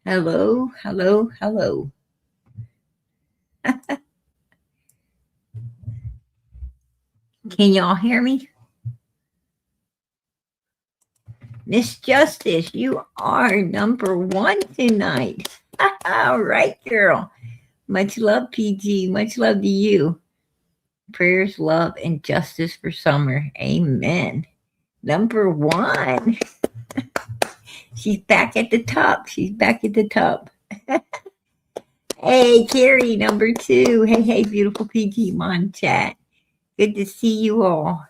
Hello, hello, hello. Can y'all hear me? Miss Justice, you are number one tonight. All right, girl. Much love, PG. Much love to you. Prayers, love, and justice for summer. Amen. Number one. She's back at the top. She's back at the top. Hey, Carrie, number two. Hey, hey, beautiful PG Mon chat. Good to see you all.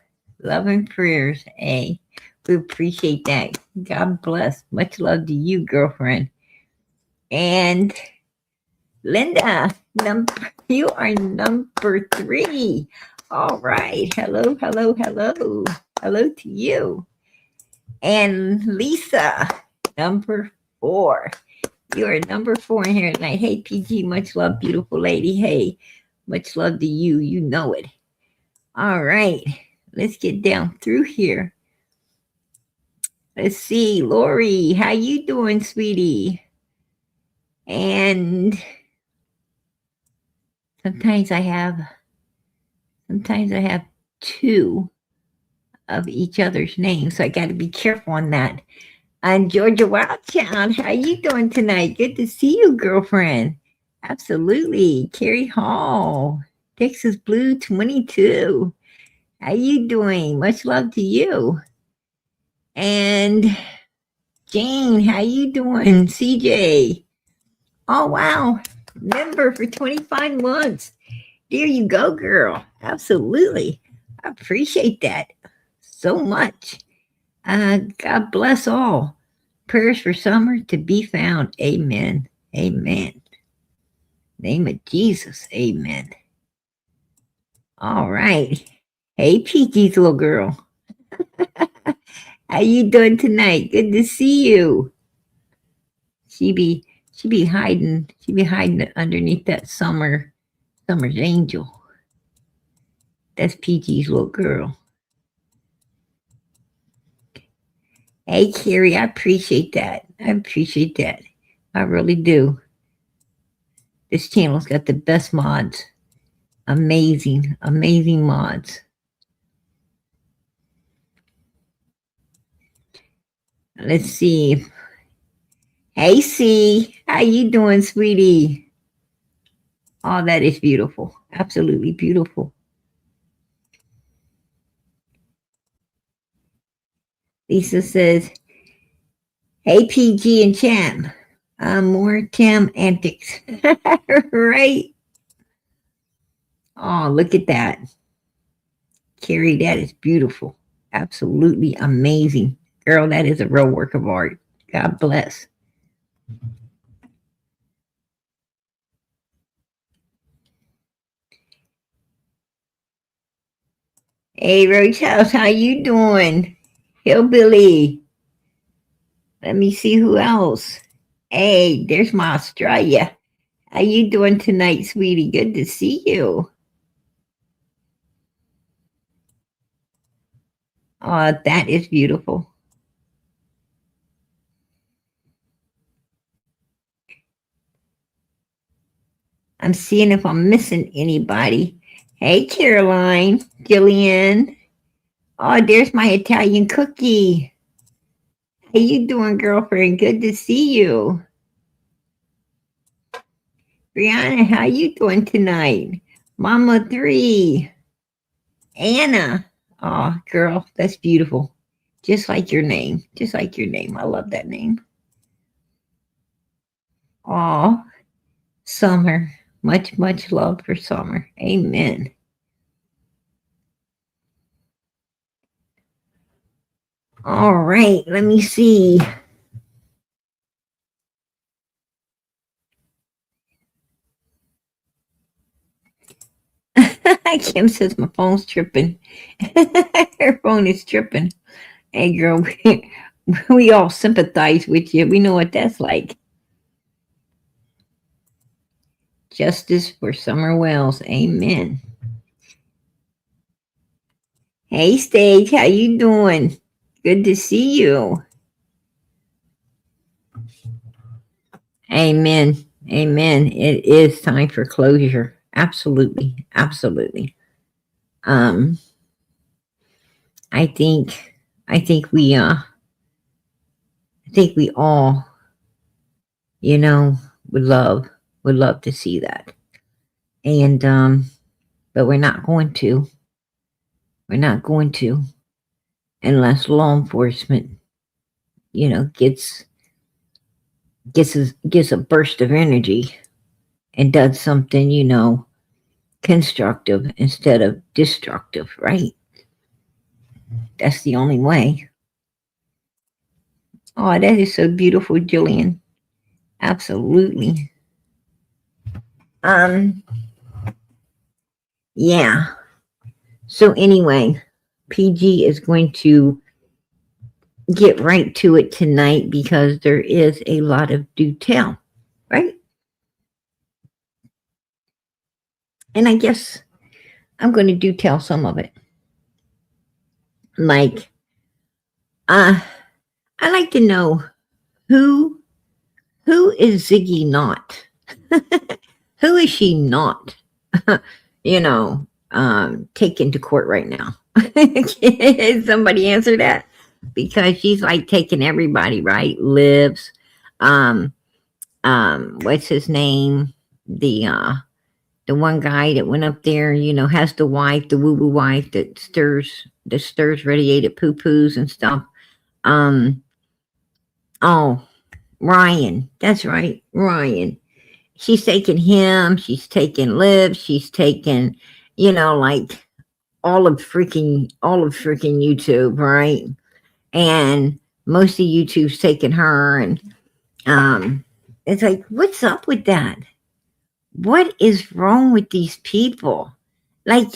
Love and prayers. Hey, we appreciate that. God bless. Much love to you, girlfriend. And Linda, you are number three. All right. Hello, hello, hello. Hello to you. And Lisa, number four. You are number four in here tonight. Hey, PG, much love, beautiful lady. Hey, much love to you. You know it. All right. Let's get down through here. Let's see, Lori, how you doing, sweetie? And sometimes I have two of each other's names, so I got to be careful on that. And Georgia Wildchild, how you doing tonight? Good to see you, girlfriend. Absolutely. Carrie Hall, Texas Blue 22. How you doing? Much love to you. And Jane, how you doing? CJ. Oh wow. Member for 25 months. There you go, girl. Absolutely. I appreciate that so much. God bless all. Prayers for summer to be found. Amen. Amen. Name of Jesus. Amen. All right. Hey, Peaky's little girl. How you doing tonight? Good to see you. She be hiding. She be hiding underneath that summer's angel. That's PG's little girl. Hey, Carrie, I appreciate that. I appreciate that. I really do. This channel's got the best mods. Amazing, amazing mods. Let's see. Hey, C, how you doing, sweetie? Oh, that is beautiful. Absolutely beautiful. Lisa says, hey, PG and Cham. More Tam antics. Right? Oh, look at that. Carrie, that is beautiful. Absolutely amazing. Girl, that is a real work of art. God bless. Hey, Roach House, how you doing? Hillbilly. Let me see who else. Hey, there's my Australia. How you doing tonight, sweetie? Good to see you. Oh, that is beautiful. I'm seeing if I'm missing anybody. Hey, Caroline, Jillian. Oh, there's my Italian cookie. How you doing, girlfriend? Good to see you. Brianna, how you doing tonight? Mama 3. Anna. Oh, girl, that's beautiful. Just like your name. Just like your name. I love that name. Oh, Summer. Much, much love for Summer. Amen. All right, let me see. Kim says my phone's tripping. Her phone is tripping. Hey, girl, we all sympathize with you. We know what that's like. Justice for Summer Wells. Amen. Hey, Stage, how you doing? Good to see you. Amen. Amen. It is time for closure. Absolutely. Absolutely. Um, I think I think we I think we all, you know, would love would love to see that. And but we're not going to. We're not going to unless law enforcement, gets gets a burst of energy and does something, constructive instead of destructive, right? That's the only way. Oh, that is so beautiful, Jillian. Absolutely. Um, yeah. So anyway, PG is going to get right to it tonight because there is a lot of detail, right? And I guess I'm going to do tell some of it. Like, I like to know who who is Ziggy not? Who is she not? Taken to court right now. Can somebody answer that? Because she's like taking everybody, right? Lives, um, what's his name? The one guy that went up there, has the wife, the woo woo wife that stirs radiated poo poos and stuff. Um, oh, Ryan, that's right, Ryan. She's taken him. She's taken Liv. She's taken, like all of freaking YouTube, right? And most of YouTube's taken her, and it's like, what's up with that? What is wrong with these people? Like,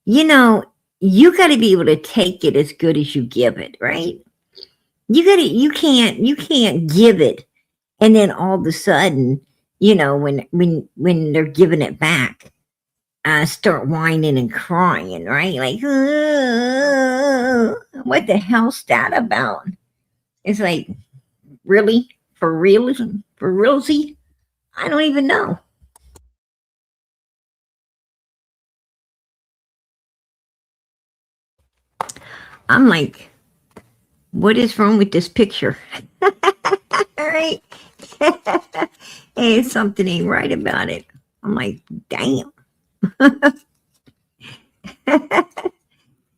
you know, you got to be able to take it as good as you give it, right? You can't give it, and then all of a sudden, when they're giving it back, start whining and crying, right? Like, what the hell's that about? It's like, really? For real? For realsy? I don't even know. I'm like, what is wrong with this picture? All right. Hey, something ain't right about it. I'm like, damn.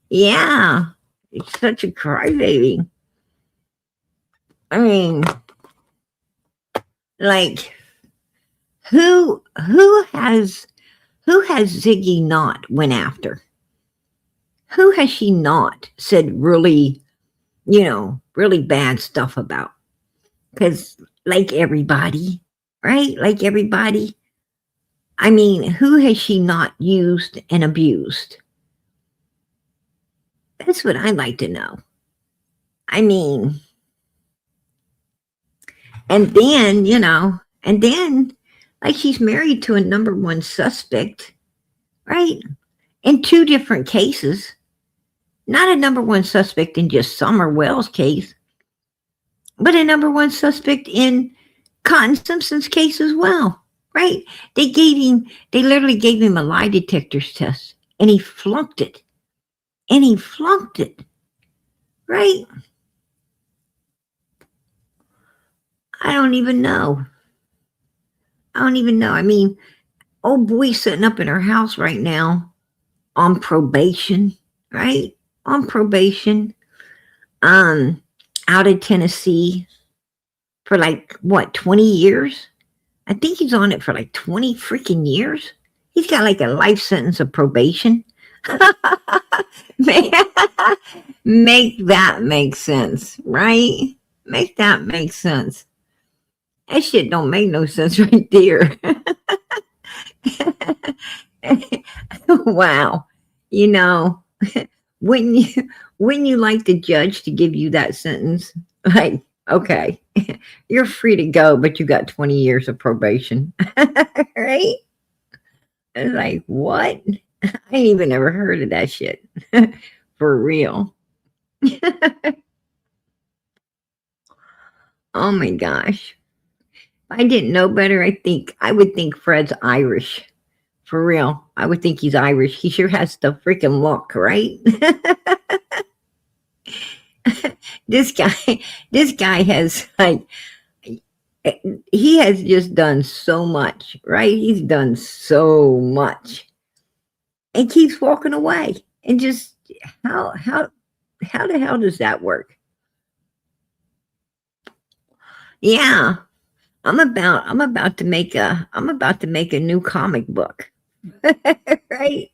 Yeah. It's such a crybaby. I mean, like, who has Ziggy not went after? Who has she not said really bad stuff about? Because, like everybody, right? Like everybody, I mean, who has she not used and abused? That's what I'd like to know. I mean, and then, like, she's married to a number one suspect, right? In two different cases. Not a number one suspect in just Summer Wells' case, but a number one suspect in Cotton Simpson's case as well, right? They literally gave him a lie detector's test and he flunked it. And he flunked it, right? I don't even know. I don't even know. I mean, old boy's sitting up in her house right now on probation, right? On probation, um, out of Tennessee for like what, 20 years? I think he's on it for like 20 freaking years. He's got like a life sentence of probation. Make that make sense, right? Make that make sense. That shit don't make no sense right there. Wow. You know, wouldn't you like the judge to give you that sentence? Like, okay, you're free to go, but you got 20 years of probation. Right? It's like, what? I ain't even ever heard of that shit. For real. Oh my gosh. I didn't know better, I would think Fred's Irish. For real. I would think he's Irish. He sure has the freaking look, right? this guy this guy has like he has just done so much, right? He's done so much and keeps walking away. And just how the hell does that work? Yeah. I'm about to make a new comic book. Right?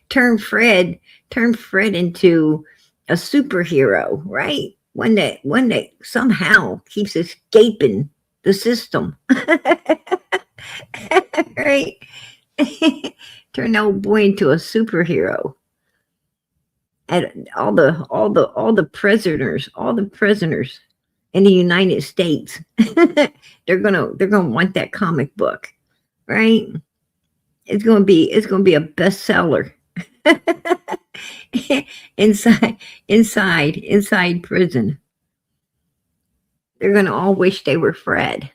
turn Fred turn Fred into a superhero, right? One that somehow keeps escaping the system. Right? Turn the old boy into a superhero. And all the prisoners in the United States, they're gonna want that comic book, right? It's gonna be a bestseller. Inside prison. They're gonna all wish they were Fred.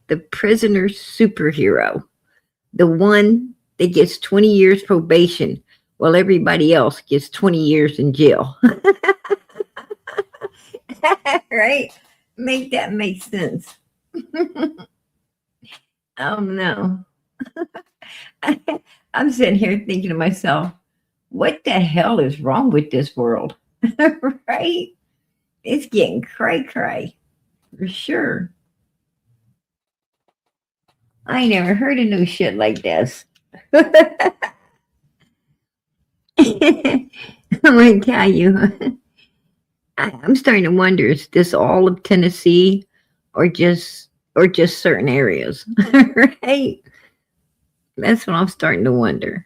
The prisoner superhero. The one that gets 20 years probation while everybody else gets 20 years in jail. Right? Make that make sense. Oh no. I'm sitting here thinking to myself, what the hell is wrong with this world? Right? It's getting cray cray for sure. I ain't never heard of no shit like this. I'm gonna tell you, I'm starting to wonder: is this all of Tennessee, or just certain areas? Right? That's what I'm starting to wonder.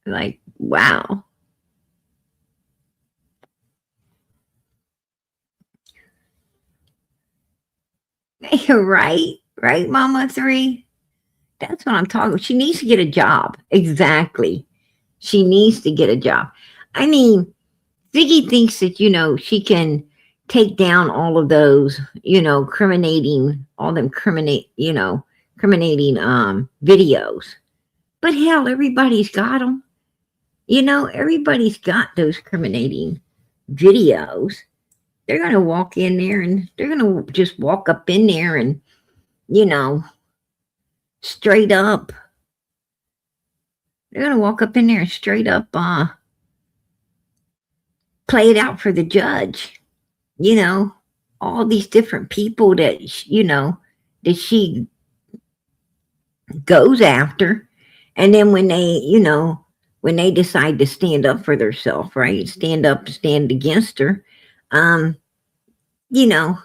Like, wow, right, right, Mama Three. That's what I'm talking. She needs to get a job. Exactly. She needs to get a job. I mean, Ziggy thinks that, she can take down all of those, criminating, all them criminating videos. But hell, everybody's got them. Everybody's got those criminating videos. They're going to walk in there and they're going to just walk up in there and, you know, straight up. They're going to walk up in there and straight up play it out for the judge. You know, all these different people that, that she goes after. And then when they decide to stand up for themselves, right? Stand up, stand against her. Um, you know,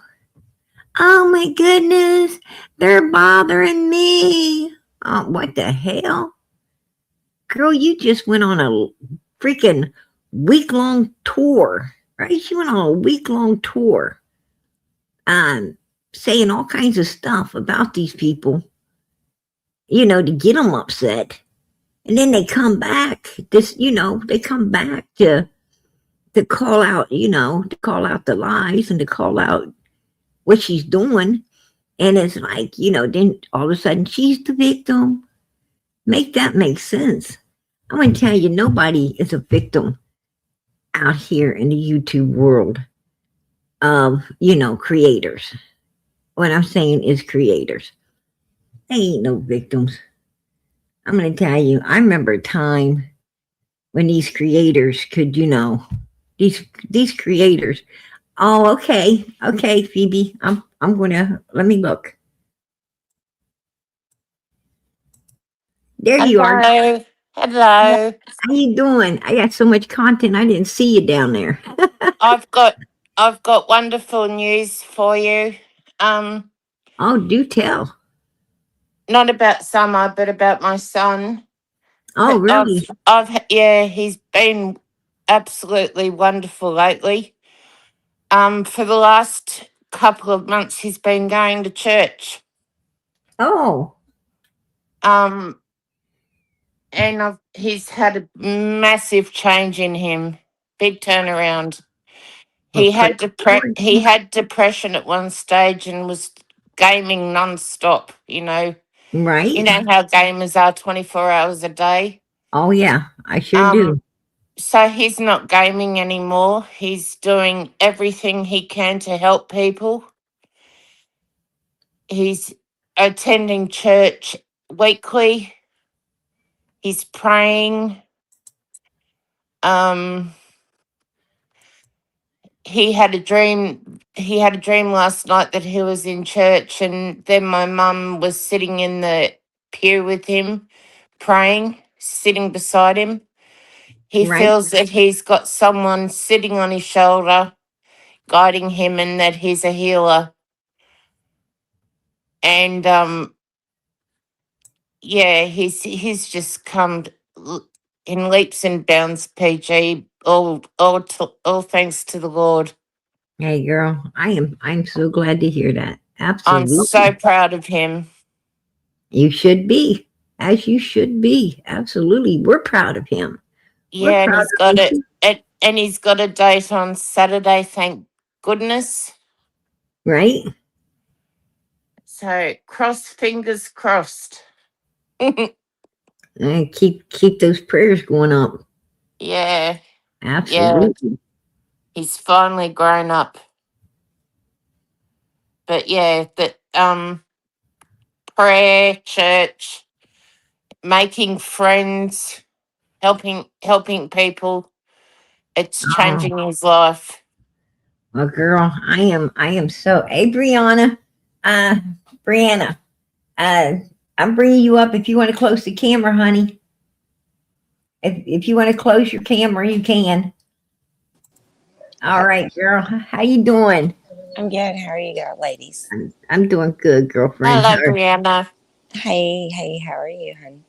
oh my goodness, they're bothering me. Oh, what the hell? Girl, you just went on a freaking week long tour, right? She went on a week long tour, um, saying all kinds of stuff about these people, to get them upset. And then they come back, they come back to call out, to call out the lies and to call out what she's doing. And it's like, then all of a sudden she's the victim. Make that make sense. I'm going to tell you, nobody is a victim out here in the YouTube world of, creators. What I'm saying is creators. They ain't no victims. I'm going to tell you, I remember a time when these creators could, these creators. Oh, okay. Okay, Phoebe. I'm going to let me look. There you are. Hello, hello. How you doing? I got so much content. I didn't see you down there. I've got I've got wonderful news for you. Um, Oh, do tell. not about summer, but about my son. Oh, really? Yeah, he's been absolutely wonderful lately. For the last couple of months, he's been going to church. Oh, Um, and he's had a massive change in him, big turnaround. Well, praise the Lord. He had depression at one stage and was gaming non-stop, Right? You know how gamers are 24 hours a day. Oh, yeah, I sure Um do. so he's not gaming anymore. He's doing everything he can to help people. He's attending church weekly. He's praying. Um he had a dream last night that he was in church, and then my mum was sitting in the pew with him praying, sitting beside him. He Right? feels that he's got someone sitting on his shoulder guiding him, and that he's a healer. And yeah, he's just come in leaps and bounds, PG, all thanks to the Lord. Hey, girl, I'm so glad to hear that. I'm Absolutely. so proud of him. You should be, as you should be. Absolutely. We're proud of him. We're Yeah, and proud he's of got you it. too. And he's got a date on Saturday, thank goodness. Right? So fingers crossed. And keep those prayers going up. Yeah, yeah. Absolutely. He's finally grown up. But yeah, that prayer, church, making friends, helping people. It's Oh, changing his life. well, girl, I am so. Hey, uh, Brianna, uh, I'm bringing you up. If you want to close the camera, honey. If you want to close your camera, you can. All Okay. right, girl. How you doing? I'm good. How are you guys, ladies? I'm doing good, girlfriend. Hello, Brianna. Hey, hey, how are you, hun?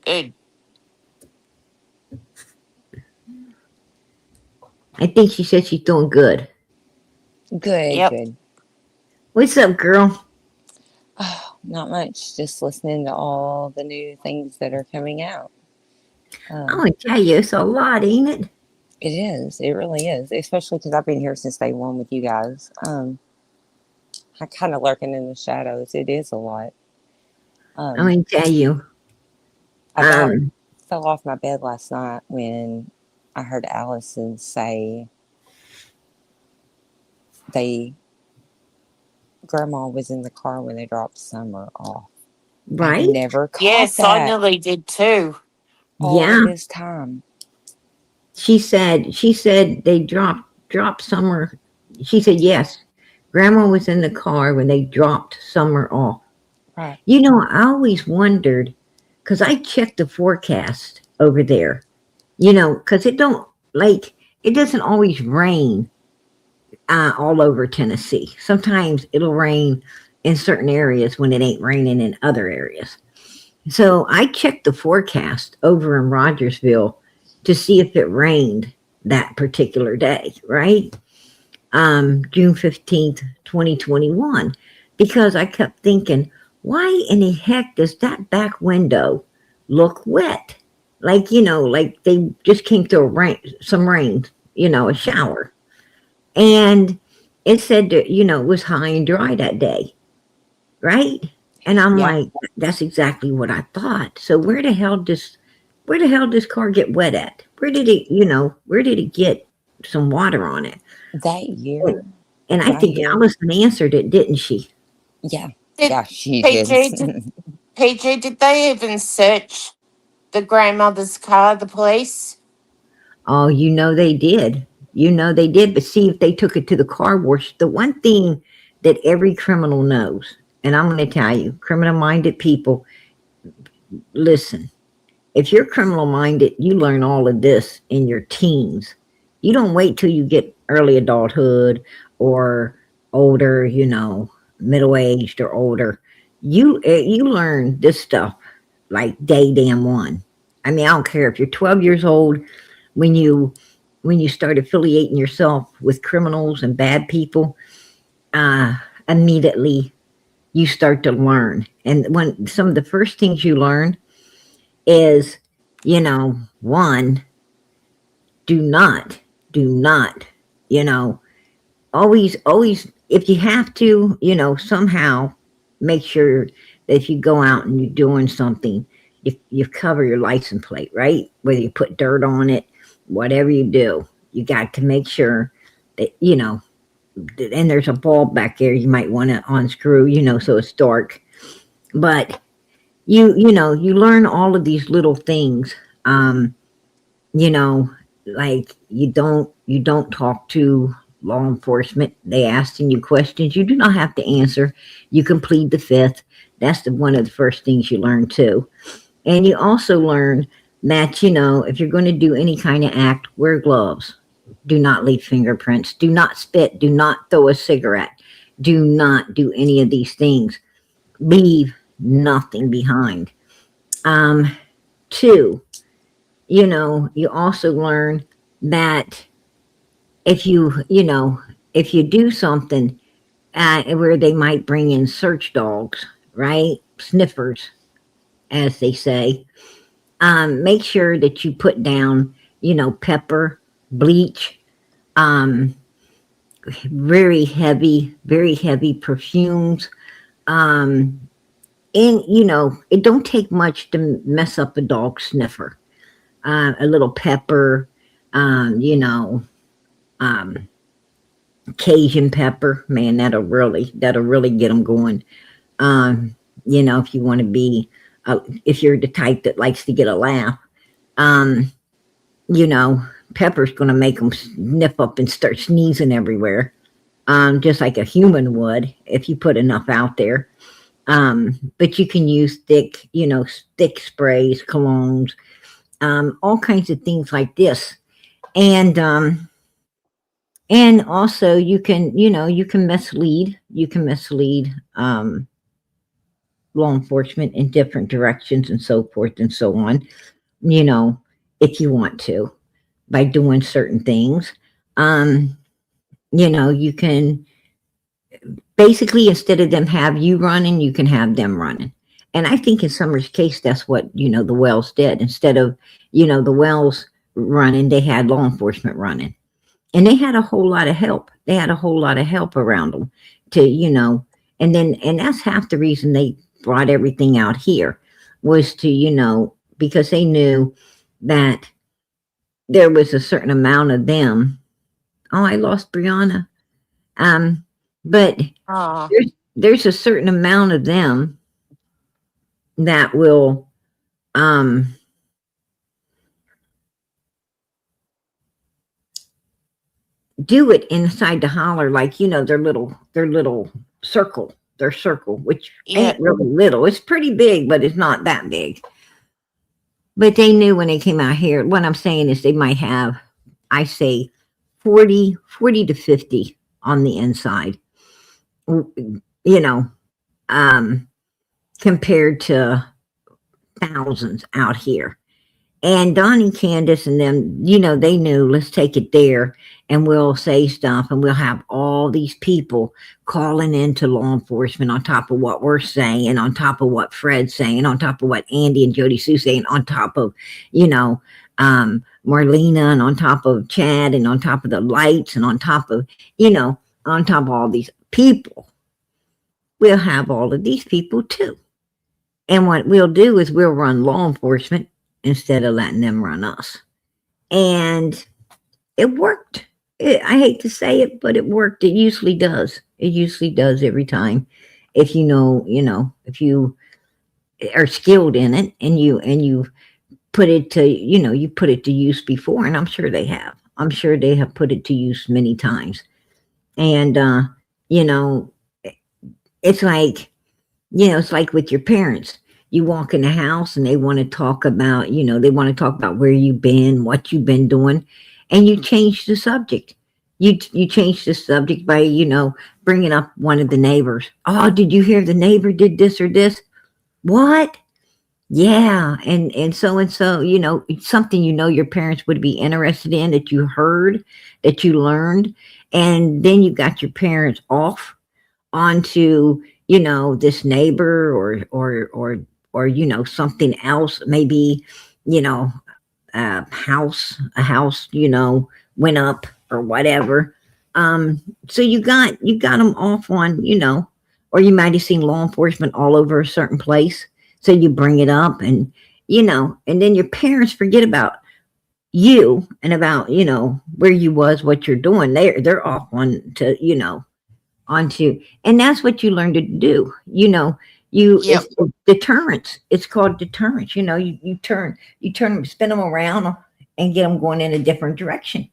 Good. I think she said she's doing good. Good, Yep. good. What's up, girl? Oh, not much. Just listening to all the new things that are coming out. I'm Um, gonna tell you, it's a lot, ain't it? it is. It really is. Especially because I've been here since day one with you guys. I kind of lurking in the shadows. It is a lot. I'm Um, gonna tell you. I about Um, fell off my bed last night when I heard Allison say they grandma was in the car when they dropped Summer off. I'd right? never caught Yes, I that nearly did too. all Yeah. this time. She said they dropped Summer. She said yes. Grandma was in the car when they dropped Summer off. Right. You know, I always wondered because I checked the forecast over there. You know, because it doesn't always rain all over Tennessee. Sometimes it'll rain in certain areas when it ain't raining in other areas. So I checked the forecast over in Rogersville to see if it rained that particular day, right? June 15th, 2021. Because I kept thinking, why in the heck does that back window look wet? Like they just came through some rain, a shower. And it said that, it was high and dry that day, right? And I'm Yeah. like, that's exactly what I thought. So where the hell this car get wet at? Where did it get some water on it? That And, year and I right think here. Allison answered it, didn't she? Yeah. Did Yeah, she did. PG did they even search the grandmother's car, the police? Oh, they did. They did. But see, if they took it to the car wash, the one thing that every criminal knows, and I'm going to tell you, criminal minded people, listen, if you're criminal minded, you learn all of this in your teens. You don't wait till you get early adulthood or older, middle aged or older. You learn this stuff like day damn one. I mean, I don't care if you're 12 years old when you start affiliating yourself with criminals and bad people. Uh, Immediately you start to learn, and when some of the first things you learn is, one, do not You know, always, if you have to, somehow make sure that if you go out and you're doing something, you cover your license plate, right? Whether you put dirt on it, whatever you do, you got to make sure that, and there's a bulb back there you might want to unscrew, so it's dark. But you learn all of these little things. You know, like you don't talk to law enforcement. They asking you questions you do not have to answer. You can plead the fifth. That's one of the first things you learn too. And you also learn that, if you're going to do any kind of act, wear gloves. Do not leave fingerprints. Do not spit. Do not throw a cigarette. Do not do any of these things. Leave nothing behind. Um, Two, you also learn that if you do something where they might bring in search dogs, right? Sniffers, as they say. Make sure that you put down, pepper, bleach, um, very heavy perfumes. Um, and it don't take much to mess up a dog sniffer. A little pepper, um, you know, um, Cajun pepper, man, that'll really get them going. If you want to be, if you're the type that likes to get a laugh, um, you know, pepper's going to make them sniff up and start sneezing everywhere, just like a human would if you put enough out there. But you can use thick sprays, colognes, all kinds of things like this. And also you can mislead law enforcement in different directions and so forth and so on, you know, if you want to, by doing certain things. Um, you can basically, instead of them have you running, you can have them running. And I think in Summer's case, that's what, the Wells did. Instead of, the Wells running, they had law enforcement running. And they had a whole lot of help. They had a whole lot of help around them and that's half the reason they brought everything out here was to, because they knew that there was a certain amount of them. Oh, I lost Brianna. But Oh, there's a certain amount of them that will do it inside the holler, like their little circle, their circle, which yeah. ain't really little. It's pretty big, but it's not that big. But they knew when they came out here. What I'm saying is they might have, I say, 40 to 50 on the inside. You know, um, compared to thousands out here. And Donnie, Candace, and them, they knew, let's take it there and we'll say stuff and we'll have all these people calling into law enforcement on top of what we're saying, on top of what Fred's saying, on top of what Andy and Jody Sue saying, on top of, Marlena, and on top of Chad, and on top of the lights, and on top of, on top of all these people. We'll have all of these people too. And what we'll do is we'll run law enforcement instead of letting them run us. And it worked. I hate to say it, but it worked. It usually does. It usually does every time. If if you are skilled in it and you put it to, you put it to use before, and I'm sure they have. I'm sure they have put it to use many times. And it's like, it's like with your parents. You walk in the house and they want to talk about, where you've been, what you've been doing, and you change the subject. You change the subject by, bringing up one of the neighbors. Oh, did you hear the neighbor did this or this? What? Yeah, and so, it's something your parents would be interested in, that you heard, that you learned, and then you got your parents off onto, this neighbor or something else, maybe, a house, went up or whatever. So you got them off on, or you might have seen law enforcement all over a certain place. So you bring it up, and and then your parents forget about you and about where you was, what you're doing. They're off on to onto, and that's what you learn to do. Yep. It's deterrence. It's called deterrence. You spin them around and get them going in a different direction.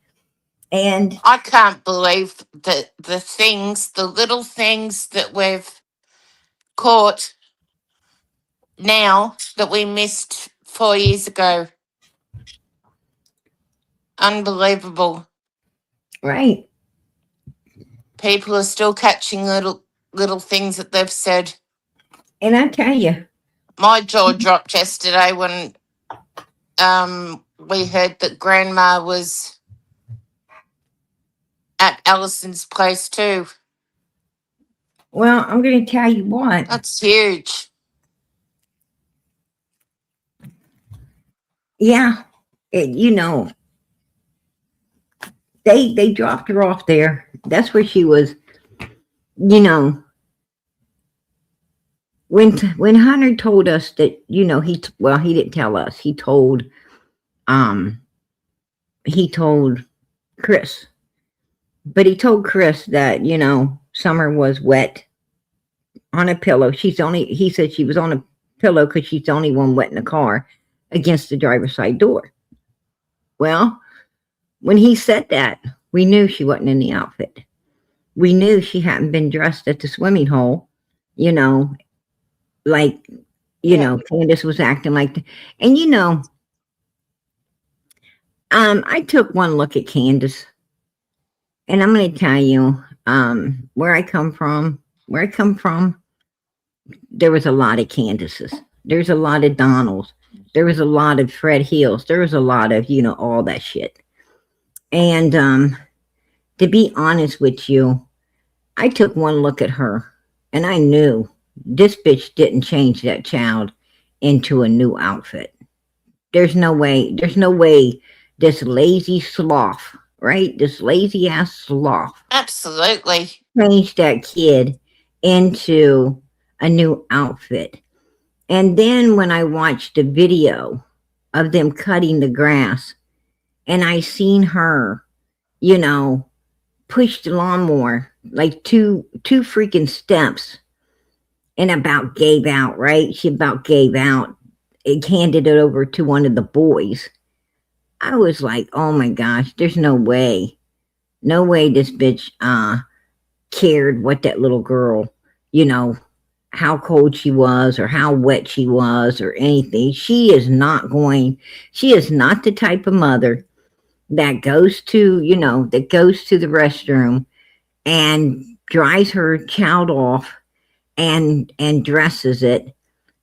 And I can't believe that the little things that we've caught now that we missed 4 years ago. Unbelievable. right, People are still catching little things that they've said. and I tell you, My jaw dropped yesterday when we heard that Grandma was at Allison's place too. well, I'm going to tell you what. That's huge. Yeah, they dropped her off there. That's where she was. You know, when Hunter told us that, he didn't tell us. Um he told Chris, but he told Chris that Summer was wet on a pillow. He said she was on a pillow because she's the only one wet in the car against the driver's side door. Well, when he said that, we knew she wasn't in the outfit. We knew she hadn't been dressed at the swimming hole, like, Candace was acting like that. And, I took one look at Candace, and I'm going to tell you, where I come from, there was a lot of Candaces. There's a lot of Donalds. There was a lot of Fred Hills. There was a lot of, all that shit. And to be honest with you, I took one look at her, and I knew this bitch didn't change that child into a new outfit. There's no way this lazy sloth, right? This lazy ass sloth Absolutely. changed that kid into a new outfit. And then when I watched the video of them cutting the grass, and I seen her, push the lawnmower like two freaking steps, and about gave out, right? She about gave out. It handed it over to one of the boys. I was like, oh my gosh, there's no way. No way this bitch cared what that little girl, how cold she was or how wet she was or anything. She is not the type of mother that goes to the restroom and dries her child off and dresses it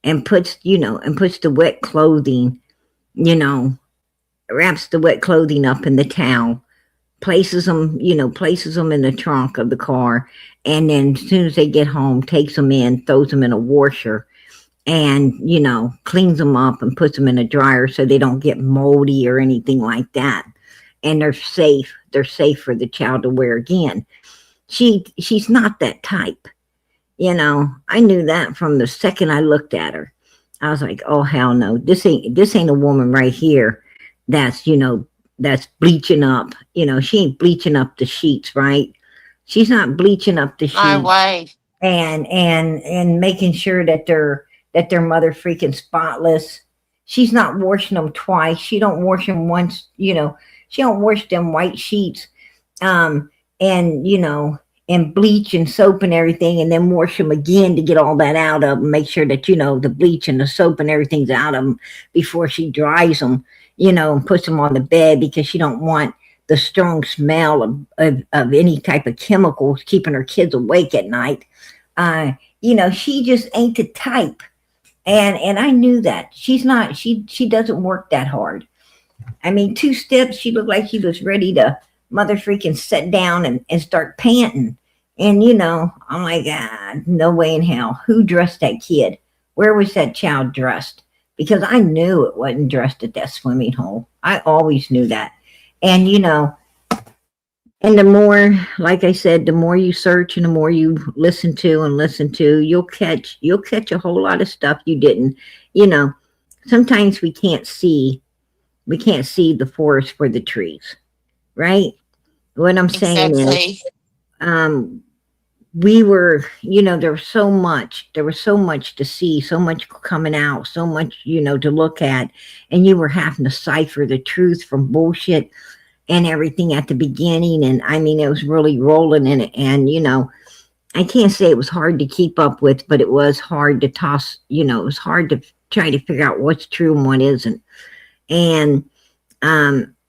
and puts the wet clothing, wraps the wet clothing up in the towel, places them in the trunk of the car, and then as soon as they get home, takes them in, throws them in a washer, and cleans them up and puts them in a dryer so they don't get moldy or anything like that, and they're safe for the child to wear again. She's not that type. I knew that from the second I looked at her. I was like, oh hell no, this ain't a woman right here that's bleaching up. She ain't bleaching up the sheets, right? She's not bleaching up the sheets. No way. And making sure that they're mother freaking spotless. She's not washing them twice. She don't wash them once, she don't wash them white sheets and bleach and soap and everything, and then wash them again to get all that out of them. Make sure that the bleach and the soap and everything's out of them before she dries them, and puts them on the bed, because she don't want the strong smell of any type of chemicals keeping her kids awake at night. She just ain't the type, and I knew that. She's not. She doesn't work that hard. I mean, 2 steps, she looked like she was ready to mother freaking sit down and start panting. And, I'm like, no way in hell. Who dressed that kid? Where was that child dressed? Because I knew it wasn't dressed at that swimming hole. I always knew that. And, And the more, like I said, the more you search and the more you listen to and listen to, you'll catch a whole lot of stuff you didn't, you know, sometimes we can't see the forest for the trees, right? What I'm saying is, Exactly. um, we were, there was so much to see, so much coming out, so much, to look at, and you were having to cipher the truth from bullshit and everything at the beginning. And I mean, it was really rolling in it. And, I can't say it was hard to keep up with, but it was hard to toss, it was hard to try to figure out what's true and what isn't. And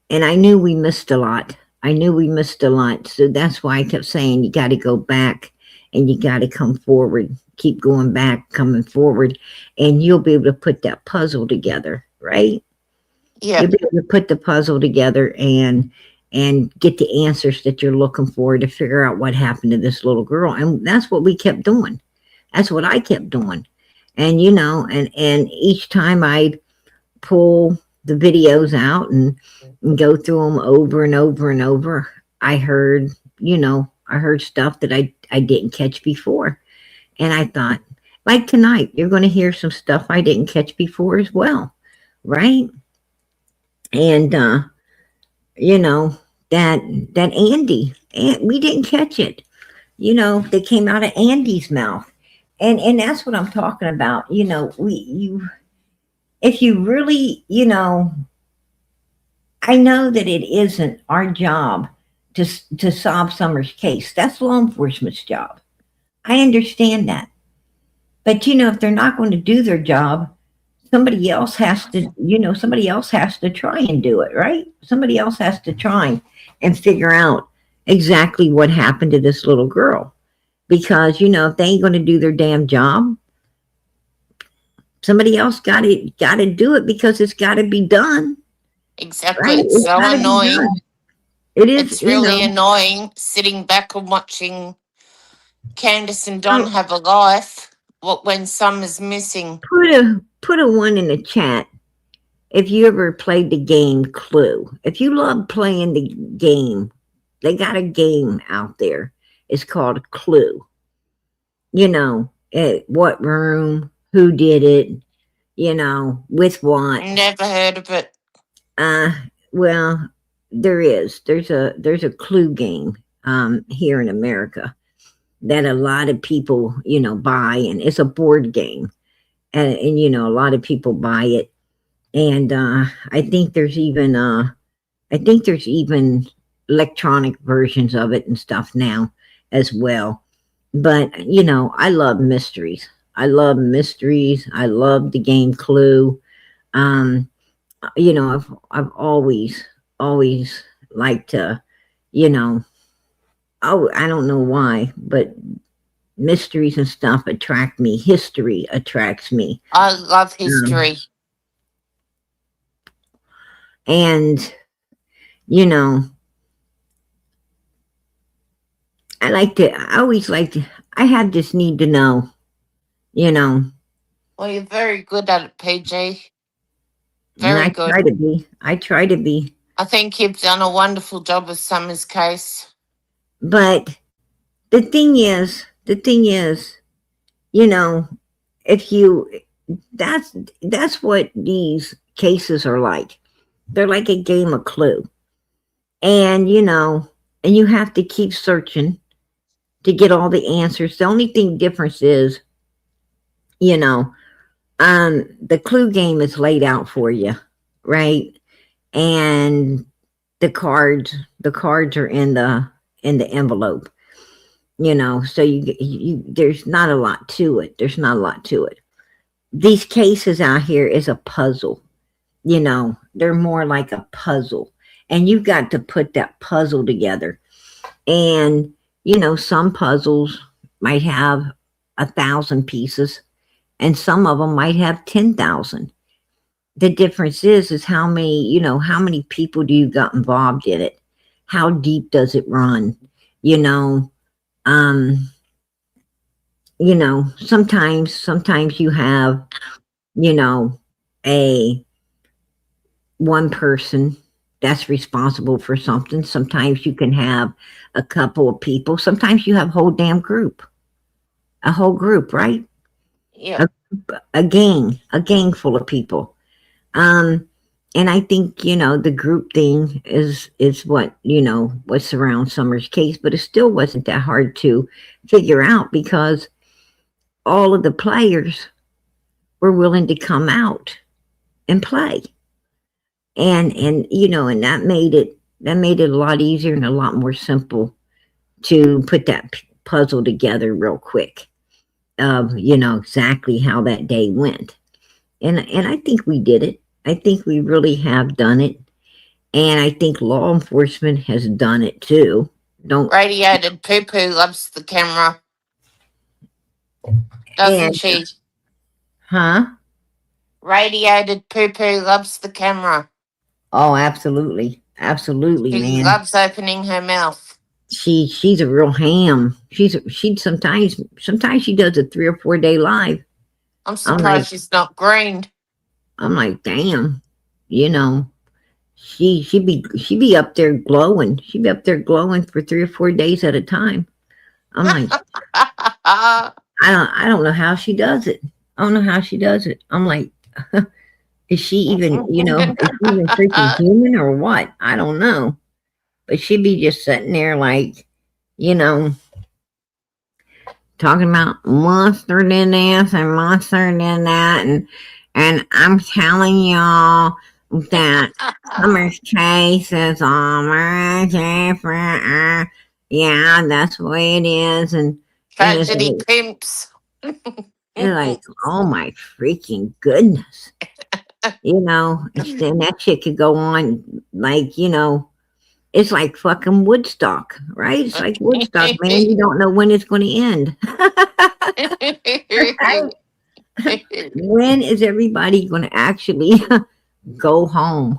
and I knew we missed a lot. I knew we missed a lot. So that's why I kept saying you got to go back and you got to come forward. Keep going back, coming forward, and you'll be able to put that puzzle together, right? You'll Yep. be able to put the puzzle together and get the answers that you're looking for to figure out what happened to this little girl. And that's what we kept doing. That's what I kept doing. And and each time I'd pull the videos out and go through them over and over and over, I heard stuff that I didn't catch before. And I thought, like tonight, you're going to hear some stuff I didn't catch before as well, right? And you know that Andy, and we didn't catch it. They came out of Andy's mouth, and that's what I'm talking about. If you really, I know that it isn't our job to solve Summer's case. That's law enforcement's job. I understand that. But if they're not going to do their job, somebody else has to try and do it, right? Somebody else has to try and figure out exactly what happened to this little girl. Because, if they ain't going to do their damn job, somebody else got to do it because it's got to be done, Exactly. right? It's It's so got to be annoying. done. It is, It's really annoying sitting back and watching Candace and Don oh, have a life when Summer's missing. put a one in the chat if you ever played the game Clue. If you love playing the game, they got a game out there. It's called Clue. What room, who did it, with what. Never heard of it. Uh, well, there's a Clue game here in America that a lot of people buy, and it's a board game, and a lot of people buy it, and I think there's even electronic versions of it and stuff now as well. But I love mysteries. I love mysteries. I love the game Clue. Um, I've always liked to, you know, oh, I don't know why, but mysteries and stuff attract me. History attracts me. I love Um, history. and, you know, I always like to, I have this need to know, you know, Well, you're very good at it, PG. and Very I good. try to be. I try to be. I think you've done a wonderful job with Summer's case. But the thing is, you know, if you, that's what these cases are like. They're like a game of Clue. And, and you have to keep searching to get all the answers. The only thing difference is, you know, the Clue game is laid out for you, right? And the cards are in the envelope, so you there's not a lot to it. There's not a lot to it. These cases out here is a puzzle. They're more like a puzzle, and you've got to put that puzzle together. And some puzzles might have 1,000 pieces, and some of them might have 10,000. The difference is how many people do you got involved in it? How deep does it run? You know, um, sometimes you have, you know, a one person. that's responsible for something. Sometimes you can have a couple of people. Sometimes you have a whole damn group, a whole group, right? Yeah. A, a gang full of people. Um, and I think, the group thing is what, what surrounds Summer's case, but it still wasn't that hard to figure out because all of the players were willing to come out and play. And that made it a lot easier and a lot more simple to put that puzzle together real quick of, exactly how that day went. And I think we did it. I think we really have done it. And I think law enforcement has done it too. Don't Radiated poo poo loves the camera, doesn't and she? huh? Radiated poo poo loves the camera. Oh, absolutely. Absolutely, She man. loves opening her mouth. She's a real ham. She sometimes she does a 3 or 4 day live. I'm I'm like surprised she's not greened. I'm like, damn, you know, she be up there glowing. She'd be up there glowing for 3 or 4 days at a time. I'm like, I don't know how she does it. I don't know how she does it. I'm like, is she even freaking human or what? I don't know. But she'd be just sitting there like, you know, talking about monster did this and monster did that, and I'm telling y'all that Summer's Chase is all different. Yeah, that's the way it is, and Tragedy pimps. it's like, oh my freaking goodness, and that shit could go on like, it's like fucking Woodstock, right? It's like Woodstock, man. You don't know when it's going to end. Right? When is everybody going to actually go home?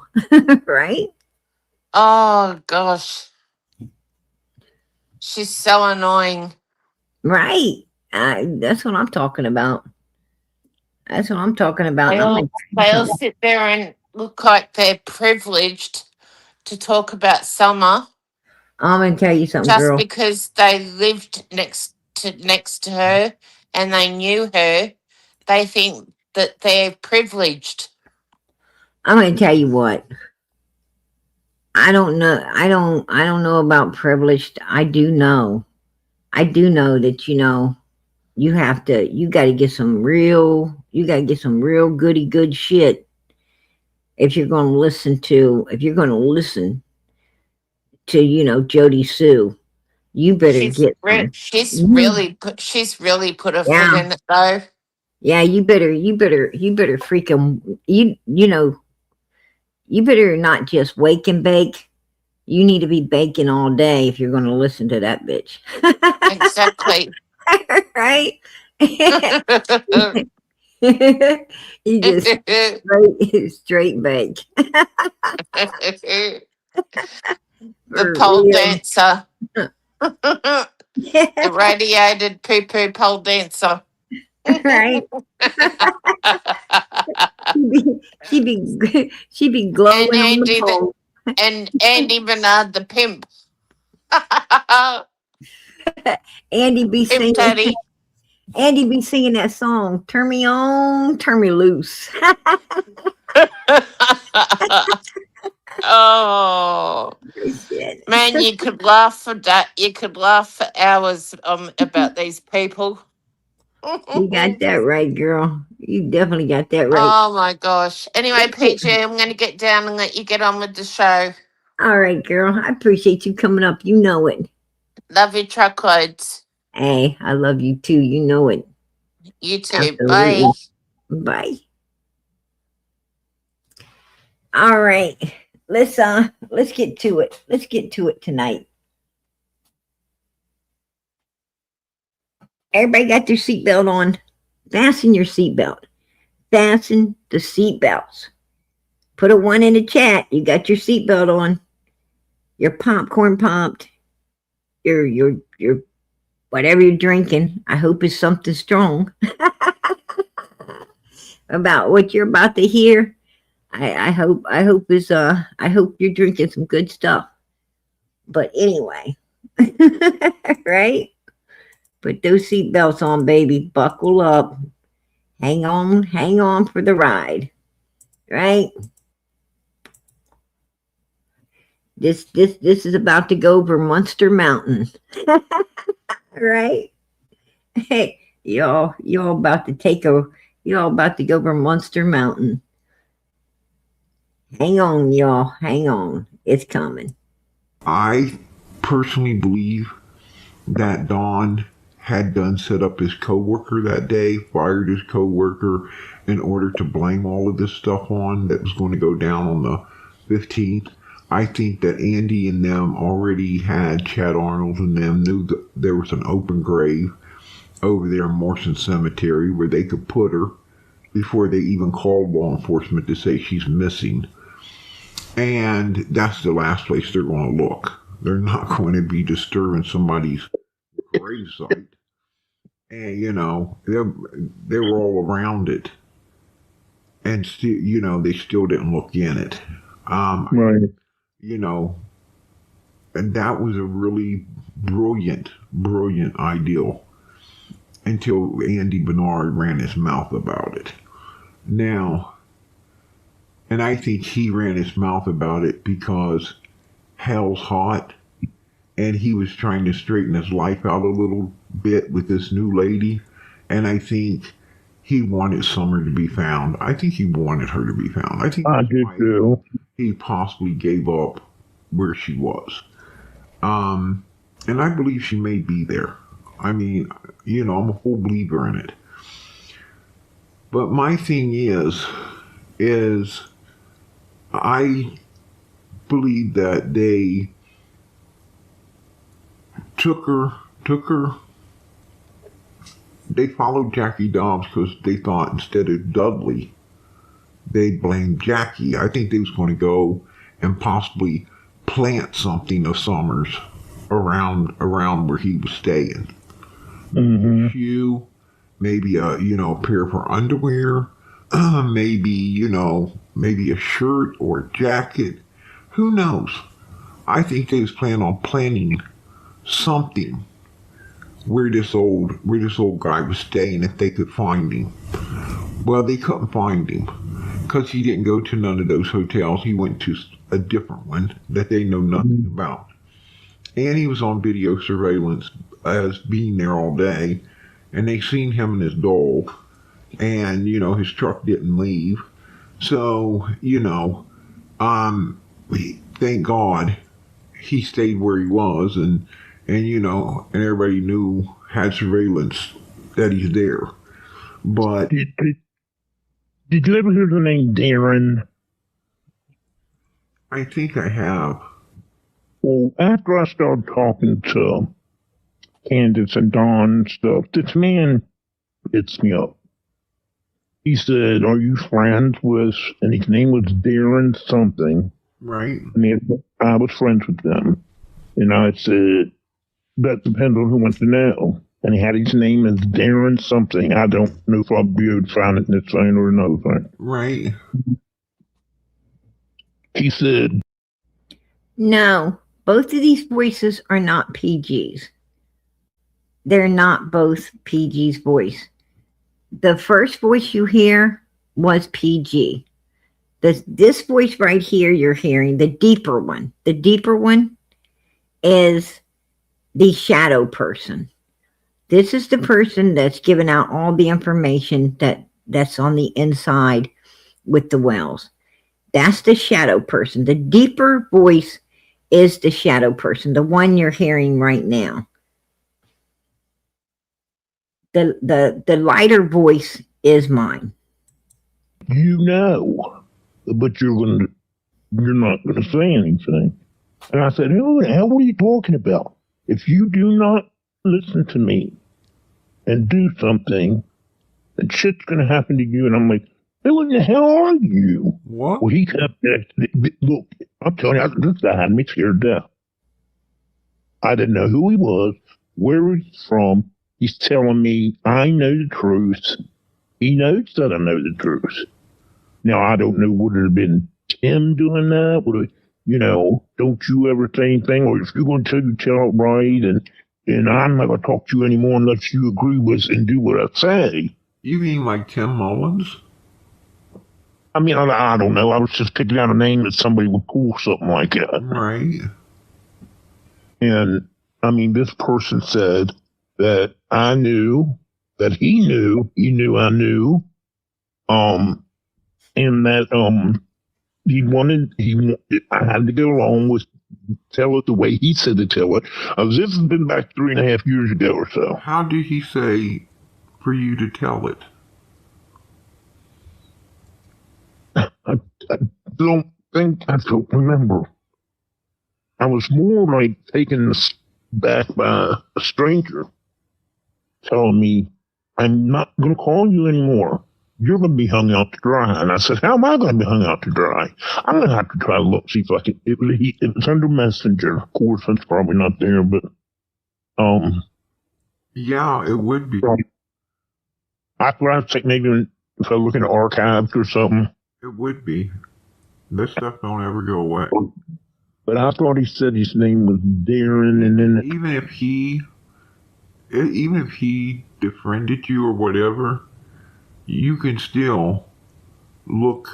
Right? Oh gosh, she's so annoying. Right. That's what I'm talking about. That's what I'm talking about. They And I'm all like, they all sit there and look like they're privileged to talk about Summer I'm going to tell you something, just girl. because they lived next to her and they knew her. They think that they're privileged. I'm going to tell you what. I don't know. I don't know about privileged. I do know that, you got to get some real goody good shit if you're going to listen to Jody Sue. You better get some. You, She's really put her foot yeah, in it though. yeah. You better freaking you better not just wake and bake. You need to be baking all day if you're going to listen to that bitch. Exactly. Right? You just straight bake The for pole real. dancer. The radiated poo poo pole dancer. Right? She be And glowing on the Andy pole. and Andy Bernard the pimp. Andy be Pimp singing. daddy. Andy be singing that song. Turn me on, turn me loose. Oh Shit. man, you could laugh for that. You could laugh for hours about these people. You got that right, girl. You definitely got that right. Oh my gosh. Anyway, Let's get, PJ, I'm going to get down and let you get on with the show. all right, girl. I appreciate you coming up. You know it. Love your truckloads. Hey, I love you too. You know it. You too. Absolutely. Bye. Bye. All right. Let's get to it. Let's get to it tonight. Everybody got their seatbelt on. Fasten your seatbelt. Fasten the seatbelts. Put a 1 in the chat. You got your seatbelt on. Your popcorn popped. Your whatever you're drinking. I hope it's something strong. About what you're about to hear. I hope you're drinking some good stuff. But anyway, right? Put those seatbelts on, baby. Buckle up. Hang on for the ride. Right? This is about to go over Monster Mountain. Right? Hey, y'all about to y'all about to go over Monster Mountain. Hang on, y'all. Hang on. It's coming. I personally believe that Don had done set up his coworker that day, fired his coworker in order to blame all of this stuff on that was going to go down on the 15th. I think that Andy and them already had Chad Arnold and them knew that there was an open grave over there in Morrison Cemetery where they could put her before they even called law enforcement to say she's missing. And that's the last place they're going to look. They're not going to be disturbing somebody's gravesite. And, they were all around it. And still, they still didn't look in it. Right. And that was a really brilliant idea until Andy Bernard ran his mouth about it. Now, and I think he ran his mouth about it because hell's hot and he was trying to straighten his life out a little bit with this new lady. And I think he wanted Summer to be found. I think he wanted her to be found. I think I did too. he possibly gave up where she was. And I believe she may be there. I mean, I'm a full believer in it. But my thing is I believe that they took her, they followed Jackie Dobbs because they thought instead of Dudley, they blamed Jackie. I think they was going to go and possibly plant something of Summers around where he was staying. Mm-hmm. Shoe, maybe a pair of her underwear, maybe a shirt or a jacket. Who knows? I think they was planning on planting something where this old guy was staying if they could find him. Well, they couldn't find him because he didn't go to none of those hotels. He went to a different one that they know nothing about. And he was on video surveillance as being there all day. And they seen him and his dog. And, his truck didn't leave. So, thank God he stayed where he was. And everybody had surveillance that he's there. But Did you ever hear the name Darren? I think I have. Well, after I started talking to Candace and Don and stuff, this man hits me up. He said, "Are you friends with?" And his name was Darren something. Right. And I was friends with them. And I said, "That depends on who wants to know." And he had his name as Darren something. I don't know if I'll be able to find it in this thing or another thing. Right. He said, No, both of these voices are not PG's. They're not both PG's voice. The first voice you hear was PG. This voice right here you're hearing, the deeper one is the shadow person. This is the person that's giving out all the information that's on the inside with the wells. That's the shadow person. The deeper voice is the shadow person, the one you're hearing right now. The lighter voice is mine. But you're not going to say anything. And I said, "Who the hell are you talking about? If you do not listen to me and do something, then shit's going to happen to you." And I'm like, "Who in the hell are you?" What? Well, he kept, look, I'm telling you, this guy had me scared to death. I didn't know who he was, where he's from. He's telling me I know the truth. He knows that I know the truth. Now, I don't know, would it have been Tim doing that? Would it, don't you ever say anything? Or if you're going to tell it right, and I'm not going to talk to you anymore unless you agree with and do what I say. You mean like Tim Mullins? I mean, I don't know. I was just picking out a name that somebody would pull something like that. Right. And, I mean, this person said that I knew, that he knew I knew, and that, I had to go along with tell it the way he said to tell it. This has been back 3.5 years ago or so. How did he say for you to tell it? I don't remember. I was more like taken back by a stranger telling me, I'm not going to call you anymore. You're going to be hung out to dry. And I said, how am I going to be hung out to dry? I'm going to have to try to look, see if I can. It was under Messenger. Of course, that's probably not there, but yeah, it would be. I think maybe if I look in the archives or something. It would be. This stuff don't ever go away. But I thought he said his name was Darren, and then even if he defriended you or whatever, you can still look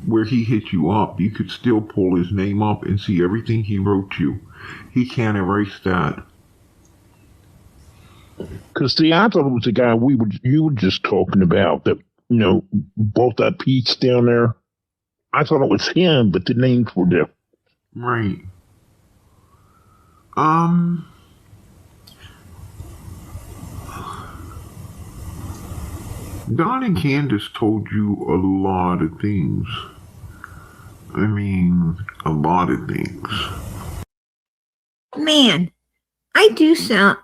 where he hit you up. You could still pull his name up and see everything he wrote you. He can't erase that. Because see, I thought it was the guy you were just talking about that bought that piece down there. I thought it was him, but the names were different. Right. Don and Candace told you a lot of things. I mean, a lot of things. Man, I do sound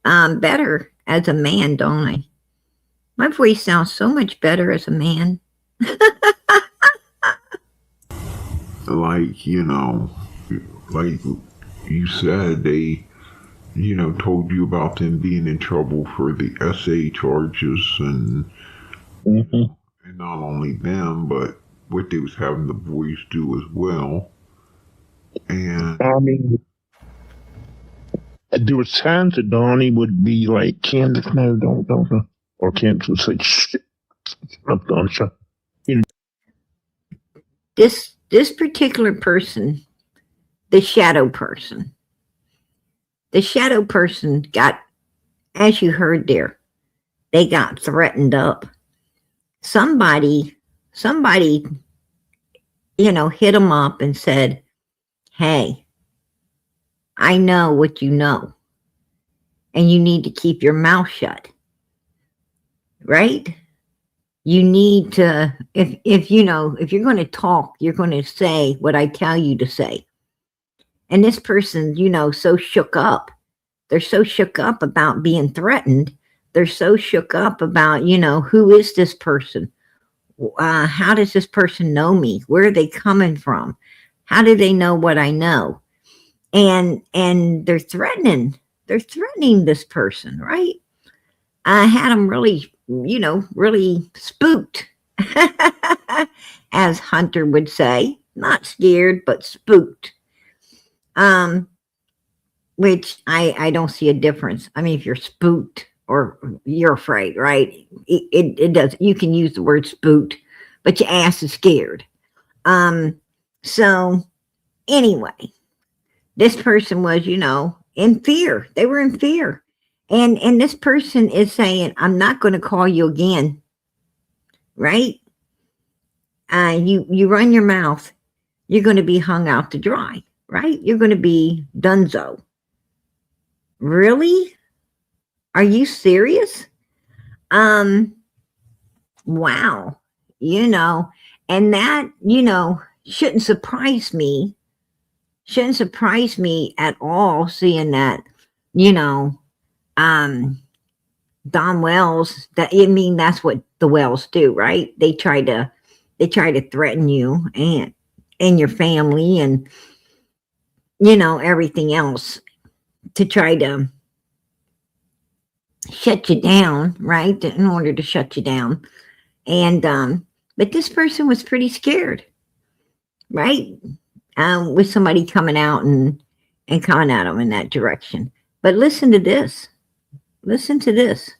better as a man, don't I? My voice sounds so much better as a man. Like, like you said, they, told you about them being in trouble for the SA charges and not only them, but what they was having the boys do as well. And I mean, there was times that Donnie would be like, Candace, no, don't. Or Candace would say, shit, I'm done, shut. This particular person, the shadow person got, as you heard there, they got threatened up. Somebody, hit them up and said, hey, I know what you know, and you need to keep your mouth shut. Right? You need to, if you're going to talk, you're going to say what I tell you to say. And this person, so shook up. They're so shook up about being threatened. They're so shook up about, who is this person? How does this person know me? Where are they coming from? How do they know what I know? And they're threatening this person, right? I had them really spooked, as Hunter would say. Not scared, but spooked. Which I don't see a difference. I mean, if you're spooked or you're afraid, right? It does. You can use the word spooked, but your ass is scared. So anyway, this person was, in fear. They were in fear. And this person is saying, I'm not going to call you again. Right? You run your mouth, you're going to be hung out to dry. Right? You're going to be donezo. Really? Are you serious? Wow. And that, shouldn't surprise me. Shouldn't surprise me at all, seeing that, Don Wells, that's what the Wells do, right? They try to threaten you and your family and, everything else to try to shut you down, right? In order to shut you down. And but this person was pretty scared, right? With somebody coming out and coming at him in that direction. But listen to this. Listen to this.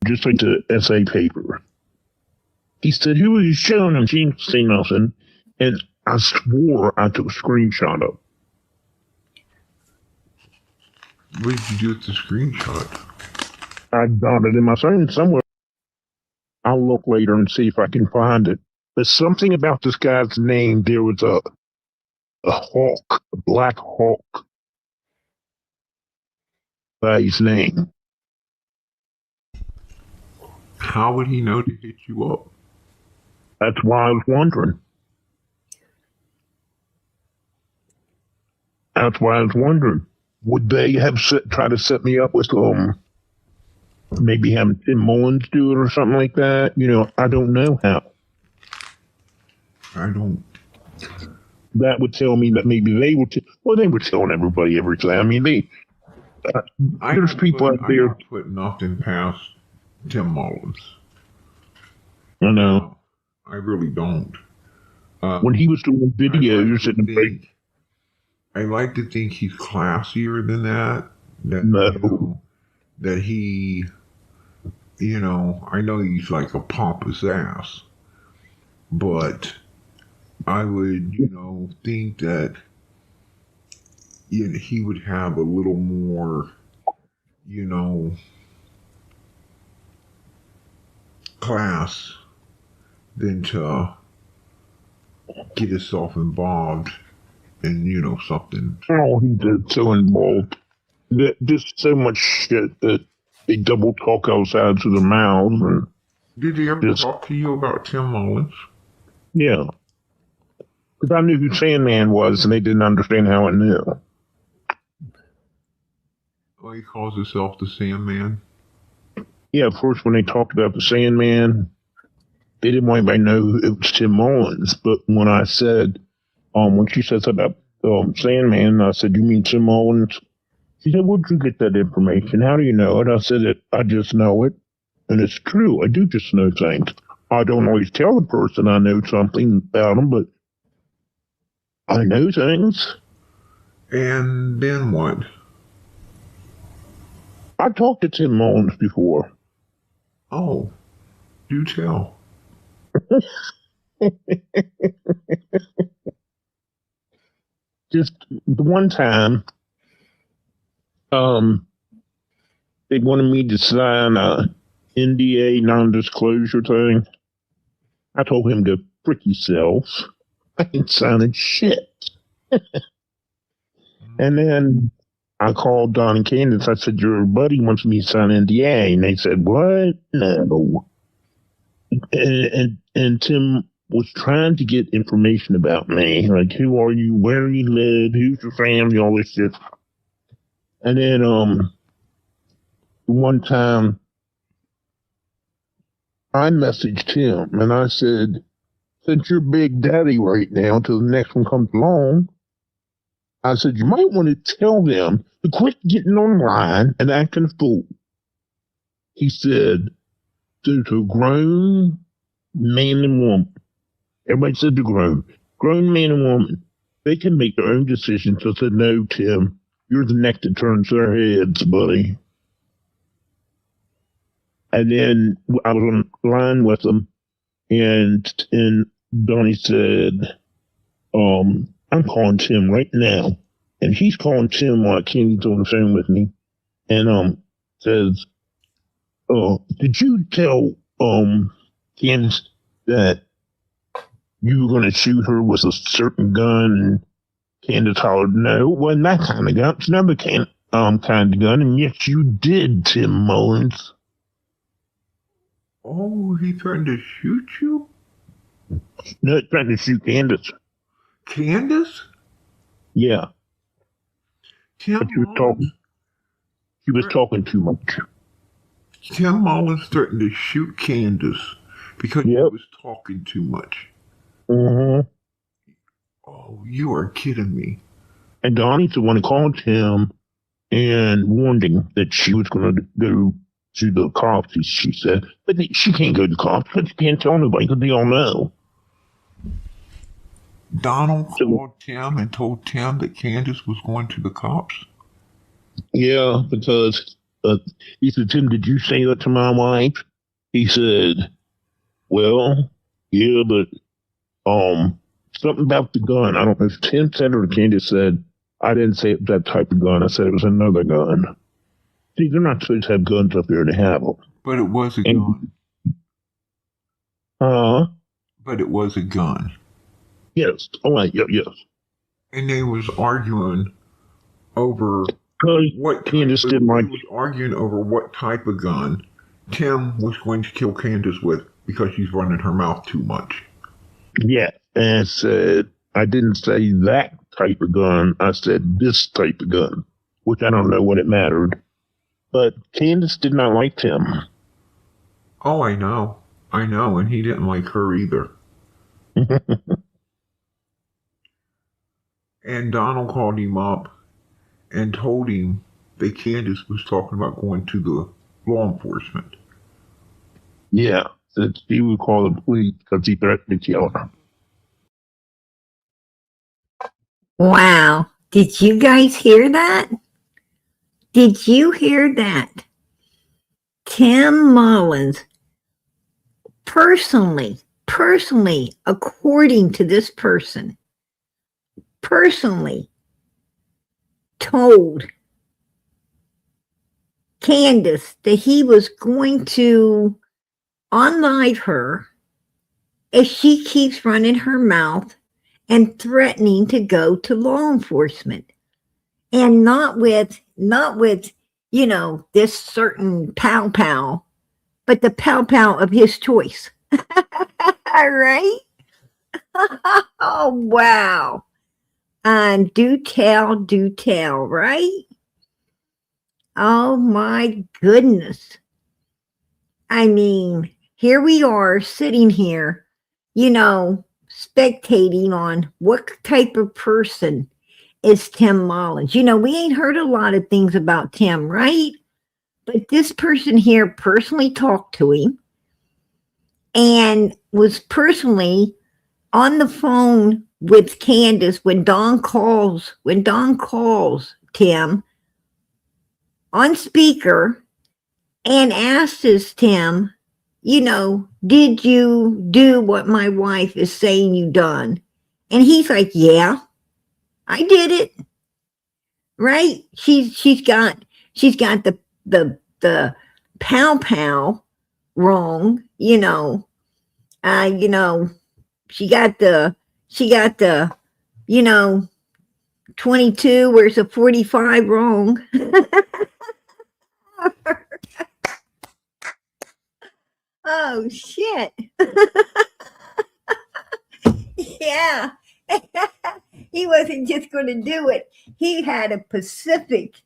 Just like the essay paper. He said, who are you showing him? She didn't say nothing. And I swore I took a screenshot of. What did you do with the screenshot? I got it in my phone somewhere. I'll look later and see if I can find it. There's something about this guy's name. There was a hawk, a black hawk by his name. How would he know to hit you up? That's why I was wondering. Would they have tried to set me up with maybe having Tim Mullins do it or something like that? You know, I don't know how. I don't. That would tell me that maybe they were. They were telling everybody everything. I mean, there's people out there. I don't put nothing past Tim Mullins. I know. I really don't. When he was doing videos I like to think he's classier than that. No. That he, I know he's like a pompous ass, but I would, think that he would have a little more, class than to get himself involved in, something. Oh, he did so involved. There's so much shit that they double talk outside to their mouths. And did he ever talk to you about Tim Mullins? Yeah. Because I knew who Sandman was, and they didn't understand how I knew. Oh, he calls himself the Sandman? Yeah, of course, when they talked about the Sandman, they didn't want anybody to know it was Tim Mullins. But when I said, when she said something about Sandman, I said, you mean Tim Mullins? She said, where'd you get that information? How do you know it? I said, I just know it. And it's true. I do just know things. I don't always tell the person I know something about them, but I know things. And then what? I talked to Tim Mullins before. Oh, do tell. Just the one time, they wanted me to sign a NDA, non-disclosure thing. I told him to frick himself. I ain't signing shit. And then I called Don and Candace. I said, your buddy wants me to sign NDA. And they said, what? No. And Tim was trying to get information about me. Like, who are you? Where do you live? Who's your family? All this shit. And then, one time, I messaged him and I said, since you're Big Daddy right now until the next one comes along, I said, you might want to tell them to quit getting online and acting a fool. He said, to a grown man and woman. Everybody said to grown man and woman. They can make their own decisions. So I said, no, Tim, you're the neck that turns their heads, buddy. And then I was on the line with him, and Donnie said, I'm calling Tim right now. And he's calling Tim while Kenny's on the phone with me. And says, did you tell Candace that you were going to shoot her with a certain gun? And Candace hollered, no, it wasn't that kind of gun. It's another kind of gun. And yes, you did, Tim Mullins. Oh, he threatened to shoot you? No, he threatened to shoot Candace. Candace? Yeah. Tim But she was talking too much. Tim Mullins threatened to shoot Candace because he was talking too much. Mm-hmm. Oh, you are kidding me. And Donnie's the one who called him and warned him that she was going to go to the cops, she said. But she can't go to the cops because she can't tell nobody because they all know. Donald called Tim and told Tim that Candace was going to the cops. Yeah, because he said, Tim, did you say that to my wife? He said, well, yeah, but something about the gun. I don't know if Tim said or Candace said. I didn't say it was that type of gun. I said it was another gun. See, they're not supposed to have guns up there to have them. But it was a gun. But it was a gun. Yes. All right. Yes. And they was arguing over what Candace didn't like. They was arguing over what type of gun Tim was going to kill Candace with because she's running her mouth too much. Yeah, and said I didn't say that type of gun. I said this type of gun, which I don't know what it mattered. But Candace did not like Tim. Oh, I know, and he didn't like her either. And Donald called him up and told him that Candace was talking about going to the law enforcement. Yeah, that he would call the police because he threatened to kill her. Wow. Did you guys hear that? Did you hear that? Tim Mullins personally, according to this person, personally told Candace that he was going to unlive her if she keeps running her mouth and threatening to go to law enforcement. And not with, you know, this certain pal, but the pal of his choice. All right? Oh, wow. And do tell, right? Oh, my goodness. I mean, here we are sitting here, you know, spectating on what type of person is Tim Mullins. You know, we ain't heard a lot of things about Tim, right? But this person here personally talked to him and was personally on the phone with Candace when Dawn calls Tim on speaker and asks Tim, you know, did you do what my wife is saying you done? And he's like, yeah, I did it. Right? She's got the pal wrong, you know. She got the, you know, 22 where's a 45 wrong. Oh shit. Yeah. He wasn't just going to do it. He had a Pacific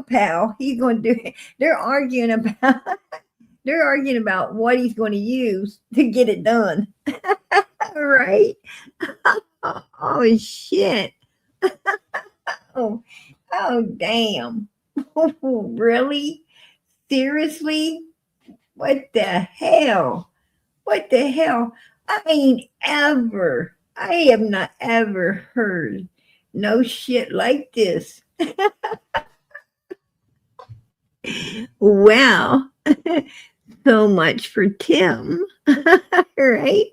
pal. He's going to do it. They're arguing about what he's going to use to get it done. Right? Oh shit. Oh damn. Really? Seriously? What the hell? I ain't ever. I have not ever heard no shit like this. Wow. So much for Tim. Right?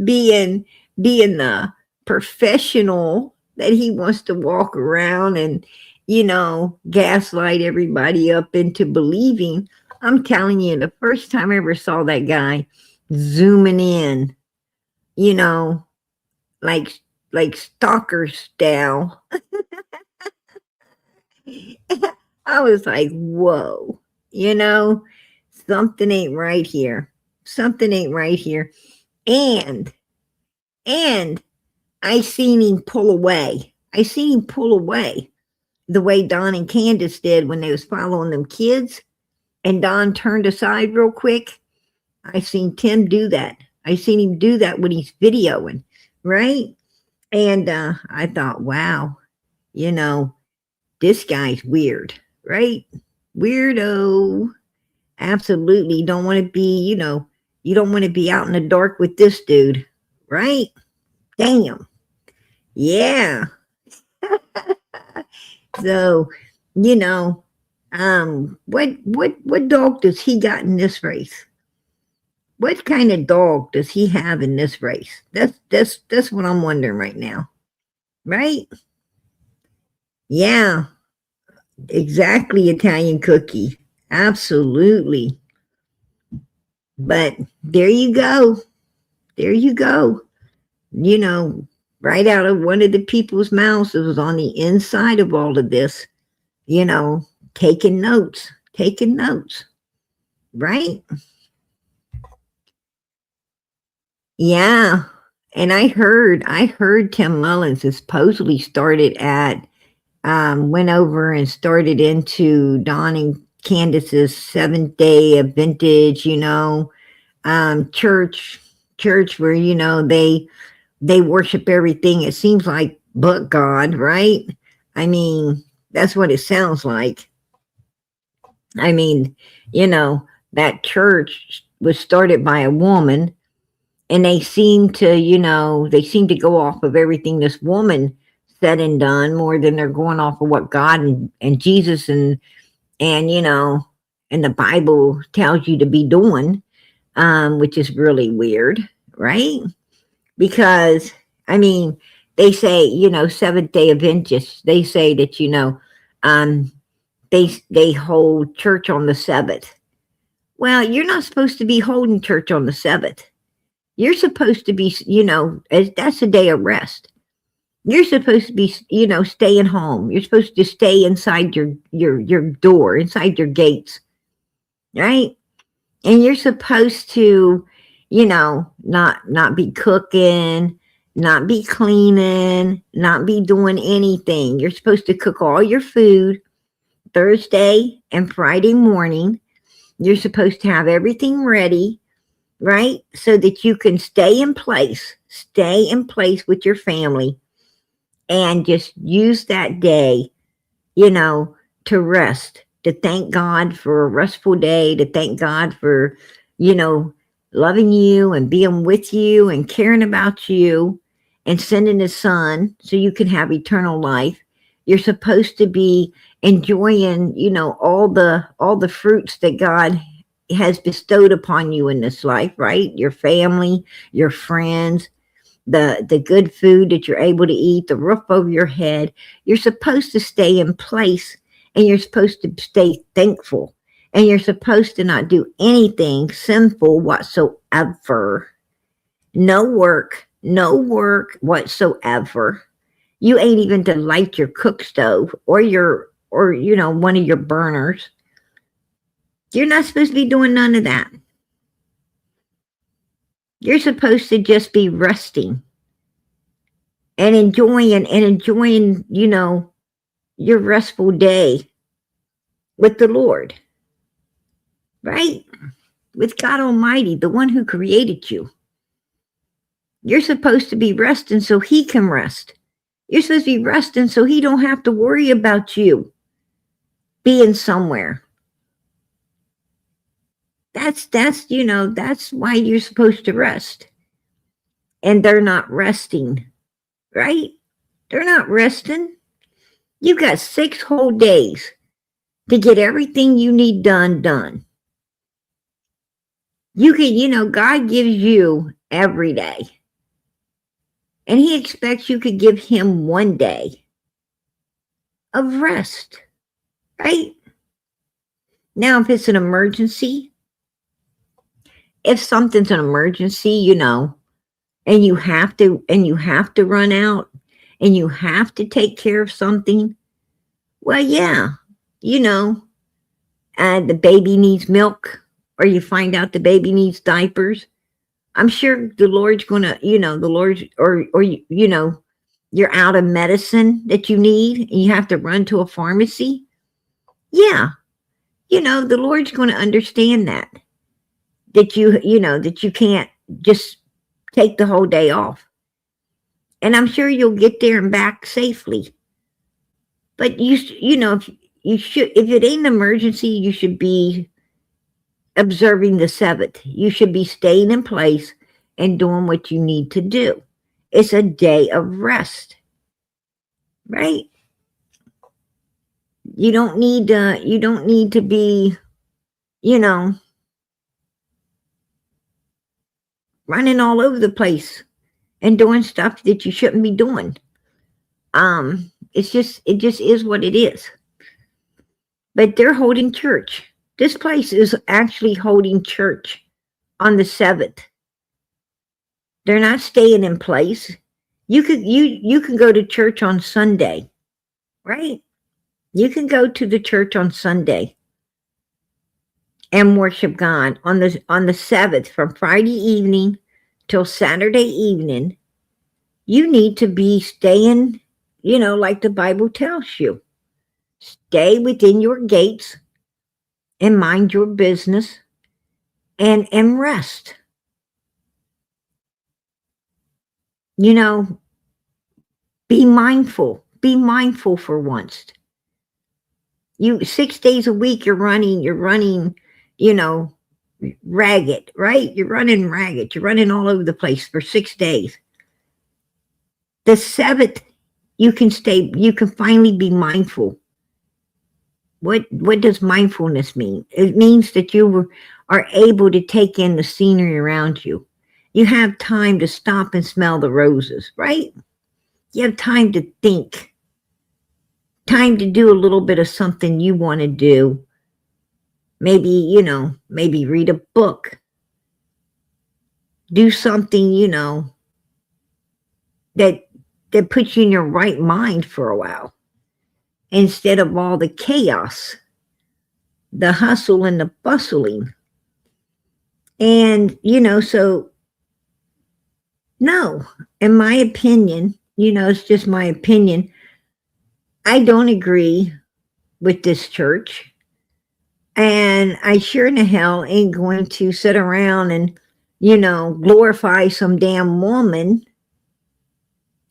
Being the professional that he wants to walk around and, you know, gaslight everybody up into believing. I'm telling you, the first time I ever saw that guy zooming in, you know, like stalker style, I was like, whoa, you know, something ain't right here. And I seen him pull away. The way Don and Candace did when they was following them kids. And Don turned aside real quick. I seen Tim do that. I seen him do that when he's videoing, right? And I thought, wow, you know, this guy's weird, right? Weirdo. Absolutely. Don't want to be, you don't want to be out in the dark with this dude, right? Damn. Yeah. So, you know, what dog does he got in this race? What kind of dog does he have in this race? That's what I'm wondering right now. Right? Yeah, exactly, Italian cookie. Absolutely. But there you go. There you go. You know, right out of one of the people's mouths that was on the inside of all of this, you know, taking notes, right? Yeah. And I heard Tim Mullins has supposedly started at, went over and started into Don and Candace's Seventh Day of Vintage, church where, they worship everything, it seems like, but God, right? I mean, that's what it sounds like. I mean, that church was started by a woman, and they seem to go off of everything this woman said and done more than they're going off of what God and Jesus and the Bible tells you to be doing, which is really weird, right? Because I mean, they say, Seventh Day Adventists, they say that, um they hold church on the Sabbath. Well, you're not supposed to be holding church on the Sabbath. You're supposed to be, that's a day of rest. You're supposed to be, staying home. You're supposed to stay inside your door, inside your gates, right? And you're supposed to, not be cooking, not be cleaning, not be doing anything. You're supposed to cook all your food Thursday and Friday morning. You're supposed to have everything ready, right? So that you can stay in place with your family and just use that day, to rest, to thank God for a restful day, to thank God for, loving you and being with you and caring about you and sending his son so you can have eternal life. You're supposed to be enjoying, all the fruits that God has bestowed upon you in this life, right? Your family, your friends, the good food that you're able to eat, the roof over your head. You're supposed to stay in place, and you're supposed to stay thankful, and you're supposed to not do anything sinful whatsoever. No work whatsoever. You ain't even to light your cook stove or one of your burners. You're not supposed to be doing none of that. You're supposed to just be resting and enjoying, your restful day with the Lord, right? With God Almighty, the one who created you. You're supposed to be resting so he can rest. You're supposed to be resting so he don't have to worry about you being somewhere. That's why you're supposed to rest. And they're not resting, right? They're not resting. You've got 6 whole days to get everything you need done. You can, God gives you every day. And he expects you could give him one day of rest, right? Now, if it's an emergency, if something's an emergency, and you have to run out and you have to take care of something, well, yeah, the baby needs milk, or you find out the baby needs diapers. I'm sure the Lord's gonna, you're out of medicine that you need and you have to run to a pharmacy. Yeah, the Lord's going to understand that you can't just take the whole day off. And I'm sure you'll get there and back safely. But if you should, if it ain't an emergency, you should be observing the Sabbath. You should be staying in place and doing what you need to do. It's a day of rest, right? You don't need to be, you know, running all over the place and doing stuff that you shouldn't be doing. It just is what it is. But they're holding church. This place is actually holding church on the 7th. They're not staying in place. You can go to church on Sunday, right? You can go to the church on Sunday and worship God on the 7th, from Friday evening till Saturday evening. You need to be staying, like the Bible tells you. Stay within your gates and mind your business and rest. Be mindful. Be mindful for once. 6 days a week you're running, ragged, right? You're running ragged. You're running all over the place for 6 days. The 7th, you can finally be mindful. What does mindfulness mean? It means that you are able to take in the scenery around you. You have time to stop and smell the roses, right? You have time to think. Time to do a little bit of something you want to do. Maybe, maybe read a book. Do something, that puts you in your right mind for a while. Instead of all the chaos, the hustle and the bustling. And, so, no, in my opinion, it's just my opinion, I don't agree with this church. And I sure in the hell ain't going to sit around and, glorify some damn woman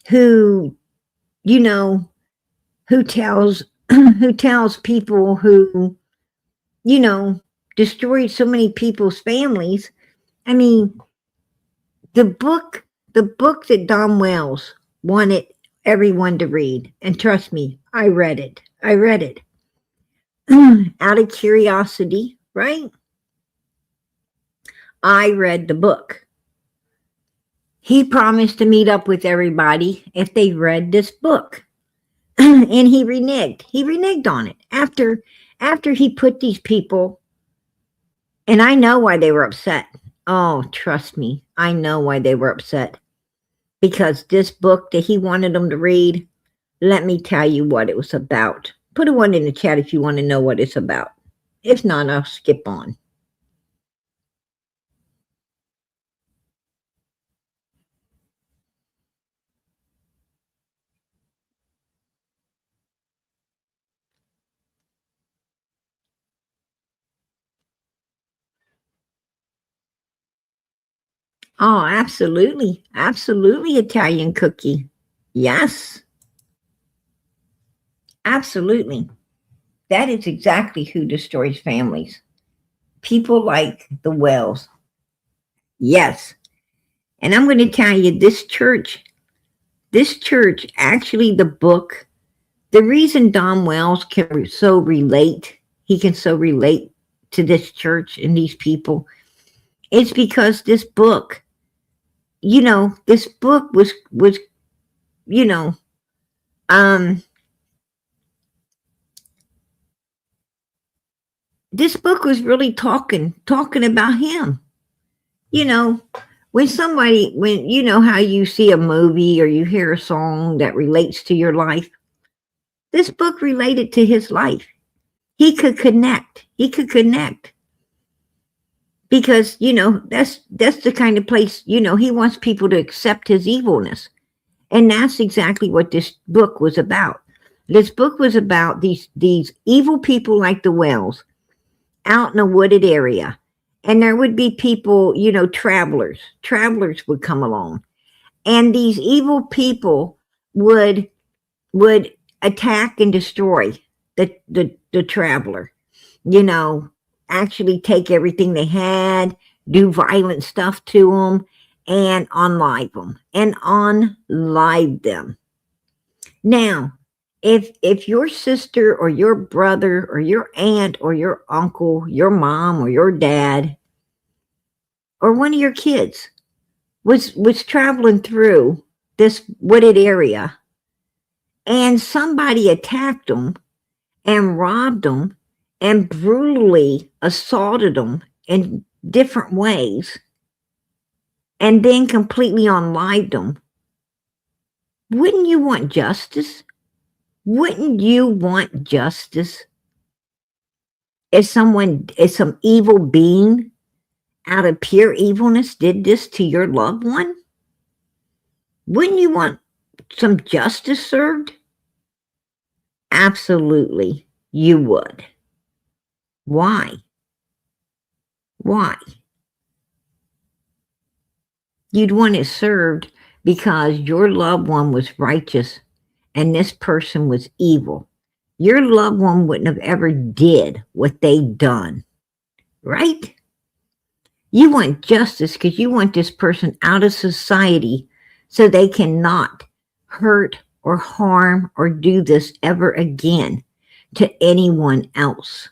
who, who tells people who, destroyed so many people's families. I mean, the book that Don Wells wanted everyone to read, and trust me, I read it. Out of curiosity, right? I read the book. He promised to meet up with everybody if they read this book. And he reneged. He reneged on it after he put these people, and I know why they were upset. Oh, trust me, I know why they were upset. Because this book that he wanted them to read, let me tell you what it was about. Put a 1 in the chat if you want to know what it's about. If not, I'll skip on. Oh, absolutely. Absolutely Italian cookie. Yes. Absolutely. That is exactly who destroys families. People like the Wells. Yes. And I'm going to tell you, this church, actually the book, the reason Don Wells can so relate to this church and these people, it's because this book, this book was, this book was really talking about him. When how you see a movie or you hear a song that relates to your life, this book related to his life. He could connect. Because, that's the kind of place, he wants people to accept his evilness. And that's exactly what this book was about. This book was about these evil people like the Wells out in a wooded area. And there would be people, travelers would come along. And these evil people would attack and destroy the the traveler, you know, actually take everything they had, do violent stuff to them, and unlive them and unlive them. Now, if your sister or your brother or your aunt or your uncle, your mom or your dad or one of your kids was traveling through this wooded area and somebody attacked them and robbed them and brutally assaulted them in different ways and then completely unlived them, wouldn't you want justice? Wouldn't you want justice if some evil being out of pure evilness did this to your loved one? Wouldn't you want some justice served? Absolutely, you would. Why? Why? You'd want it served because your loved one was righteous and this person was evil. Your loved one wouldn't have ever did what they done, right? You want justice because you want this person out of society so they cannot hurt or harm or do this ever again to anyone else.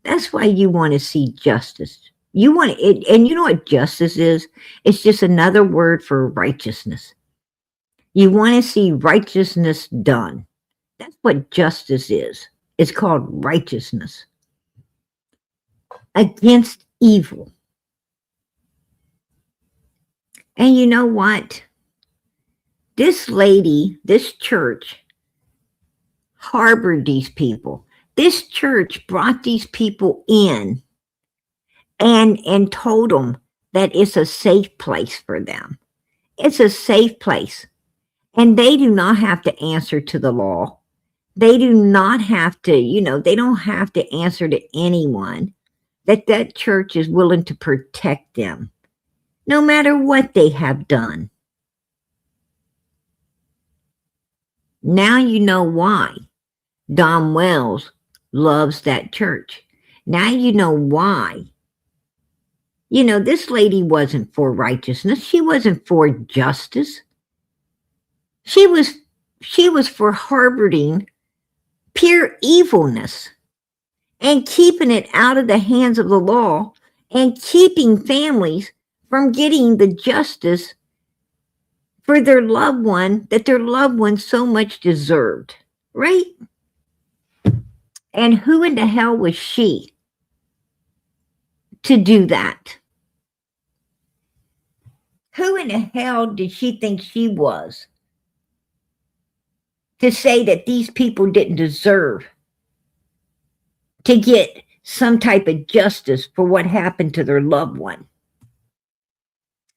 That's why you want to see justice. You want it, and you know what justice is? It's just another word for righteousness. You want to see righteousness done. That's what justice is. It's called righteousness against evil. And you know what? This lady, this church, harbored these people. This church brought these people in and told them that it's a safe place for them. It's a safe place. And they do not have to answer to the law. They do not have to, they don't have to answer to anyone. That church is willing to protect them, no matter what they have done. Now you know why Don Wells loves that church. Now you know why. This lady wasn't for righteousness. She wasn't for justice. She was for harboring pure evilness and keeping it out of the hands of the law and keeping families from getting the justice for their loved one that their loved one so much deserved, right? And who in the hell was she to do that? Who in the hell did she think she was to say that these people didn't deserve to get some type of justice for what happened to their loved one?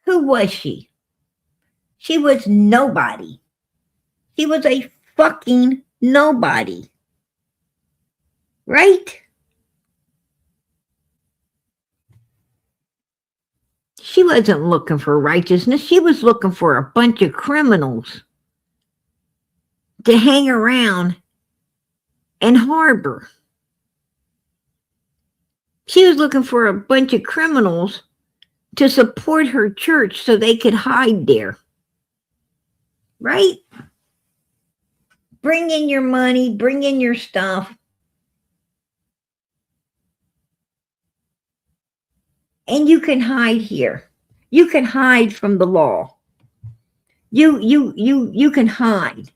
Who was she? She was nobody. She was a fucking nobody. Right? She wasn't looking for righteousness. She was looking for a bunch of criminals to hang around and harbor. She was looking for a bunch of criminals to support her church so they could hide there. Right? Bring in your money, bring in your stuff. And you can hide here. You can hide from the law. You can hide.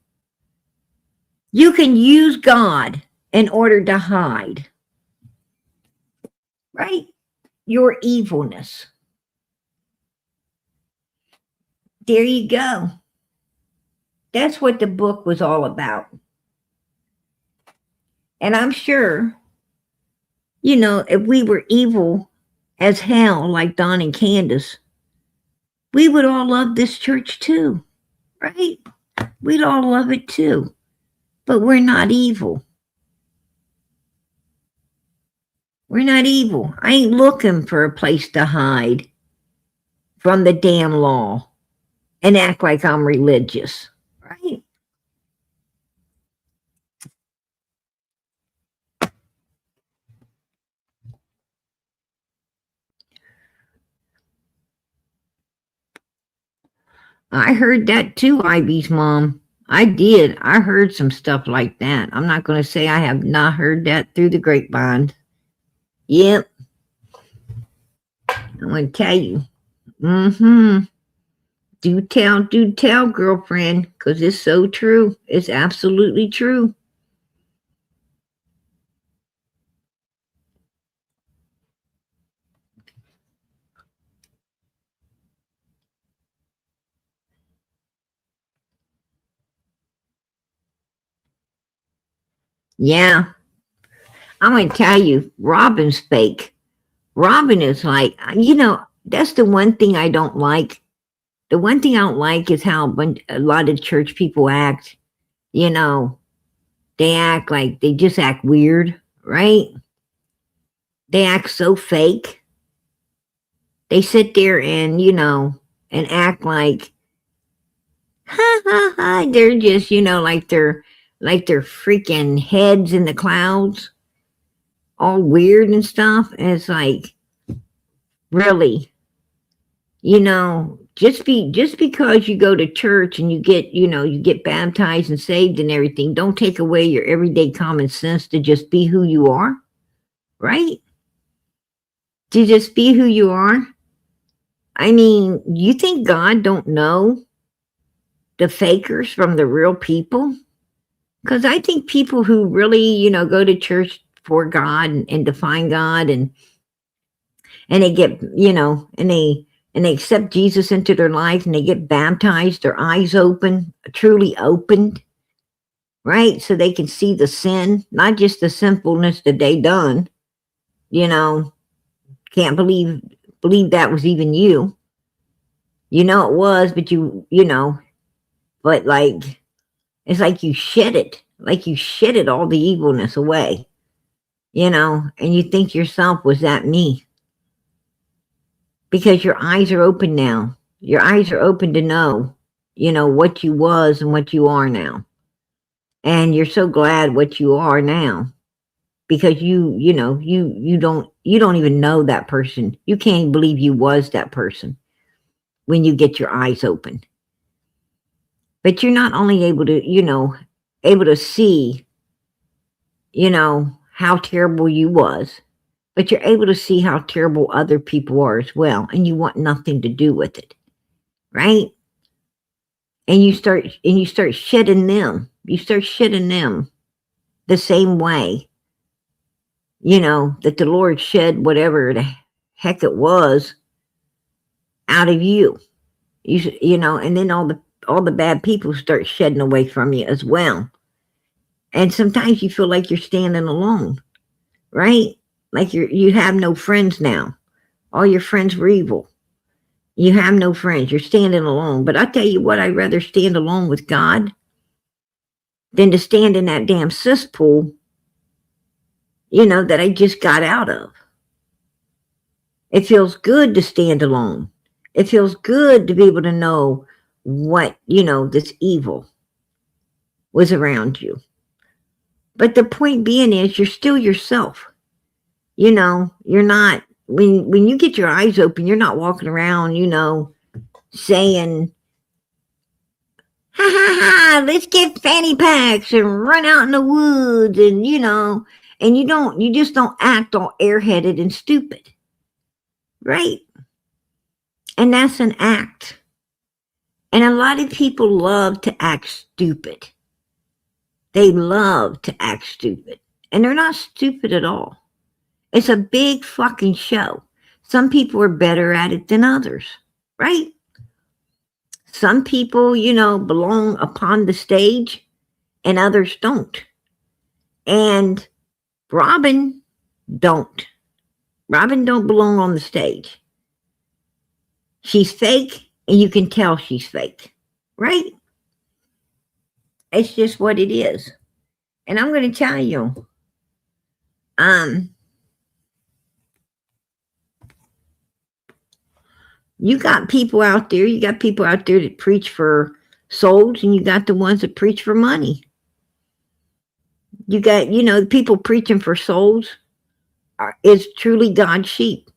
You can use God in order to hide. Right? Your evilness. There you go. That's what the book was all about. And I'm sure, if we were evil as hell, like Don and Candace, we would all love this church too, right? We'd all love it too. But we're not evil. We're not evil. I ain't looking for a place to hide from the damn law and act like I'm religious, right? I heard that too, Ivy's mom. I did. I heard some stuff like that. I'm not going to say I have not heard that through the grapevine. Yep. I'm going to tell you. Mm-hmm. Do tell, girlfriend, because it's so true. It's absolutely true. Yeah. I'm going to tell you, Robin's fake. Robin is like, that's the one thing I don't like. The one thing I don't like is how a lot of church people act. You know, they act like they just act weird, right? They act so fake. They sit there and, and act like, ha ha ha, they're just, like they're freaking heads in the clouds, all weird and stuff. And it's like, really, just because you go to church and you get baptized and saved and everything, don't take away your everyday common sense to just be who you are, right? To just be who you are. I mean, you think God don't know the fakers from the real people? Because I think people who really, go to church for God and define God and they get, and they accept Jesus into their life and they get baptized, their eyes open, truly opened, right? So they can see the sin, not just the sinfulness that they done, can't believe that was even you. It was, but but like, it's like you shed it all the evilness away, and you think yourself, was that me? Because your eyes are open now. Your eyes are open to know, what you was and what you are now. And you're so glad what you are now. Because you don't even know that person. You can't believe you was that person when you get your eyes open. But you're not only able to see, how terrible you was, but you're able to see how terrible other people are as well, and you want nothing to do with it, right? And you start shedding them. You start shedding them the same way, that the Lord shed whatever the heck it was out of you. And then all the bad people start shedding away from you as well. And sometimes you feel like you're standing alone, right? Like you have no friends now. All your friends were evil. You have no friends. You're standing alone. But I tell you what, I'd rather stand alone with God than to stand in that damn cesspool, that I just got out of. It feels good to stand alone. It feels good to be able to know what, this evil was around you. But the point being is, you're still yourself. You're not, when you get your eyes open, you're not walking around, saying, ha ha ha, let's get fanny packs and run out in the woods and, and you just don't act all airheaded and stupid. Right? And that's an act. And a lot of people love to act stupid. They love to act stupid. And they're not stupid at all. It's a big fucking show. Some people are better at it than others. Right? Some people, belong upon the stage and others don't. And Robin don't. Robin don't belong on the stage. She's fake, and you can tell she's fake, right? It's just what it is. And I'm going to tell you, you got people out there that preach for souls, and you got the ones that preach for money. You got, the people preaching for souls is truly God's sheep.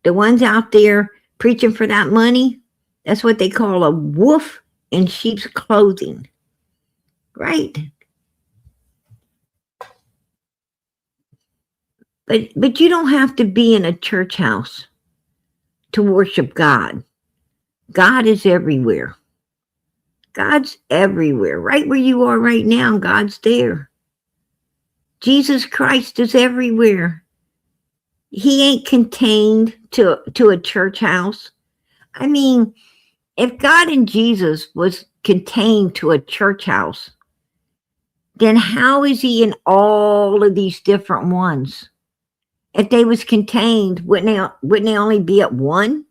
The ones out there preaching for that money, That's what they call a wolf in sheep's clothing. Right? But you don't have to be in a church house to worship God. God is everywhere. God's everywhere. Right where you are right now, God's there. Jesus Christ is everywhere. He ain't contained to a church house. I mean, if God and Jesus was contained to a church house, then how is he in all of these different ones? If they was contained, wouldn't they only be at one?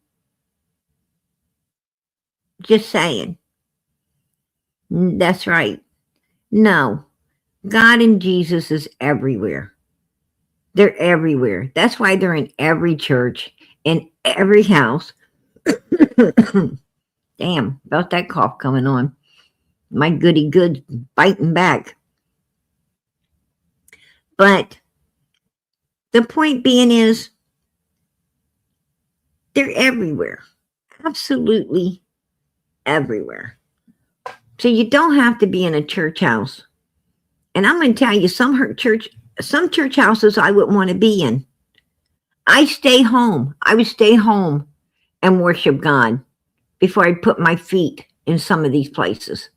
Just saying. That's right. No, God and Jesus is everywhere. They're everywhere. That's why they're in every church, in every house. Damn, about that cough coming on. My goody goods biting back. But the point being is, they're everywhere. Absolutely everywhere. So you don't have to be in a church house. And I'm going to tell you, some church houses I wouldn't want to be in. I stay home. I would stay home and worship God before I'd put my feet in some of these places.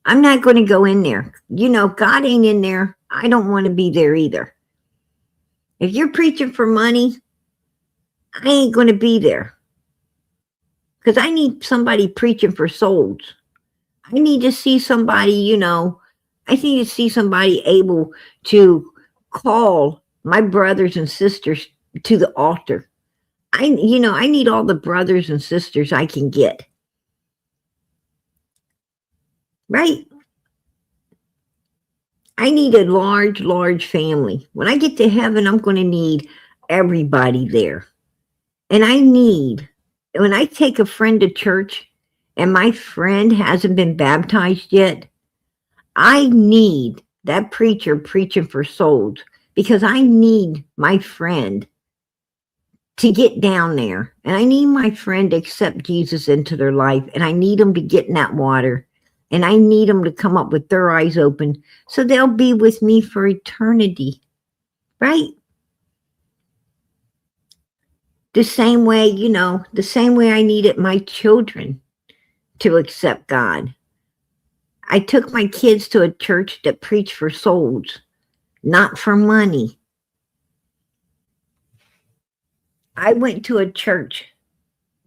I'm not going to go in there. You know, God ain't in there. I don't want to be there either. If you're preaching for money, I ain't going to be there. Because I need somebody preaching for souls. I need to see somebody, you know, I need to see somebody able to call my brothers and sisters to the altar. I need all the brothers and sisters I can get. Right? I need a large family. When I get to heaven, I'm going to need everybody there. And when I take a friend to church and my friend hasn't been baptized yet, I need that preacher preaching for souls, because I need my friend to get down there, and I need my friend to accept Jesus into their life, and I need them to get in that water, and I need them to come up with their eyes open so they'll be with me for eternity, right? The same way I needed my children to accept God. I took my kids to a church that preached for souls, not for money. I went to a church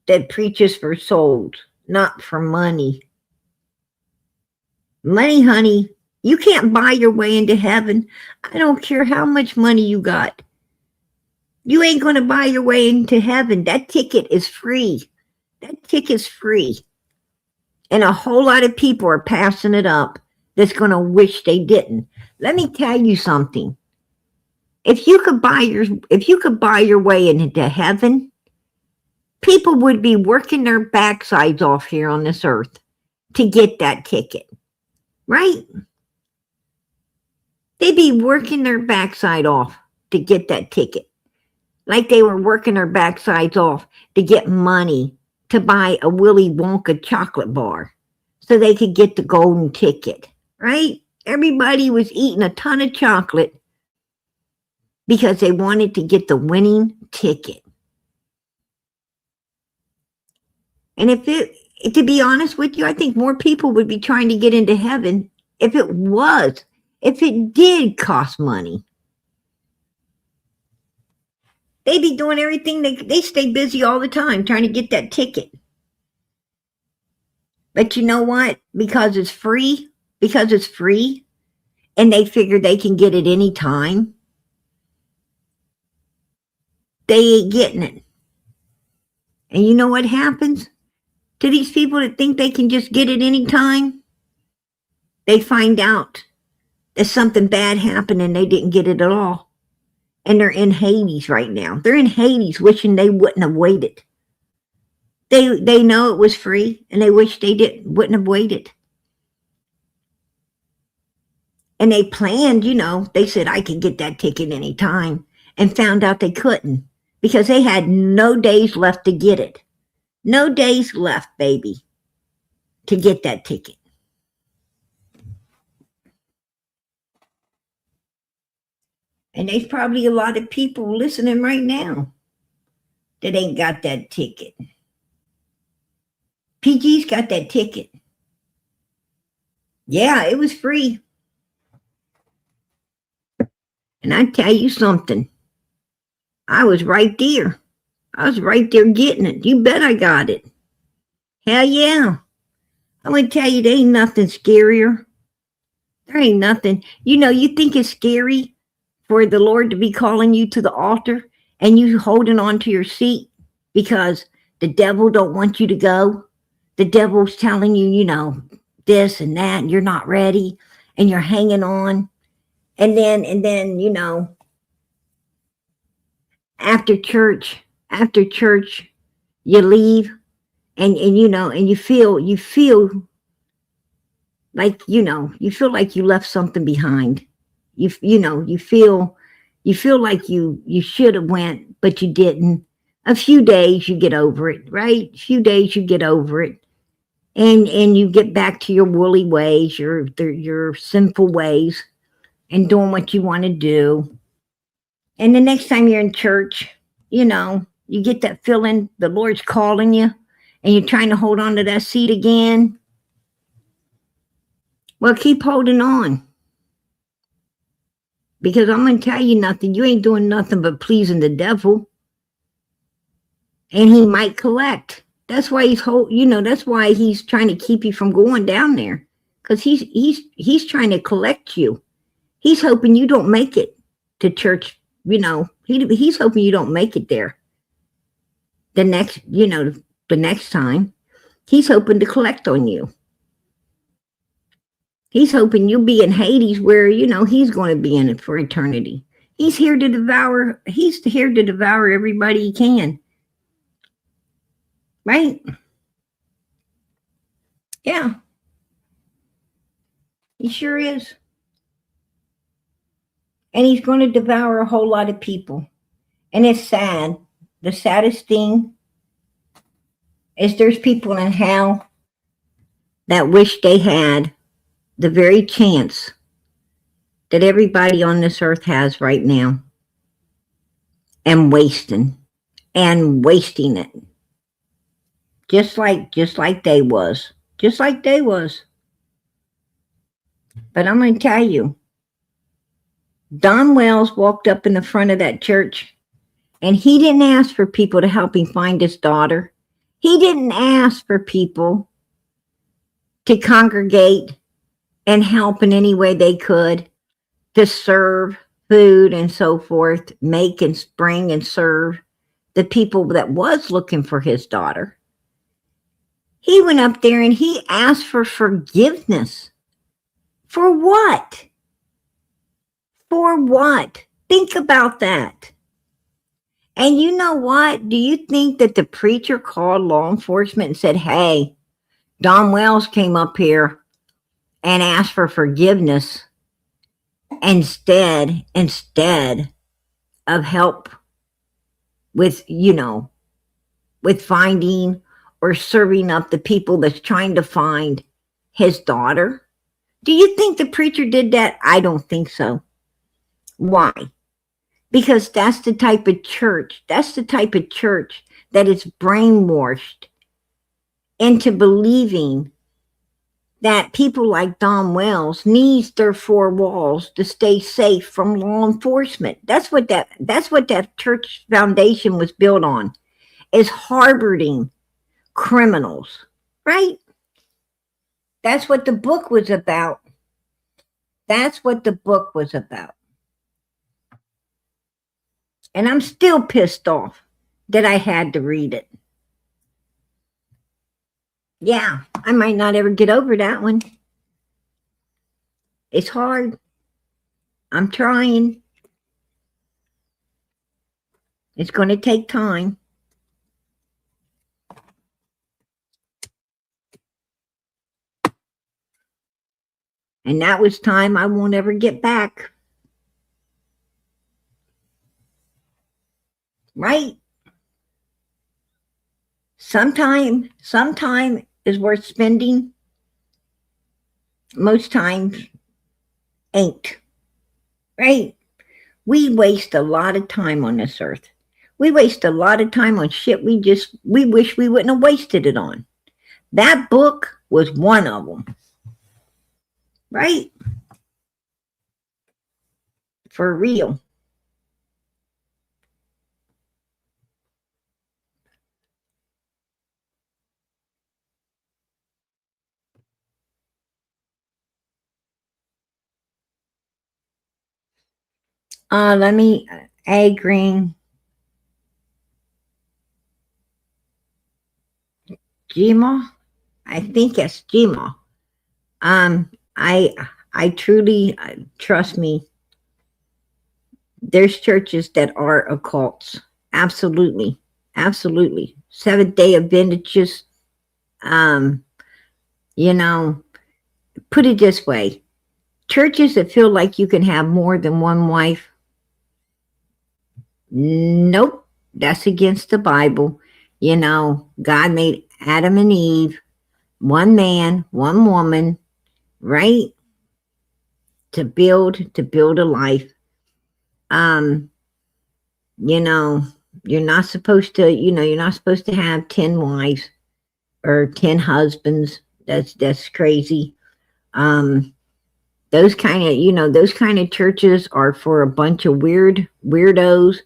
that preaches for souls, not for money. Money, honey, you can't buy your way into heaven. I don't care how much money you got. You ain't going to buy your way into heaven. That ticket is free. That ticket's free. And a whole lot of people are passing it up that's going to wish they didn't. Let me tell you something. If you could buy your way into heaven, people would be working their backsides off here on this earth to get that ticket. Right? They'd be working their backside off to get that ticket. Like they were working their backsides off to get money to buy a Willy Wonka chocolate bar so they could get the golden ticket, right? Everybody was eating a ton of chocolate because they wanted to get the winning ticket. And to be honest with you, I think more people would be trying to get into heaven if it did cost money. They'd be doing everything. They stay busy all the time trying to get that ticket. But you know what? Because it's free, and they figure they can get it any time, they ain't getting it. And you know what happens to these people that think they can just get it any time? They find out that something bad happened and they didn't get it at all. And they're in Hades right now. They're in Hades wishing they wouldn't have waited. They know it was free and they wish they wouldn't have waited. And they planned, they said, I could get that ticket anytime, and found out they couldn't because they had no days left to get it. No days left, baby, to get that ticket. And there's probably a lot of people listening right now that ain't got that ticket. PG's got that ticket. Yeah, it was free. And I tell you something, I was right there. I was right there getting it. You bet I got it. Hell yeah. I'm going to tell you, there ain't nothing scarier. There ain't nothing. You know, you think it's scary for the Lord to be calling you to the altar and you holding on to your seat because the devil don't want you to go. The devil's telling you, you know, this and that, and you're not ready, and you're hanging on. And then, you know, after church, you leave and you know, and you feel like, you know, you feel like you left something behind. You know, you feel like you should have went, but you didn't. A few days you get over it, right? A few days you get over it. And you get back to your woolly ways, your sinful ways, and doing what you want to do. And the next time you're in church, you know, you get that feeling the Lord's calling you, and you're trying to hold on to that seat again. Well, keep holding on. Because I'm going to tell you nothing. You ain't doing nothing but pleasing the devil. And he might collect. That's why that's why he's trying to keep you from going down there. Because he's trying to collect you. He's hoping you don't make it to church, you know. He's hoping you don't make it there. The next time. He's hoping to collect on you. He's hoping you'll be in Hades where, you know, he's going to be in it for eternity. He's here to devour everybody he can. Right? Yeah. He sure is. And he's going to devour a whole lot of people. And it's sad. The saddest thing is there's people in hell that wish they had the very chance that everybody on this earth has right now. And wasting it. Just like they was. Just like they was. But I'm going to tell you, Don Wells walked up in the front of that church and he didn't ask for people to help him find his daughter. He didn't ask for people to congregate and help in any way they could to serve food and so forth, make and bring and serve the people that was looking for his daughter. He went up there and he asked for forgiveness. For what? For what? Think about that. And you know what? Do you think that the preacher called law enforcement and said, hey, Don Wells came up here and asked for forgiveness instead of help with, you know, with finding or serving up the people that's trying to find his daughter? Do you think the preacher did that? I don't think so. Why? Because that's the type of church that is brainwashed into believing that people like Don Wells needs their four walls to stay safe from law enforcement. That's what that church foundation was built on, is harboring criminals, right? That's what the book was about. That's what the book was about. And I'm still pissed off that I had to read it. Yeah, I might not ever get over that one. It's hard. I'm trying. It's going to take time. And that was time I won't ever get back. Right? Sometime is worth spending. Most times ain't. Right? We waste a lot of time on this earth. We waste a lot of time on shit we wish we wouldn't have wasted it on. That book was one of them. Right? For real. Let me green. Gma? I think it's Gma. I truly trust me. There's churches that are occults. Absolutely. Absolutely. Seventh-day Adventists. You know, put it this way. Churches that feel like you can have more than one wife. Nope. That's against the Bible. You know, God made Adam and Eve, one man, one woman, right? To build a life. You know, you're not supposed to have 10 wives or 10 husbands. That's crazy. Those kind of churches are for a bunch of weirdos,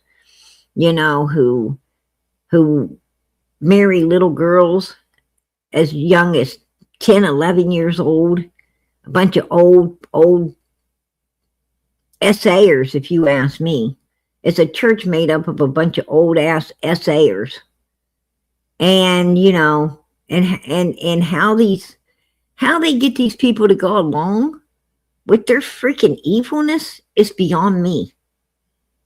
who marry little girls as young as 10, 11 years old. A bunch of old essayers, if you ask me. It's a church made up of a bunch of old ass essayers. And, and how they get these people to go along with their freaking evilness is beyond me.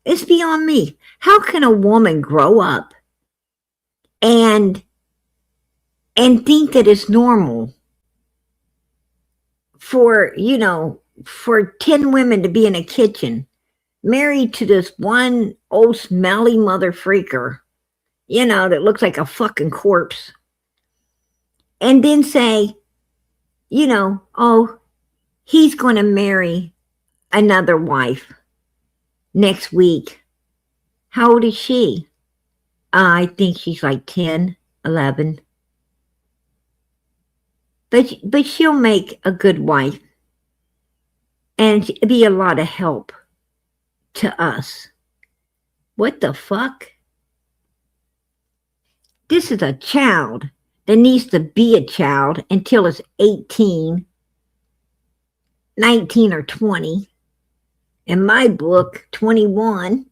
It's beyond me. How can a woman grow up and think that it's normal for 10 women to be in a kitchen married to this one old smelly mother freaker, that looks like a fucking corpse, and then say, oh, he's going to marry another wife next week. How old is she? I think she's like 10, 11. But she'll make a good wife and be a lot of help to us. What the fuck? This is a child that needs to be a child until it's 18, 19 or 20. In my book, 21,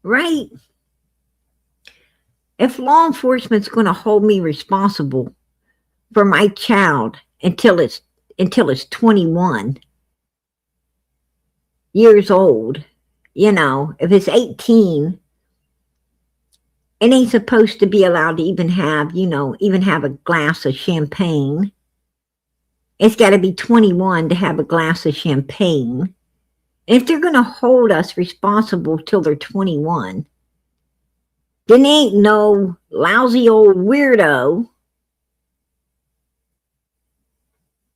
right? If law enforcement's going to hold me responsible for my child until it's 21 years old, if it's 18, it ain't supposed to be allowed to even have a glass of champagne. It's got to be 21 to have a glass of champagne. And if they're going to hold us responsible till they're 21, then ain't no lousy old weirdo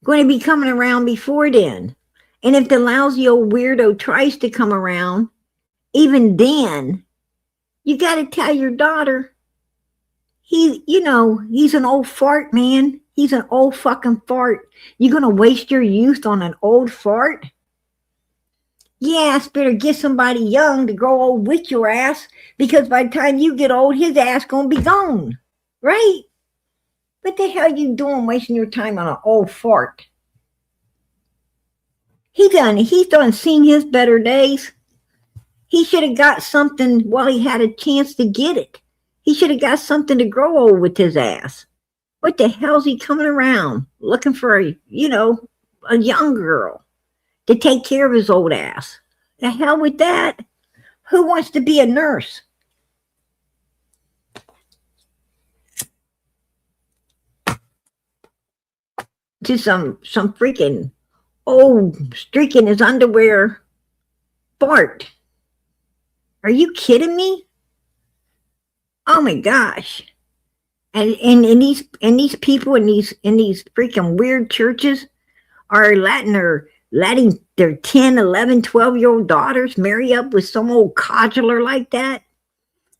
going to be coming around before then. And if the lousy old weirdo tries to come around, even then, you got to tell your daughter, he's an old fart, man. He's an old fucking fart. You going to waste your youth on an old fart? Yeah, it's better get somebody young to grow old with your ass, because by the time you get old, his ass going to be gone. Right? What the hell you doing wasting your time on an old fart? He's done seen his better days. He should have got something while he had a chance to get it. He should have got something to grow old with his ass. What the hell's he coming around looking for a young girl to take care of his old ass? The hell with that. Who wants to be a nurse? To some freaking old streak in his underwear fart. Are you kidding me? Oh my gosh. And these people in these freaking weird churches are letting their 10, 11, 12-year-old daughters marry up with some old coddler like that.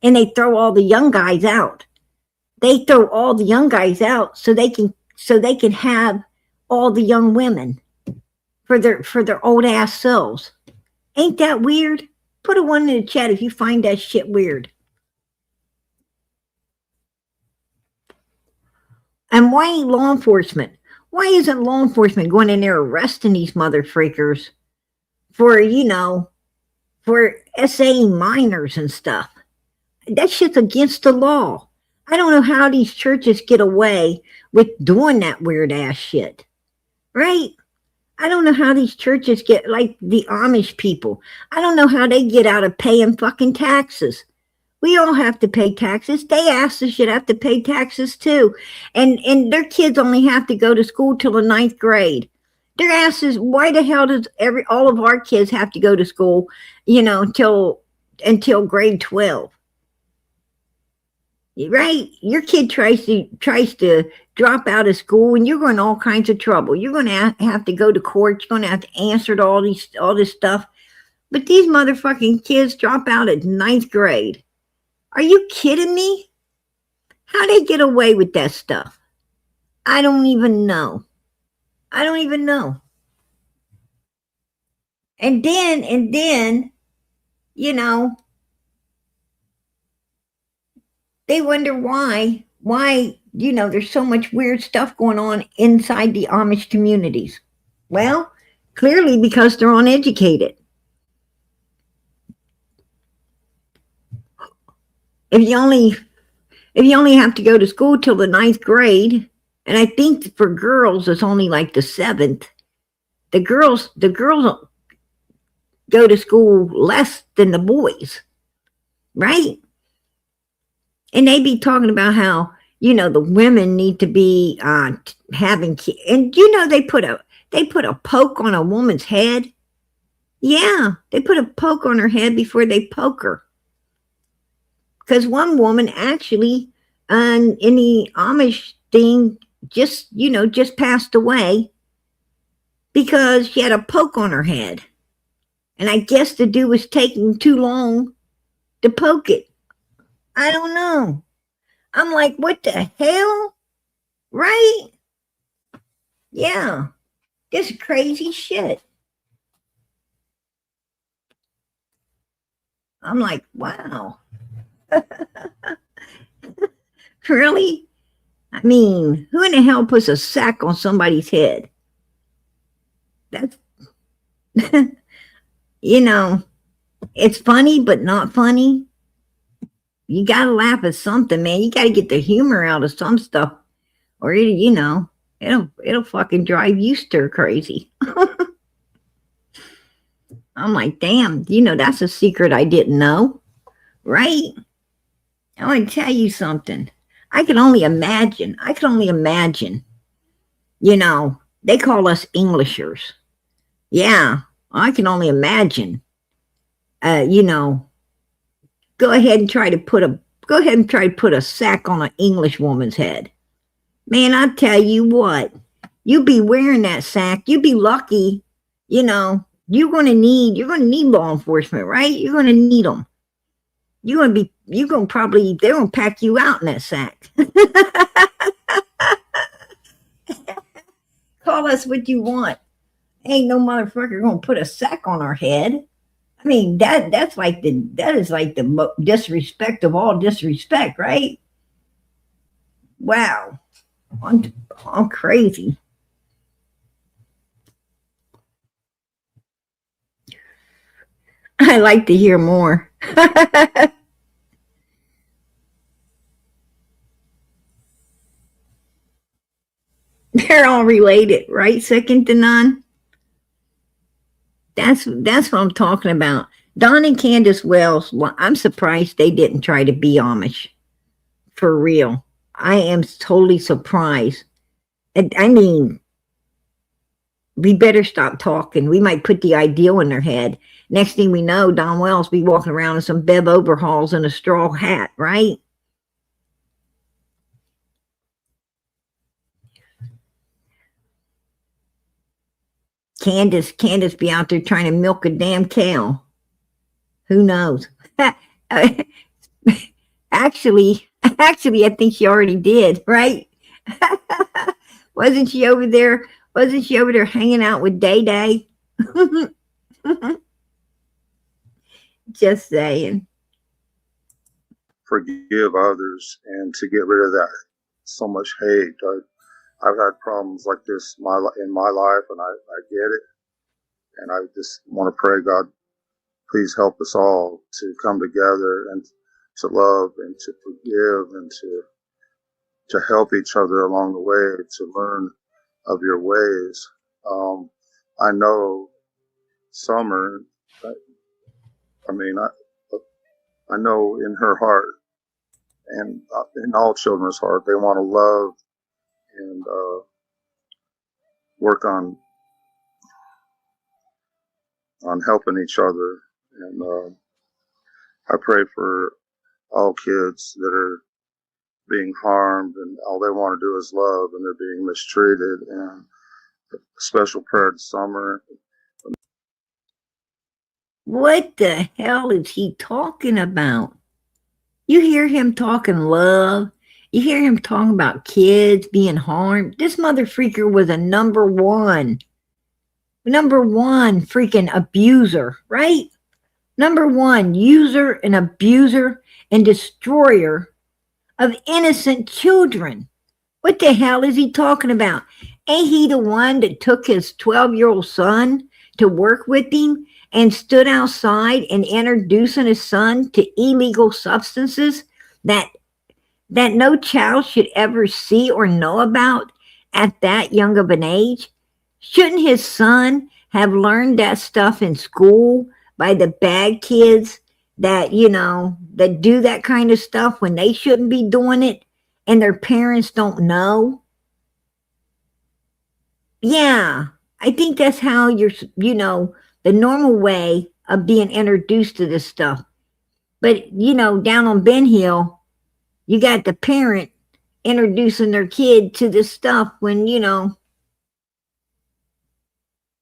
And they throw all the young guys out. They throw all the young guys out so they can have all the young women for their old ass selves. Ain't that weird? Put a one in the chat if you find that shit weird. And why ain't law enforcement? Why isn't law enforcement going in there arresting these mother freakers for, for SAing minors and stuff? That shit's against the law. I don't know how these churches get away with doing that weird ass shit. Right? I don't know how these churches get, like the Amish people. I don't know how they get out of paying fucking taxes. We all have to pay taxes. They asses should have to pay taxes too. And their kids only have to go to school till the 9th grade. Their asses, why the hell does all of our kids have to go to school, until grade 12? Right? Your kid tries to drop out of school and you're going to all kinds of trouble. You're going to have to go to court. You're going to have to answer to all this stuff. But these motherfucking kids drop out at 9th grade. Are you kidding me? How they get away with that stuff? I don't even know. And then, they wonder why, there's so much weird stuff going on inside the Amish communities. Well, clearly because they're uneducated. If you only have to go to school till the 9th grade, and I think for girls it's only like the 7th, the girls go to school less than the boys, right? And they be talking about how, the women need to be having kids. And they put a poke on a woman's head. Yeah, they put a poke on her head before they poke her. Because one woman actually, in the Amish thing, just passed away because she had a poke on her head. And I guess the dude was taking too long to poke it. I don't know. I'm like, what the hell? Right? Yeah. This crazy shit. I'm like, wow. Really? I mean, who in the hell puts a sack on somebody's head? That's, it's funny, but not funny. You gotta laugh at something, man. You gotta get the humor out of some stuff, or it'll fucking drive you stir crazy. I'm like, damn, that's a secret I didn't know, right? I want to tell you something. I can only imagine. They call us Englishers. Yeah, I can only imagine. Go ahead and try to put a sack on an English woman's head. Man, I tell you what, you be wearing that sack. You be lucky. You're gonna need law enforcement, right? You're gonna need them. They're gonna pack you out in that sack. Call us what you want. Ain't no motherfucker gonna put a sack on our head. I mean, that is like the disrespect of all disrespect, right? Wow. I'm crazy. I like to hear more. They're all related, right? Second to none. That's what I'm talking about. Don and Candace Wells, I'm surprised they didn't try to be Amish. For real. I am totally surprised. I mean, we better stop talking. We might put the ideal in their head. Next thing we know, Don Wells be walking around in some Bev overhauls and a straw hat, right? Candace be out there trying to milk a damn cow. Who knows? Actually, I think she already did, right? Wasn't she over there? Wasn't she over there hanging out with Day Day? Just saying. Forgive others and to get rid of that so much hate. I've had problems like this in my life, and I get it. And I just want to pray, God, please help us all to come together and to love and to forgive and to help each other along the way, to learn of your ways. I know Summer, I mean, I know in her heart and in all children's heart, they want to love and work on helping each other. And I pray for all kids that are being harmed and all they want to do is love and they're being mistreated. And a special prayer to Summer. What the hell is he talking about? You hear him talking love. You hear him talking about kids being harmed. This mother freaker was a number one freaking abuser, right? Number one user and abuser and destroyer of innocent children. What the hell is he talking about? Ain't he the one that took his 12-year-old son to work with him and stood outside and introducing his son to illegal substances that no child should ever see or know about at that young of an age? Shouldn't his son have learned that stuff in school by the bad kids that, that do that kind of stuff when they shouldn't be doing it and their parents don't know? Yeah, I think that's how the normal way of being introduced to this stuff. But, down on Ben Hill, you got the parent introducing their kid to this stuff when,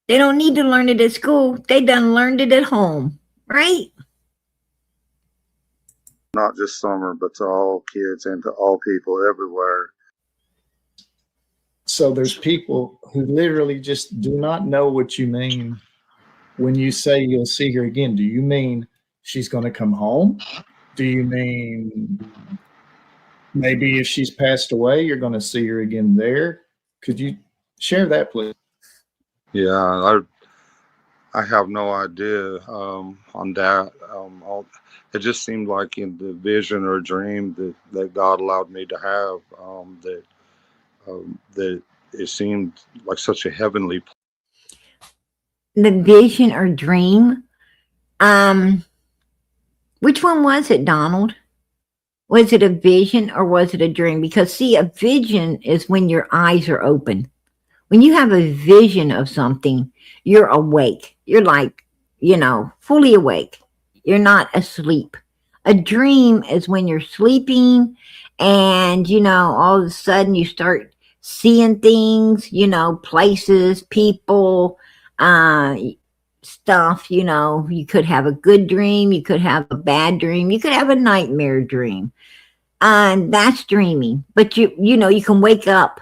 they don't need to learn it at school. They done learned it at home, right? Not just Summer, but to all kids and to all people everywhere. So there's people who literally just do not know what you mean when you say you'll see her again. Do you mean she's going to come home? Do you mean maybe if she's passed away, you're going to see her again there? Could you share that, please? Yeah, I have no idea on that. It just seemed like in the vision or dream that God allowed me to have, that it seemed like such a heavenly place. The vision or dream? Which one was it, Donald? Was it a vision or was it a dream? Because see, a vision is when your eyes are open. When you have a vision of something, you're awake. You're like, fully awake. You're not asleep. A dream is when you're sleeping and, all of a sudden you start seeing things, places, people, stuff, you could have a good dream. You could have a bad dream. You could have a nightmare dream. And that's dreaming. But you can wake up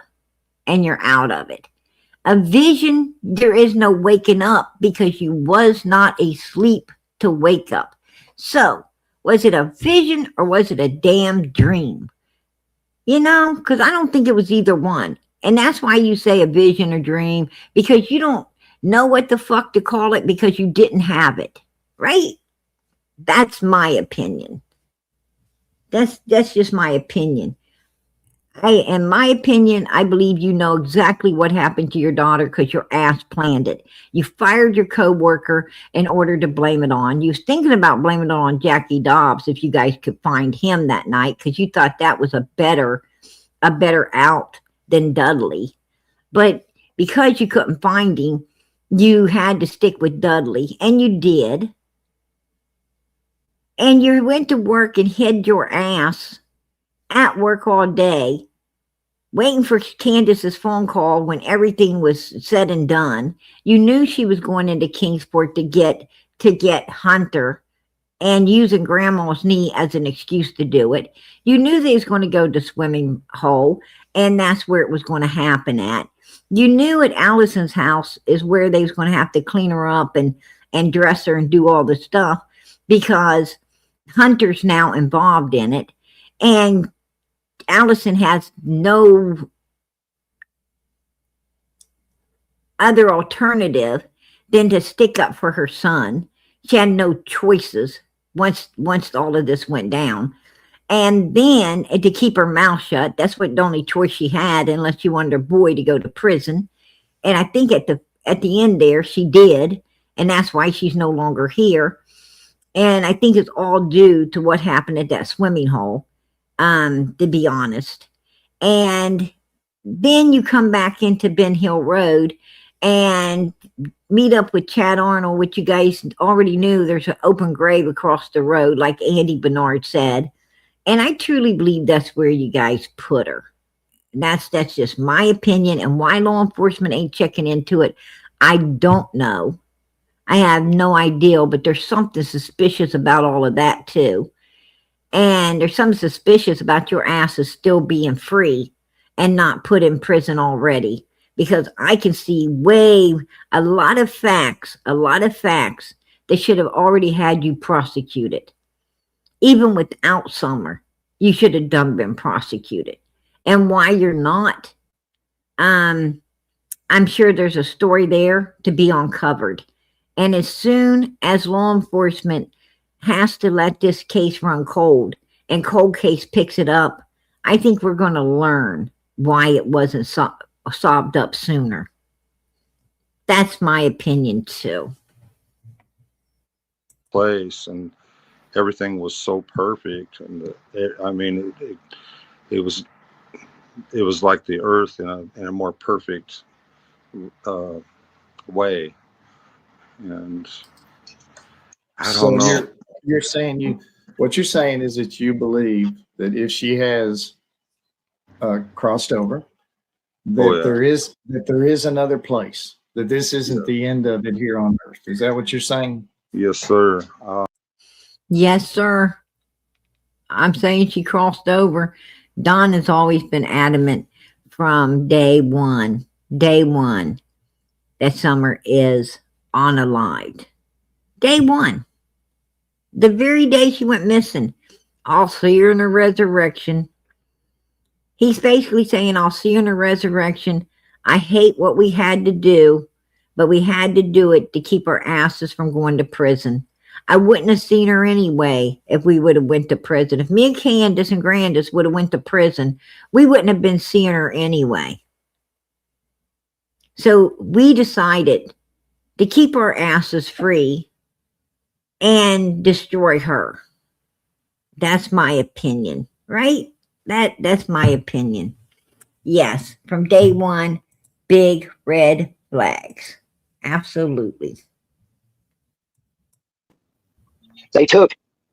and you're out of it. A vision, there is no waking up because you was not asleep to wake up. So, was it a vision or was it a damn dream? Because I don't think it was either one. And that's why you say a vision or dream, because you don't know what the fuck to call it because you didn't have it, right? That's my opinion. That's just my opinion. In my opinion, I believe you know exactly what happened to your daughter because your ass planned it. You fired your coworker in order to blame it on. You was thinking about blaming it on Jackie Dobbs if you guys could find him that night because you thought that was a better out than Dudley. But because you couldn't find him, you had to stick with Dudley, and you did. And you went to work and hid your ass at work all day waiting for Candace's phone call when everything was said and done. You knew she was going into Kingsport to get Hunter and using grandma's knee as an excuse to do it. You knew they was going to go to swimming hole, and that's where it was going to happen at. You knew at Allison's house is where they was going to have to clean her up and dress her and do all the stuff because Hunter's now involved in it. And Allison has no other alternative than to stick up for her son. She had no choices once all of this went down. And then to keep her mouth shut, that's what the only choice she had, unless she wanted her boy to go to prison. And I think at the end there, she did. And that's why she's no longer here. And I think it's all due to what happened at that swimming hole, to be honest. And then you come back into Ben Hill Road and meet up with Chad Arnold, which you guys already knew there's an open grave across the road, like Andy Bernard said. And I truly believe that's where you guys put her. That's just my opinion. And why law enforcement ain't checking into it, I don't know. I have no idea, but there's something suspicious about all of that too. And there's something suspicious about your asses still being free and not put in prison already. Because I can see a lot of facts that should have already had you prosecuted. Even without Summer, you should have been prosecuted. And why you're not, I'm sure there's a story there to be uncovered. And as soon as law enforcement has to let this case run cold and cold case picks it up, I think we're going to learn why it wasn't solved up sooner. That's my opinion too. Place and everything was so perfect, and it was like the earth in a more perfect way. And I don't know. You're saying what you're saying is that you believe that if she has crossed over, that there is another place, that this isn't the end of it here on earth. Is that what you're saying? Yes, sir. Yes, sir. I'm saying she crossed over. Don has always been adamant from day one, that Summer is unalived. Day one. The very day she went missing. I'll see her in the resurrection. He's basically saying, I'll see you in the resurrection. I hate what we had to do, but we had to do it to keep our asses from going to prison. I wouldn't have seen her anyway if we would have went to prison. If me and Candace and Grandis would have went to prison, we wouldn't have been seeing her anyway. So we decided to keep our asses free and destroy her. That's my opinion, right? That's my opinion. Yes, from day one, big red flags. Absolutely.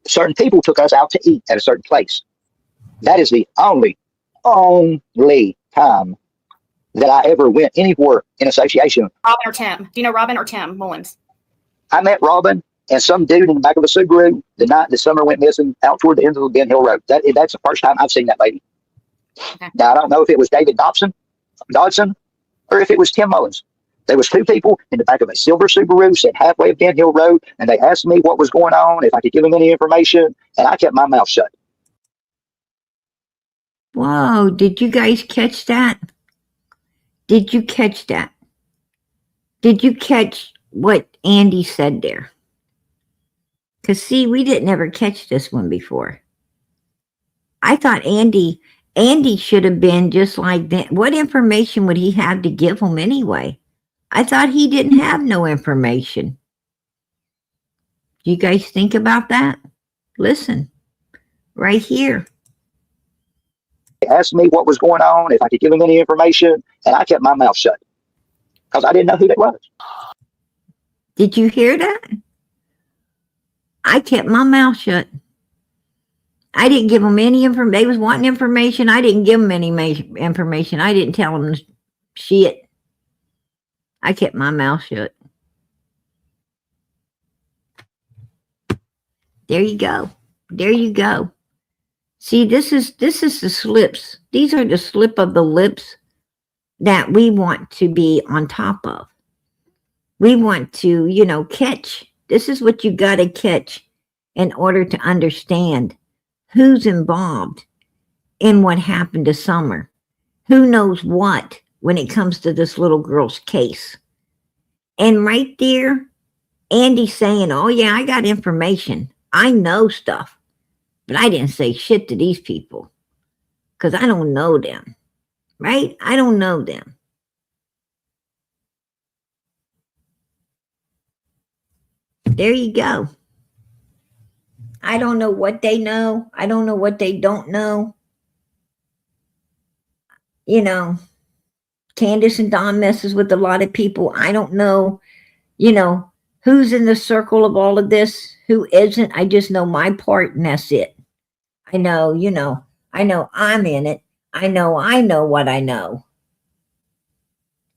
Certain people took us out to eat at a certain place. That is the only time that I ever went anywhere in association. Robin or Tim? Do you know Robin or Tim Mullins? I met Robin and some dude in the back of a Subaru the night that Summer went missing out toward the end of the Ben Hill Road. That's the first time I've seen that lady. Okay. Now, I don't know if it was David Dodson, or if it was Tim Mullins. There was two people in the back of a silver Subaru sitting halfway up Ben Hill Road, and they asked me what was going on, if I could give them any information, and I kept my mouth shut. Whoa, did you guys catch that? Did you catch that? Did you catch what Andy said there? Because, see, we didn't ever catch this one before. I thought Andy should have been just like that. What information would he have to give them anyway? I thought he didn't have no information. You guys think about that? Listen, right here. They asked me what was going on, if I could give them any information, and I kept my mouth shut because I didn't know who they was. Did you hear that? I kept my mouth shut. I didn't give them any information. They was wanting information. I didn't give them any information. I didn't tell them shit. I kept my mouth shut. There you go. There you go. See, this is the slips. These are the slip of the lips that we want to be on top of. We want to, catch. This is what you got to catch in order to understand who's involved in what happened to Summer. Who knows what when it comes to this little girl's case. And right there, Andy's saying, oh yeah, I got information. I know stuff. But I didn't say shit to these people because I don't know them, right? I don't know them. There you go. I don't know what they know. I don't know what they don't know. Candace and Don messes with a lot of people. I don't know, who's in the circle of all of this, who isn't. I just know my part and that's it. I know, I know I'm in it. I know what I know.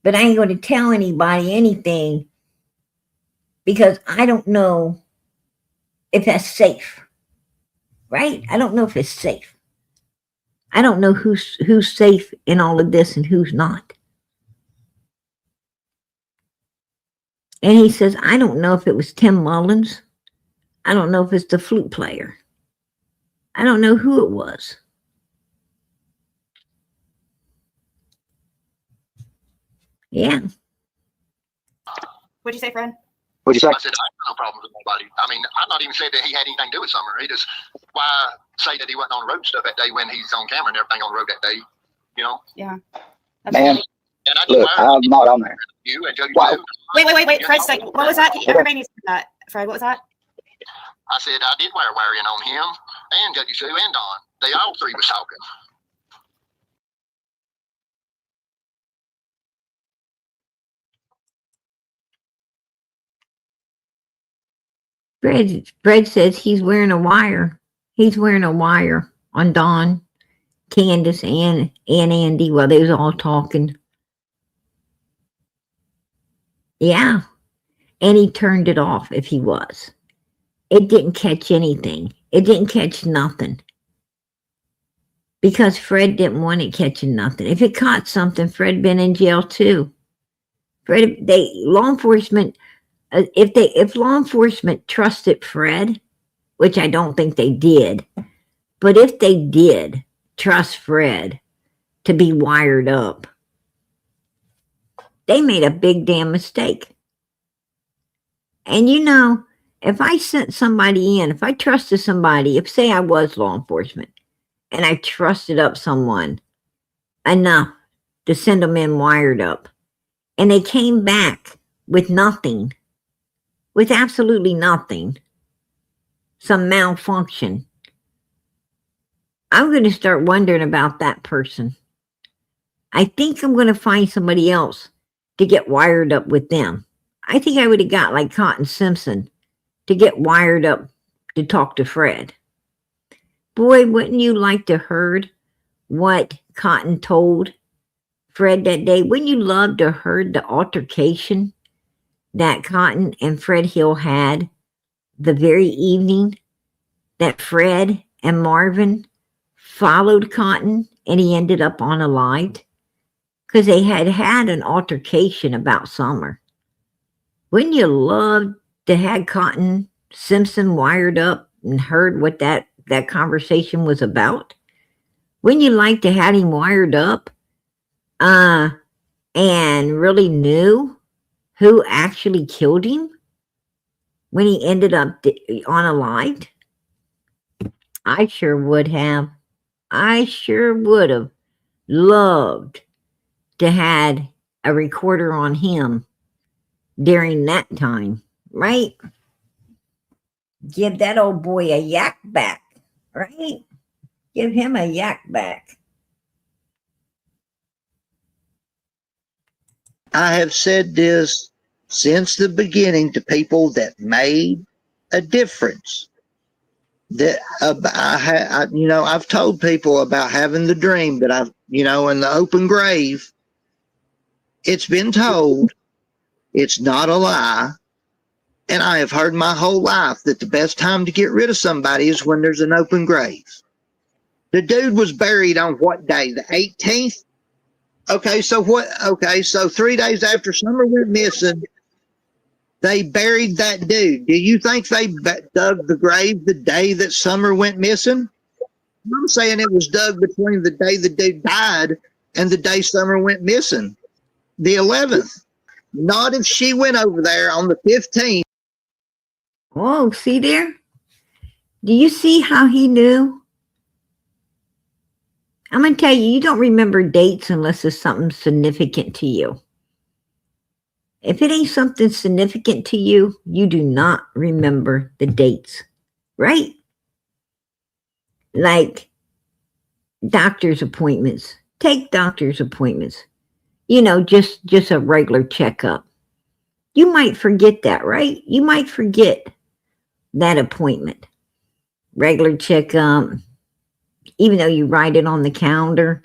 But I ain't going to tell anybody anything because I don't know if that's safe. Right? I don't know if it's safe. I don't know who's safe in all of this and who's not. And he says, I don't know if it was Tim Mullins. I don't know if it's the flute player. I don't know who it was. Yeah. What'd you say, Fred? What'd you say? I said, I have no problems with nobody. I mean, I'm not even saying that he had anything to do with Summer. He just, why say that he wasn't on the road and stuff that day when he's on camera and everything on the road that day, Yeah. Man, And I look, I'm not on there. you and Jody Wow. too. Wait, Fred, second. What was that? Everybody needs to hear that. Fred, what was that? I said I did wire in on him and Jody Sue and Don. They all three was talking. Fred says he's wearing a wire. He's wearing a wire on Don, Candace, and Andy while they was all talking. Yeah. And he turned it off if he was. It didn't catch anything. It didn't catch nothing. Because Fred didn't want it catching nothing. If it caught something, Fred been in jail too. Law enforcement, if law enforcement trusted Fred, which I don't think they did, but if they did trust Fred to be wired up, they made a big damn mistake. And if I sent somebody in, if I trusted somebody, if say I was law enforcement and I trusted up someone enough to send them in wired up and they came back with nothing, with absolutely nothing, some malfunction, I'm going to start wondering about that person. I think I'm going to find somebody else to get wired up with them. I think I would have got like Cotton Simpson to get wired up to talk to Fred. Boy, wouldn't you like to heard what Cotton told Fred that day? Wouldn't you love to heard the altercation that Cotton and Fred Hill had the very evening that Fred and Marvin followed Cotton and he ended up unalived? Because they had an altercation about Summer. Wouldn't you love to have Cotton Simpson wired up and heard what that conversation was about? Wouldn't you like to have him wired up and really knew who actually killed him when he ended up unalived? I sure would have. I sure would have loved to had a recorder on him during that time, right? Give that old boy a yak back, right? Give him a yak back. I have said this since the beginning to people that made a difference. that I've told people about having the dream that I've, in the open grave. It's been told. It's not a lie. And I have heard my whole life that the best time to get rid of somebody is when there's an open grave. The dude was buried on what day? The 18th? Okay, so what? Okay, so 3 days after Summer went missing, they buried that dude. Do you think they dug the grave the day that Summer went missing? I'm saying it was dug between the day the dude died and the day Summer went missing, the 11th. Not if she went over there on the 15th. Oh, see there? Do you see how he knew? I'm going to tell you, you don't remember dates unless it's something significant to you. If it ain't something significant to you, you do not remember the dates, right? Like doctor's appointments. Take doctor's appointments. Just a regular checkup. You might forget that, right? You might forget that appointment. Regular checkup. Even though you write it on the calendar,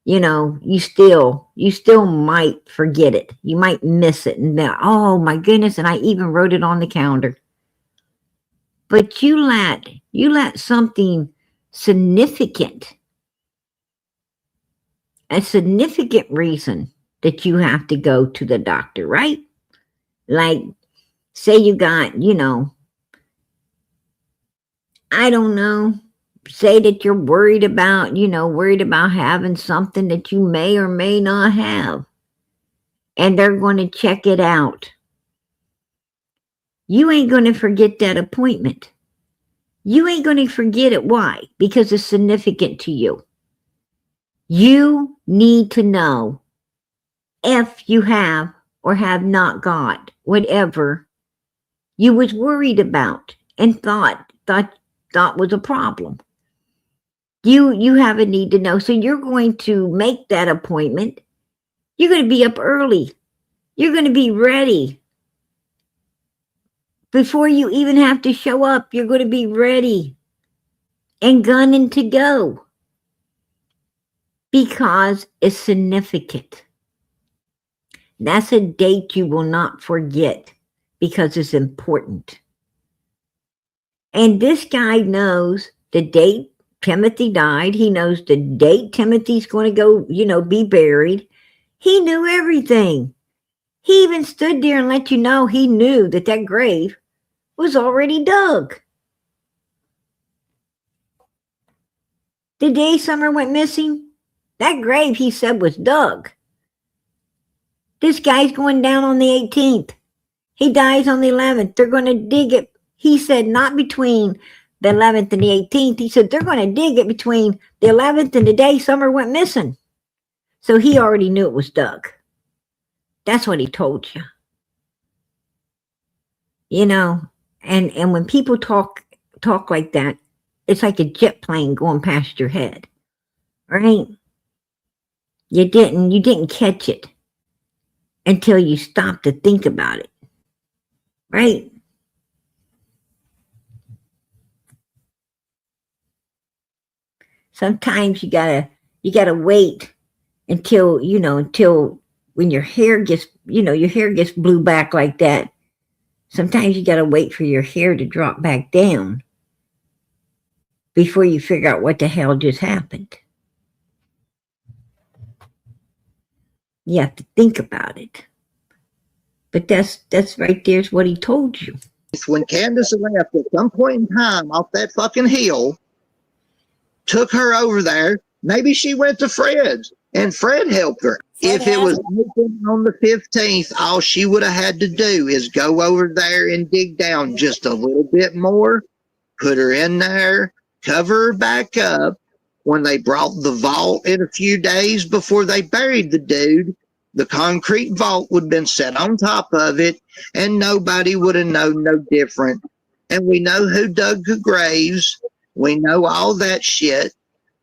you still might forget it. You might miss it and then, oh my goodness, and I even wrote it on the calendar. But you let something significant, a significant reason that you have to go to the doctor, right? Like, say you got, I don't know, say that you're worried about having something that you may or may not have. And they're going to check it out. You ain't going to forget that appointment. You ain't going to forget it. Why? Because it's significant to you. You need to know if you have or have not got whatever you was worried about and thought was a problem. You have a need to know. So you're going to make that appointment. You're going to be up early. You're going to be ready. Before you even have to show up, you're going to be ready and gunning to go. Because it's significant. That's a date you will not forget because it's important. And this guy knows the date Timothy died. He knows the date Timothy's going to go, be buried. He knew everything. He even stood there and let you know he knew that grave was already dug. The day Summer went missing, that grave, he said, was dug. This guy's going down on the 18th. He dies on the 11th. They're going to dig it. He said not between the 11th and the 18th. He said they're going to dig it between the 11th and the day Summer went missing. So he already knew it was dug. That's what he told you. And when people talk like that, it's like a jet plane going past your head. Right? You didn't catch it until you stopped to think about it. Right? Sometimes you gotta wait until when your hair gets blew back like that. Sometimes you gotta wait for your hair to drop back down before you figure out what the hell just happened. You have to think about it. But that's right there's what he told you. When Candace left at some point in time off that fucking hill, took her over there, maybe she went to Fred's and Fred helped her. If it was open on the 15th, all she would have had to do is go over there and dig down just a little bit more, put her in there, cover her back up. When they brought the vault in a few days before they buried the dude, the concrete vault would have been set on top of it, and nobody would have known no different. And we know who dug the graves. We know all that shit.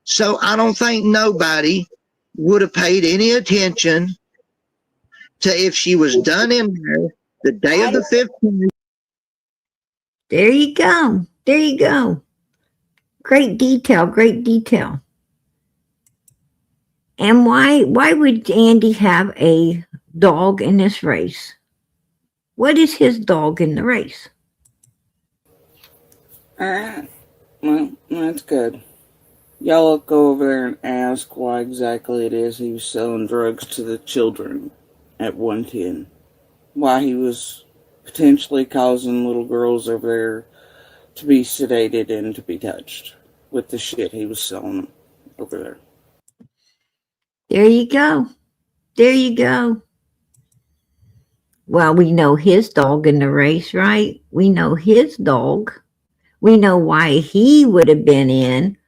So I don't think nobody would have paid any attention to if she was done in there the day of the 15th. There you go. There you go. Great detail, great detail. And why would Andy have a dog in this race? What is his dog in the race? Alright. Well, that's good. Y'all go over there and ask why exactly it is he was selling drugs to the children at 110. Why he was potentially causing little girls over there to be sedated and to be touched with the shit he was selling over there. There you go. There you go. Well, we know his dog in the race, right? We know his dog. We know why he would have been in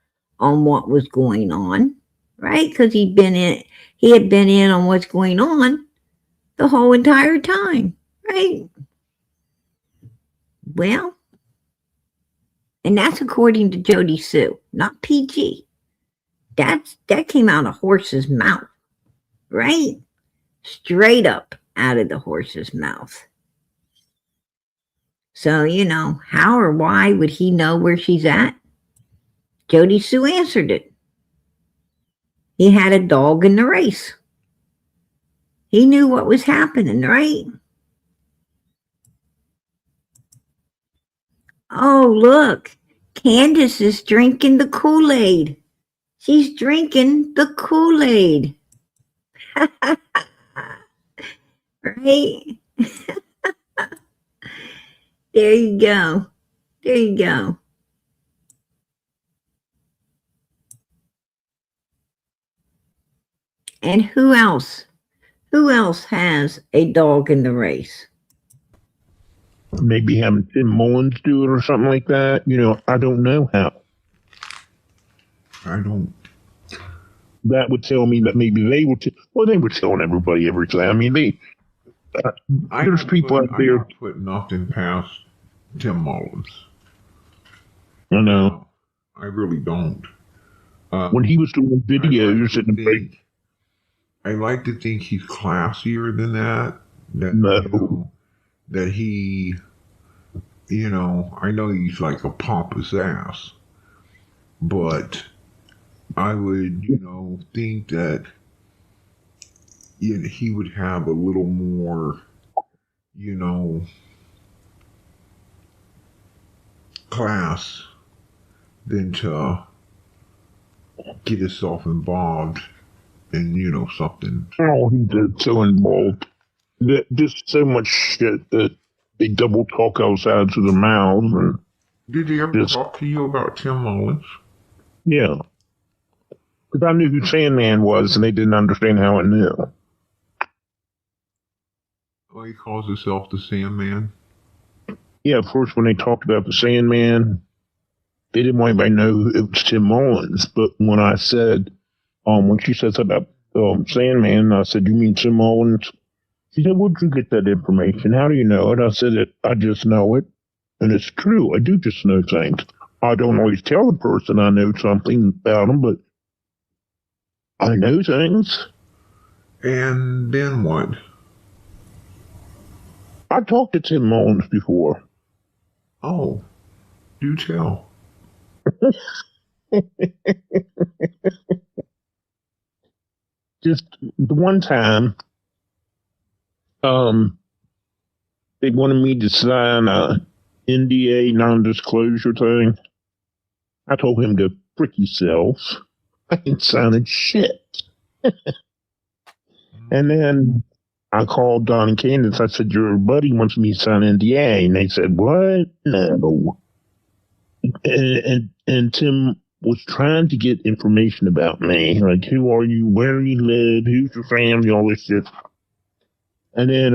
on what was going on, right? Because he had been in on what's going on the whole entire time, right? Well, and that's according to Jody Sue, not PG. That came out of horse's mouth, right? Straight up out of the horse's mouth. So, how or why would he know where she's at? Jody Sue answered it. He had a dog in the race. He knew what was happening, right? Oh, look. Candace is drinking the Kool-Aid. She's drinking the Kool-Aid. Right? There you go. There you go. And who else? Who else has a dog in the race? Maybe having Tim Mullins do it or something like that. I don't know how. I don't. That would tell me that maybe they were. They were telling everybody everything. I mean, there's people out there. I don't put nothing past Tim Mullins. I know. I really don't. When he was doing videos at the break. I like to think he's classier than that. That he, I know he's like a pompous ass, but I would, think that he would have a little more, class than to get himself involved in, something. Oh, he did so involved. Just so much shit that they double talk outside of their mouths. And did they ever talk to you about Tim Mullins? Yeah. Because I knew who Sandman was, and they didn't understand how I knew. Oh, he calls himself the Sandman? Yeah, of course, when they talked about the Sandman, they didn't want anybody to know it was Tim Mullins. But when I said, when she said something about Sandman, I said, you mean Tim Mullins? She said, where'd you get that information? How do you know it? I said, I just know it. And it's true. I do just know things. I don't always tell the person I know something about them, but I know things. And then what? I talked to Tim Mullins before. Oh, do tell. Just the one time, they wanted me to sign a NDA, non-disclosure thing. I told him to frick himself. I ain't signing shit. And then I called Don and Candace. I said, your buddy wants me to sign NDA. And they said, what? No. And Tim was trying to get information about me. Like, who are you? Where do you live? Who's your family? All this shit. And then,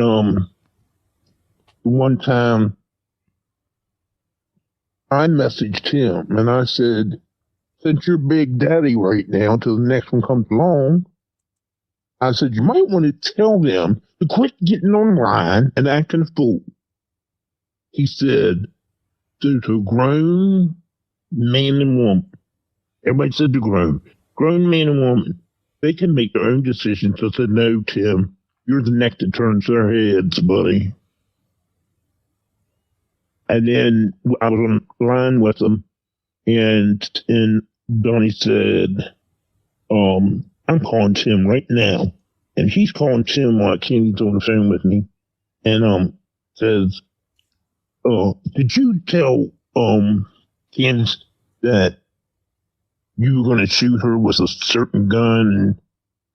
one time, I messaged him and I said, since you're Big Daddy right now till the next one comes along, I said, you might want to tell them to quit getting online and acting a fool. He said, to a grown man and woman. Everybody said to grown man and woman. They can make their own decisions. I said, no, Tim, you're the neck that turns their heads, buddy. And then I was on the line with him, and Donnie said, I'm calling Tim right now. And he's calling Tim while Kenny's on the phone with me. And says, did you tell Candace that you were gonna shoot her with a certain gun? And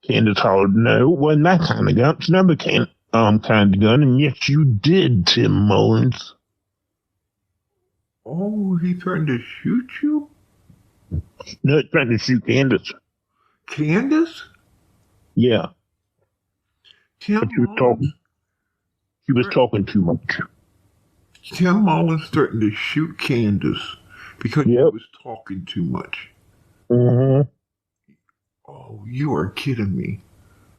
Candace hollered, no, it wasn't that kind of gun. It's another kind of gun. And yes, you did, Tim Mullins. Oh, he threatened to shoot you? No, he threatened to shoot Candace. Candace? Yeah. Tim But she was talking too much. Tim Mullins threatened to shoot Candace because he was talking too much. Mm-hmm. Oh, you are kidding me.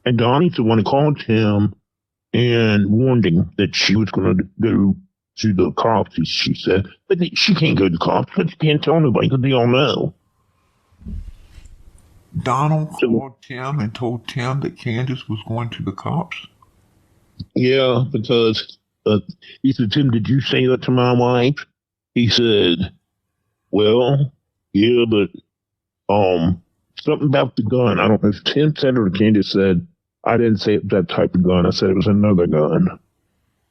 And Donnie's the one who called him and warned him that she was going to go to the cops, she said. But she can't go to the cops, but she can't tell nobody because they all know. Donald called Tim and told Tim that Candace was going to the cops? Yeah, because he said, Tim, did you say that to my wife? He said, well, yeah, but something about the gun. I don't know if Tim said or Candace said, I didn't say it was that type of gun. I said it was another gun.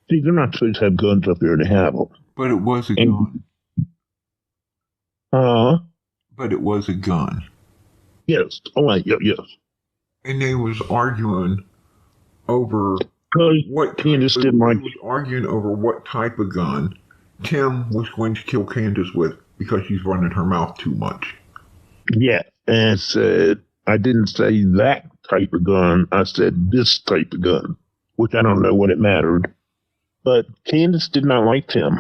See, they're not supposed to have guns up there to have them. But it was a gun. But it was a gun. Yes. Oh, yes. And they was arguing over what Candace didn't like. They was arguing over what type of gun Tim was going to kill Candace with because she's running her mouth too much. Yeah, and said, I didn't say that type of gun. I said this type of gun, which I don't know what it mattered. But Candace did not like Tim.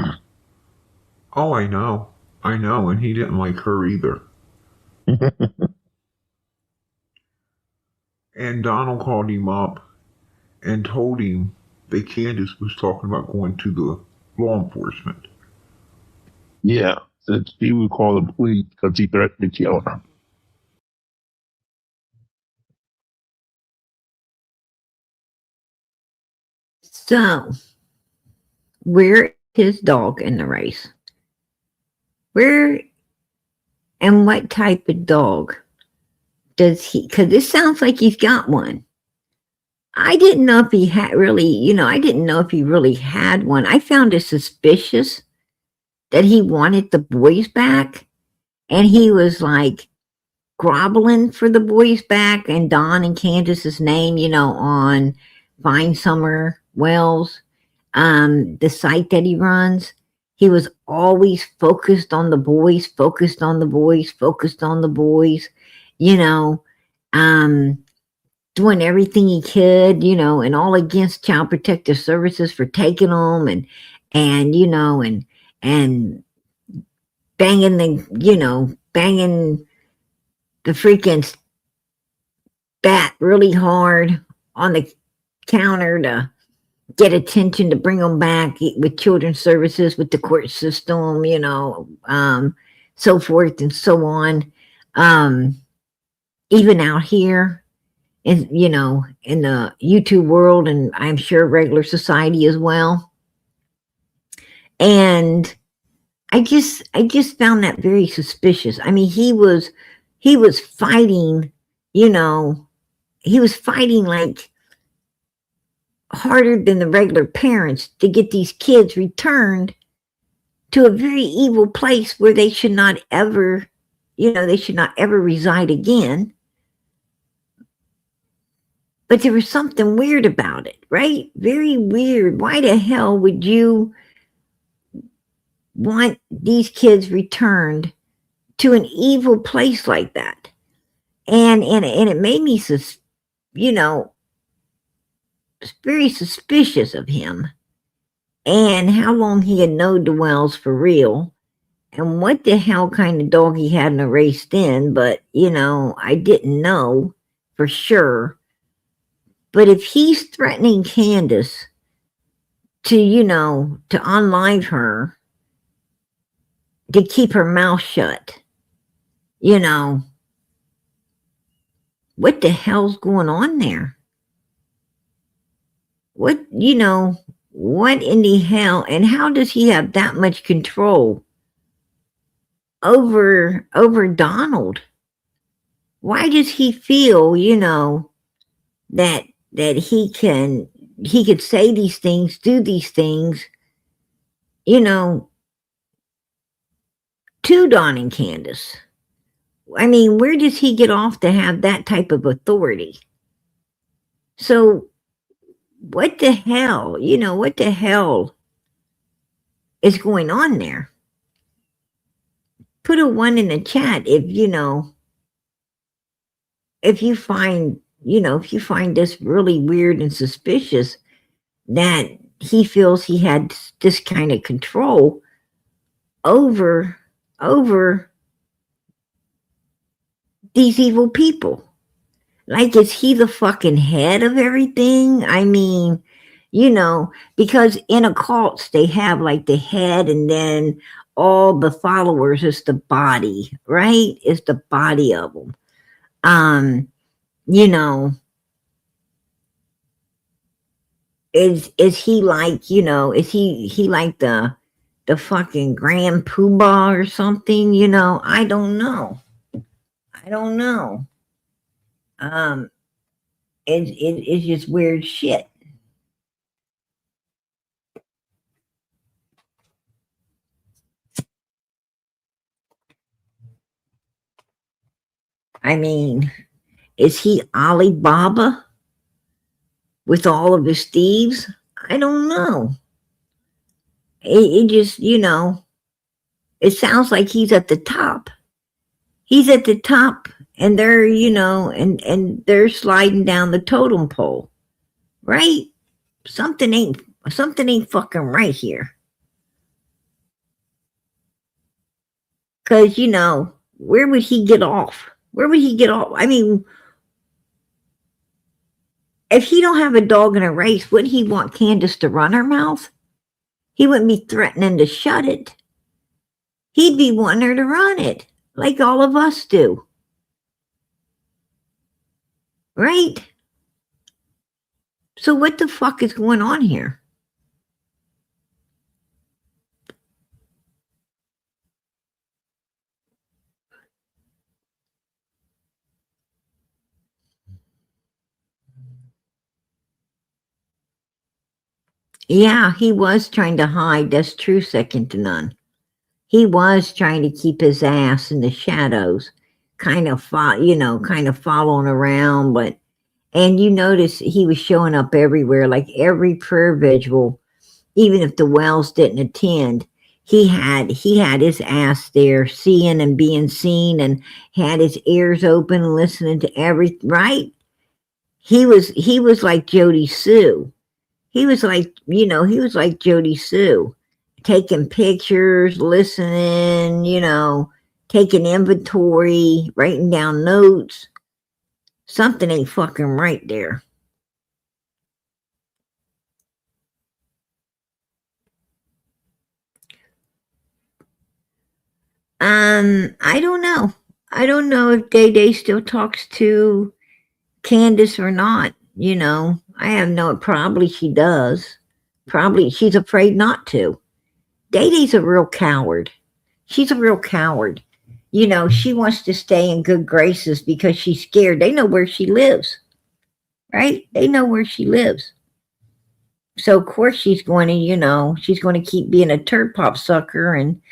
Oh, I know, and he didn't like her either. And Donald called him up and told him that Candace was talking about going to the law enforcement. Yeah, that he would call the police because he threatened to kill her. So, where is his dog in the race? Where and what type of dog does he? Because this sounds like he's got one. I didn't know if he had really, I didn't know if he really had one. I found it suspicious that he wanted the boys back, and he was like groveling for the boys back and Don and Candace's name, on Vine Summer Wells, the site that he runs. He was always focused on the boys, doing everything he could, and all against Child Protective Services for taking them and banging the freaking bat really hard on the counter to get attention to bring them back with children's services, with the court system, so forth and so on. Even out here in the YouTube world, and I'm sure regular society as well. And I just found that very suspicious. I mean, he was fighting, he was fighting like harder than the regular parents to get these kids returned to a very evil place where they should not ever, reside again. But there was something weird about it, right? Very weird. Why the hell would you want these kids returned to an evil place like that? And it made me, very suspicious of him and how long he had known the Wells for real and what the hell kind of dog he had in a race then. But, I didn't know for sure. But if he's threatening Candace to unlive her, to keep her mouth shut, what the hell's going on there? What in the hell, and how does he have that much control over Donald? Why does he feel, that he could say these things, do these things, to Don and Candace? I mean, where does he get off to have that type of authority? So what the hell, what the hell is going on there? Put a 1 in the chat if you find this really weird and suspicious, that he feels he had this kind of control over these evil people. Like, is he the fucking head of everything? I mean, because in occults they have like the head, and then all the followers is the body, right? Is the body of them. Is he like, is he like the fucking grand poobah or something? I don't know. It's just weird shit. I mean, is he Alibaba with all of his thieves? I don't know. It just, it sounds like he's at the top. He's at the top, and they're, and they're sliding down the totem pole, right? Something ain't fucking right here. Because, where would he get off? Where would he get off? I mean, if he don't have a dog in a race, wouldn't he want Candace to run her mouth? He wouldn't be threatening to shut it. He'd be wanting her to run it, like all of us do. Right? So what the fuck is going on here? Yeah, he was trying to hide. That's true, second to none. He was trying to keep his ass in the shadows, kind of following around. And you notice he was showing up everywhere, like every prayer vigil, even if the Wells didn't attend. He had his ass there, seeing and being seen, and had his ears open, listening to everything. Right? He was like Jody Sue. He was like Jody Sue, taking pictures, listening, taking inventory, writing down notes. Something ain't fucking right there. I don't know. I don't know if Day Day still talks to Candace or not. I have no. Probably she does. Probably she's afraid not to. Day Day's a real coward. She's a real coward. She wants to stay in good graces because she's scared. They know where she lives, right? They know where she lives. So of course she's going to, she's going to keep being a turd pop sucker and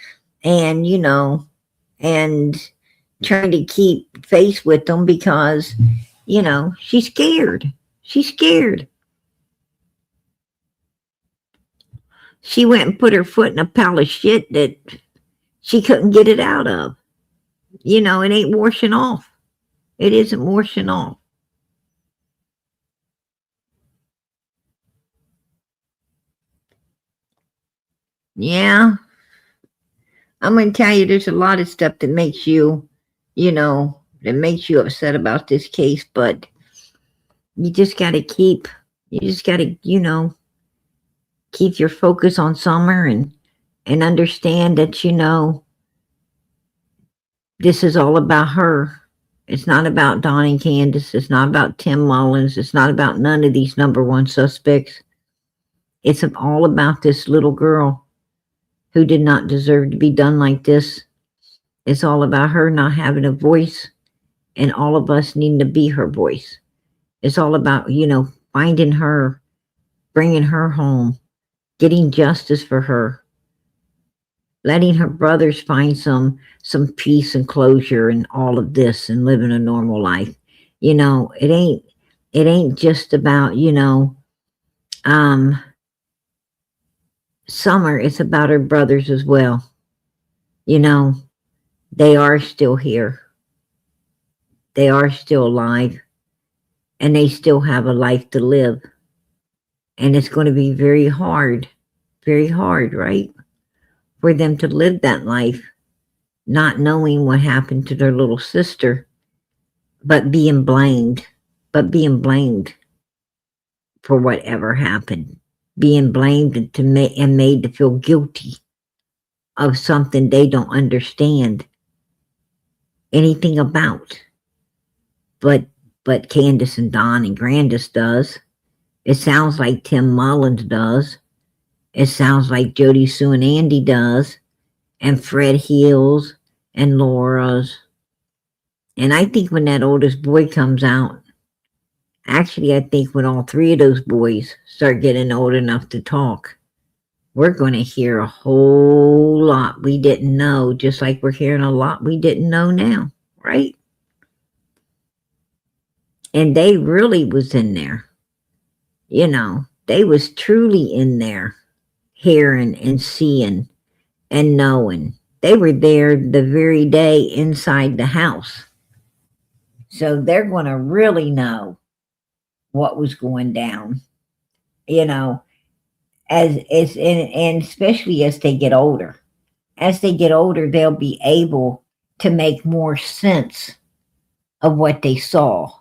trying to keep face with them because, she's scared. She's scared. She went and put her foot in a pile of shit that she couldn't get it out of. It ain't washing off. It isn't washing off. Yeah. I'm going to tell you, there's a lot of stuff that makes you, upset about this case, but you just got to keep your focus on Summer and understand that, this is all about her. It's not about Don and Candace. It's not about Tim Mullins. It's not about none of these number one suspects. It's all about this little girl who did not deserve to be done like this. It's all about her not having a voice and all of us needing to be her voice. It's all about, finding her, bringing her home, getting justice for her, letting her brothers find some peace and closure and all of this and living a normal life. It ain't just about, Summer. It's about her brothers as well. They are still here. They are still alive, and they still have a life to live. And it's going to be very hard, right? For them to live that life, not knowing what happened to their little sister, but being blamed for whatever happened, being blamed and made to feel guilty of something they don't understand anything about. But Candace and Don and Grandis does. It sounds like Tim Mullins does. It sounds like Jody Sue and Andy does. And Fred Hills and Laura's. And I think when that oldest boy comes out, actually I think when all three of those boys start getting old enough to talk, we're going to hear a whole lot we didn't know, just like we're hearing a lot we didn't know now, right? And they really was in there. They was truly in there, hearing and seeing and knowing. They were there the very day inside the house. So they're going to really know what was going down, and especially as they get older. As they get older, they'll be able to make more sense of what they saw.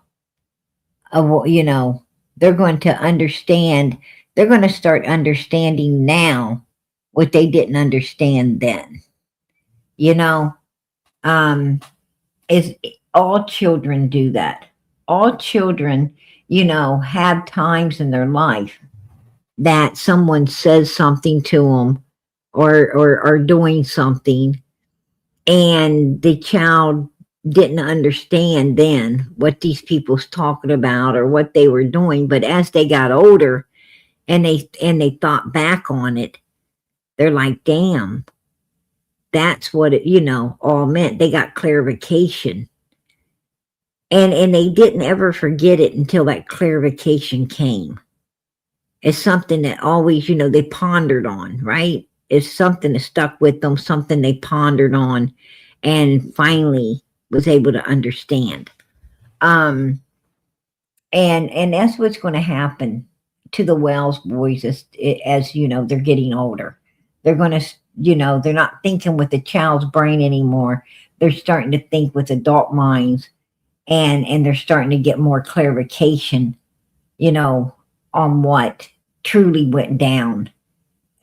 They're going to understand. They're going to start understanding now what they didn't understand then. Is all children do that. All children, have times in their life that someone says something to them or are doing something, and the child didn't understand then what these people's talking about or what they were doing. But as they got older and they thought back on it, they're like, damn, that's what it, all meant. They got clarification. And they didn't ever forget it until that clarification came. It's something that always, they pondered on, right? It's something that stuck with them, something they pondered on and finally was able to understand. And that's what's going to happen to the Wells boys as they're getting older. They're going to, they're not thinking with the child's brain anymore. They're starting to think with adult minds, and they're starting to get more clarification, on what truly went down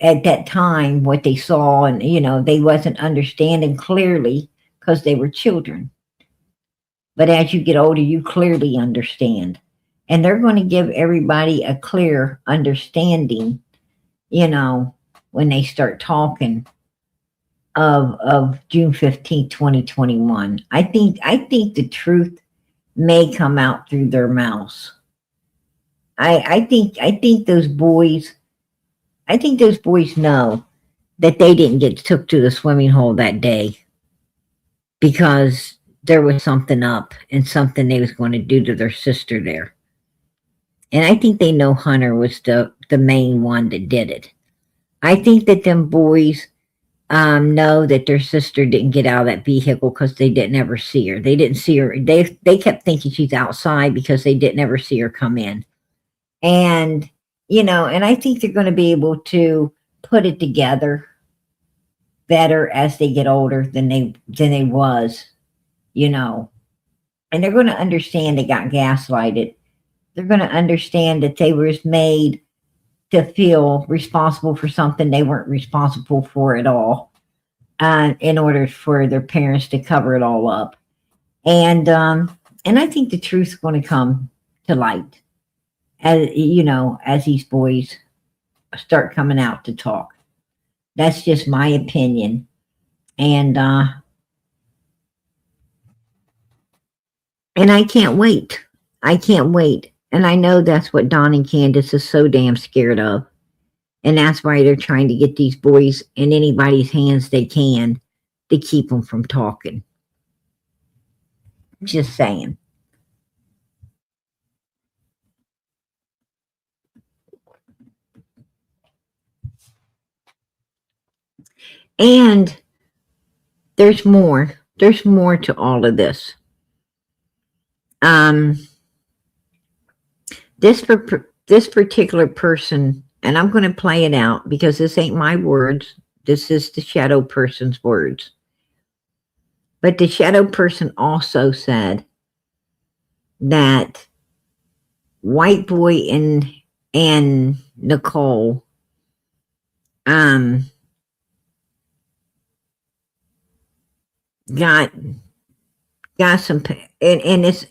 at that time, what they saw, and they wasn't understanding clearly because they were children. But as you get older, you clearly understand. And they're going to give everybody a clear understanding, when they start talking of June 15th, 2021. I think the truth may come out through their mouths. I think those boys know that they didn't get took to the swimming hole that day because there was something up and something they was going to do to their sister there. And I think they know Hunter was the main one that did it. I think that them boys know that their sister didn't get out of that vehicle because they didn't ever see her. They didn't see her. They kept thinking she's outside because they didn't ever see her come in. And, and I think they're going to be able to put it together better as they get older than they was, and they're going to understand they got gaslighted. They're going to understand that they were made to feel responsible for something they weren't responsible for at all, in order for their parents to cover it all up. And I think the truth's going to come to light as these boys start coming out to talk. That's just my opinion. And And I can't wait. I can't wait. And I know that's what Don and Candace is so damn scared of. And that's why they're trying to get these boys in anybody's hands they can to keep them from talking. Just saying. And there's more. There's more to all of this. This particular person, and I'm going to play it out because this ain't my words. This is the shadow person's words. But the shadow person also said that White Boy and Nicole got some, and it's,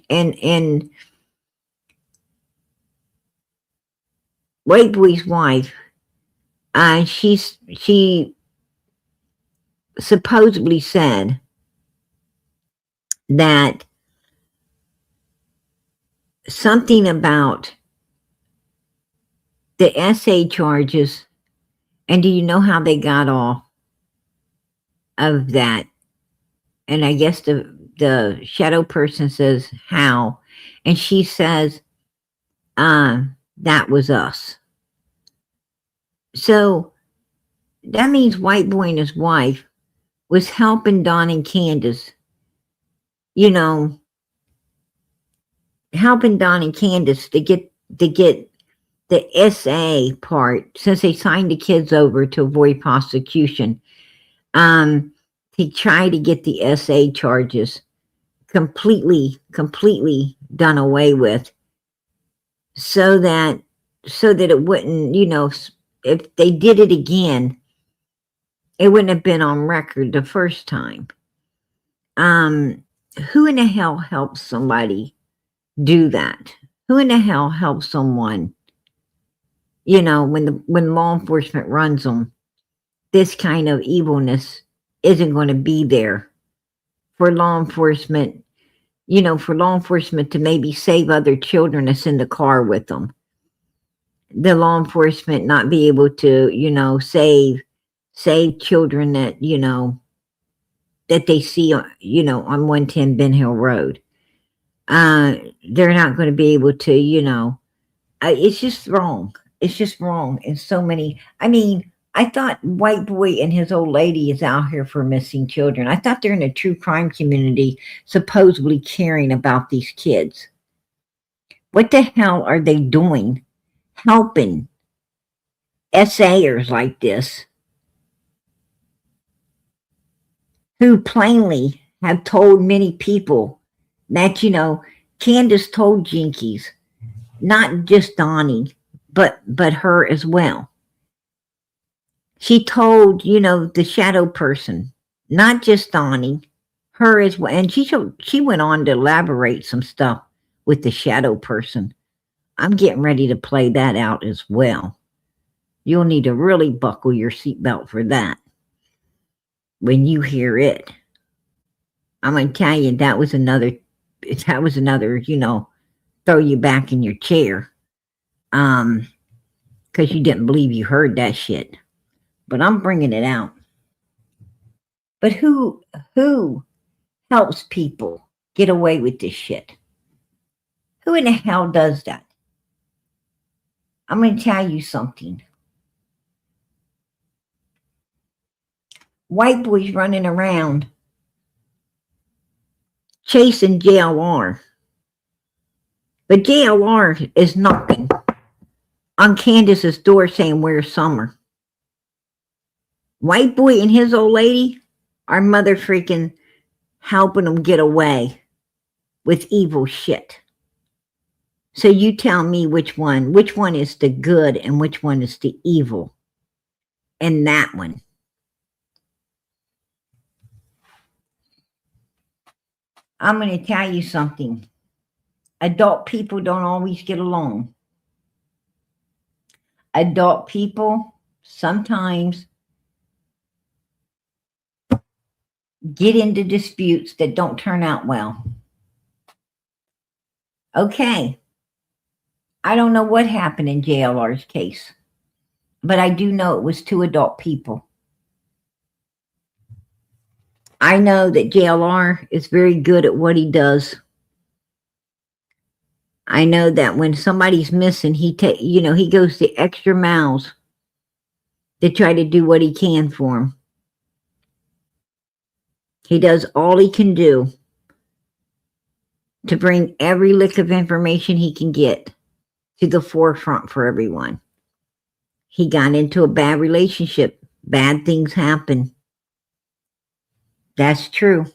and White Boy's wife, she supposedly said that something about the SA charges, and do you know how they got off of that? And I guess the shadow person says how, and she says, that was us. So that means White Boy and his wife was helping Don and Candace, you know, helping Don and Candace to get the SA part, since they signed the kids over to avoid prosecution, to try to get the SA charges completely done away with, so that it wouldn't, you know, if they did it again, it wouldn't have been on record the first time. Who in the hell helps somebody do that? Who in the hell helps someone, you know, when law enforcement runs them, this kind of evilness isn't going to be there for law enforcement, you know, for law enforcement to maybe save other children that's in the car with them. The law enforcement not be able to, you know, save children that, you know, that they see, you know, on 110 Ben Hill Road. They're not going to be able to, you know, it's just wrong. It's just wrong in so many. I mean, I thought White Boy and his old lady is out here for missing children. I thought they're in a true crime community supposedly caring about these kids. What the hell are they doing helping SAers like this, who plainly have told many people that, you know, Candace told Jinkies, not just Donnie, but her as well. She told, you know, the shadow person, not just Donnie, her as well. And she went on to elaborate some stuff with the shadow person. I'm getting ready to play that out as well. You'll need to really buckle your seatbelt for that when you hear it. I'm going to tell you, that was another, you know, throw you back in your chair. Because you didn't believe you heard that shit. But I'm bringing it out. But who helps people get away with this shit? Who in the hell does that? I'm going to tell you something. White Boy's running around chasing JLR. But JLR is knocking on Candace's door saying, "Where's Summer?" White Boy and his old lady are mother freaking helping them get away with evil shit. So you tell me which one is the good and which one is the evil in that one. I'm going to tell you something. Adult people don't always get along. Adult people sometimes get into disputes that don't turn out well. Okay. I don't know what happened in JLR's case, but I do know it was 2 adult people. I know that JLR is very good at what he does. I know that when somebody's missing, he goes the extra miles to try to do what he can for him. He does all he can do to bring every lick of information he can get to the forefront for everyone. He got into a bad relationship. Bad things happen. That's true.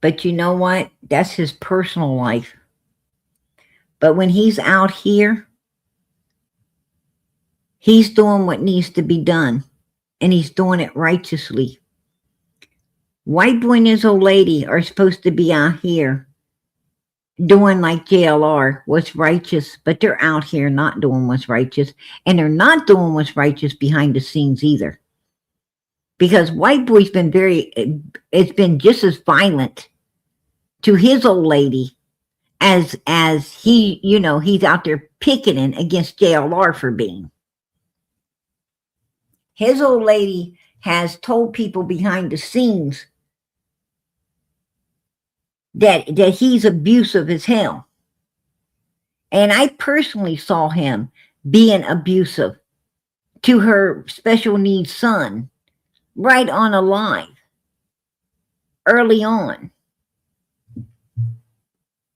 But you know what? That's his personal life. But when he's out here, he's doing what needs to be done. And he's doing it righteously. White boy and his old lady are supposed to be out here doing like JLR, what's righteous, but they're out here not doing what's righteous. And they're not doing what's righteous behind the scenes either. Because white boy's been it's been just as violent to his old lady as he, he's out there picketing against JLR for being. His old lady has told people behind the scenes that he's abusive as hell. And I personally saw him being abusive to her special needs son right on a live early on.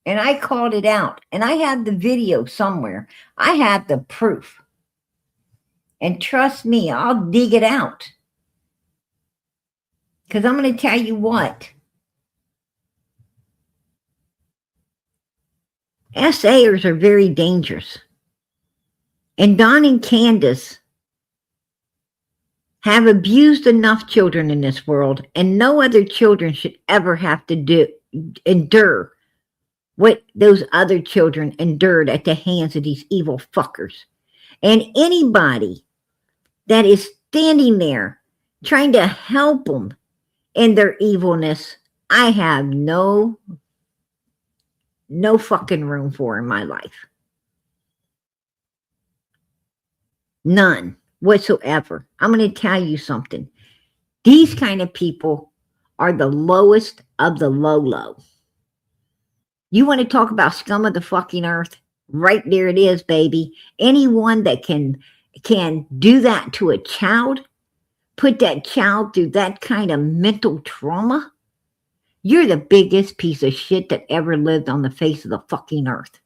And I called it out. And I have the video somewhere. I have the proof. And trust me, I'll dig it out. Because I'm going to tell you what. SAers are very dangerous. And Don and Candace have abused enough children in this world, and no other children should ever have to endure what those other children endured at the hands of these evil fuckers. And anybody that is standing there trying to help them in their evilness, I have no fucking room for in my life. None whatsoever. I'm going to tell you something. These kind of people are the lowest of the low. You want to talk about scum of the fucking earth? Right there it is, baby. Anyone that can do that to a child, put that child through that kind of mental trauma, you're the biggest piece of shit that ever lived on the face of the fucking earth.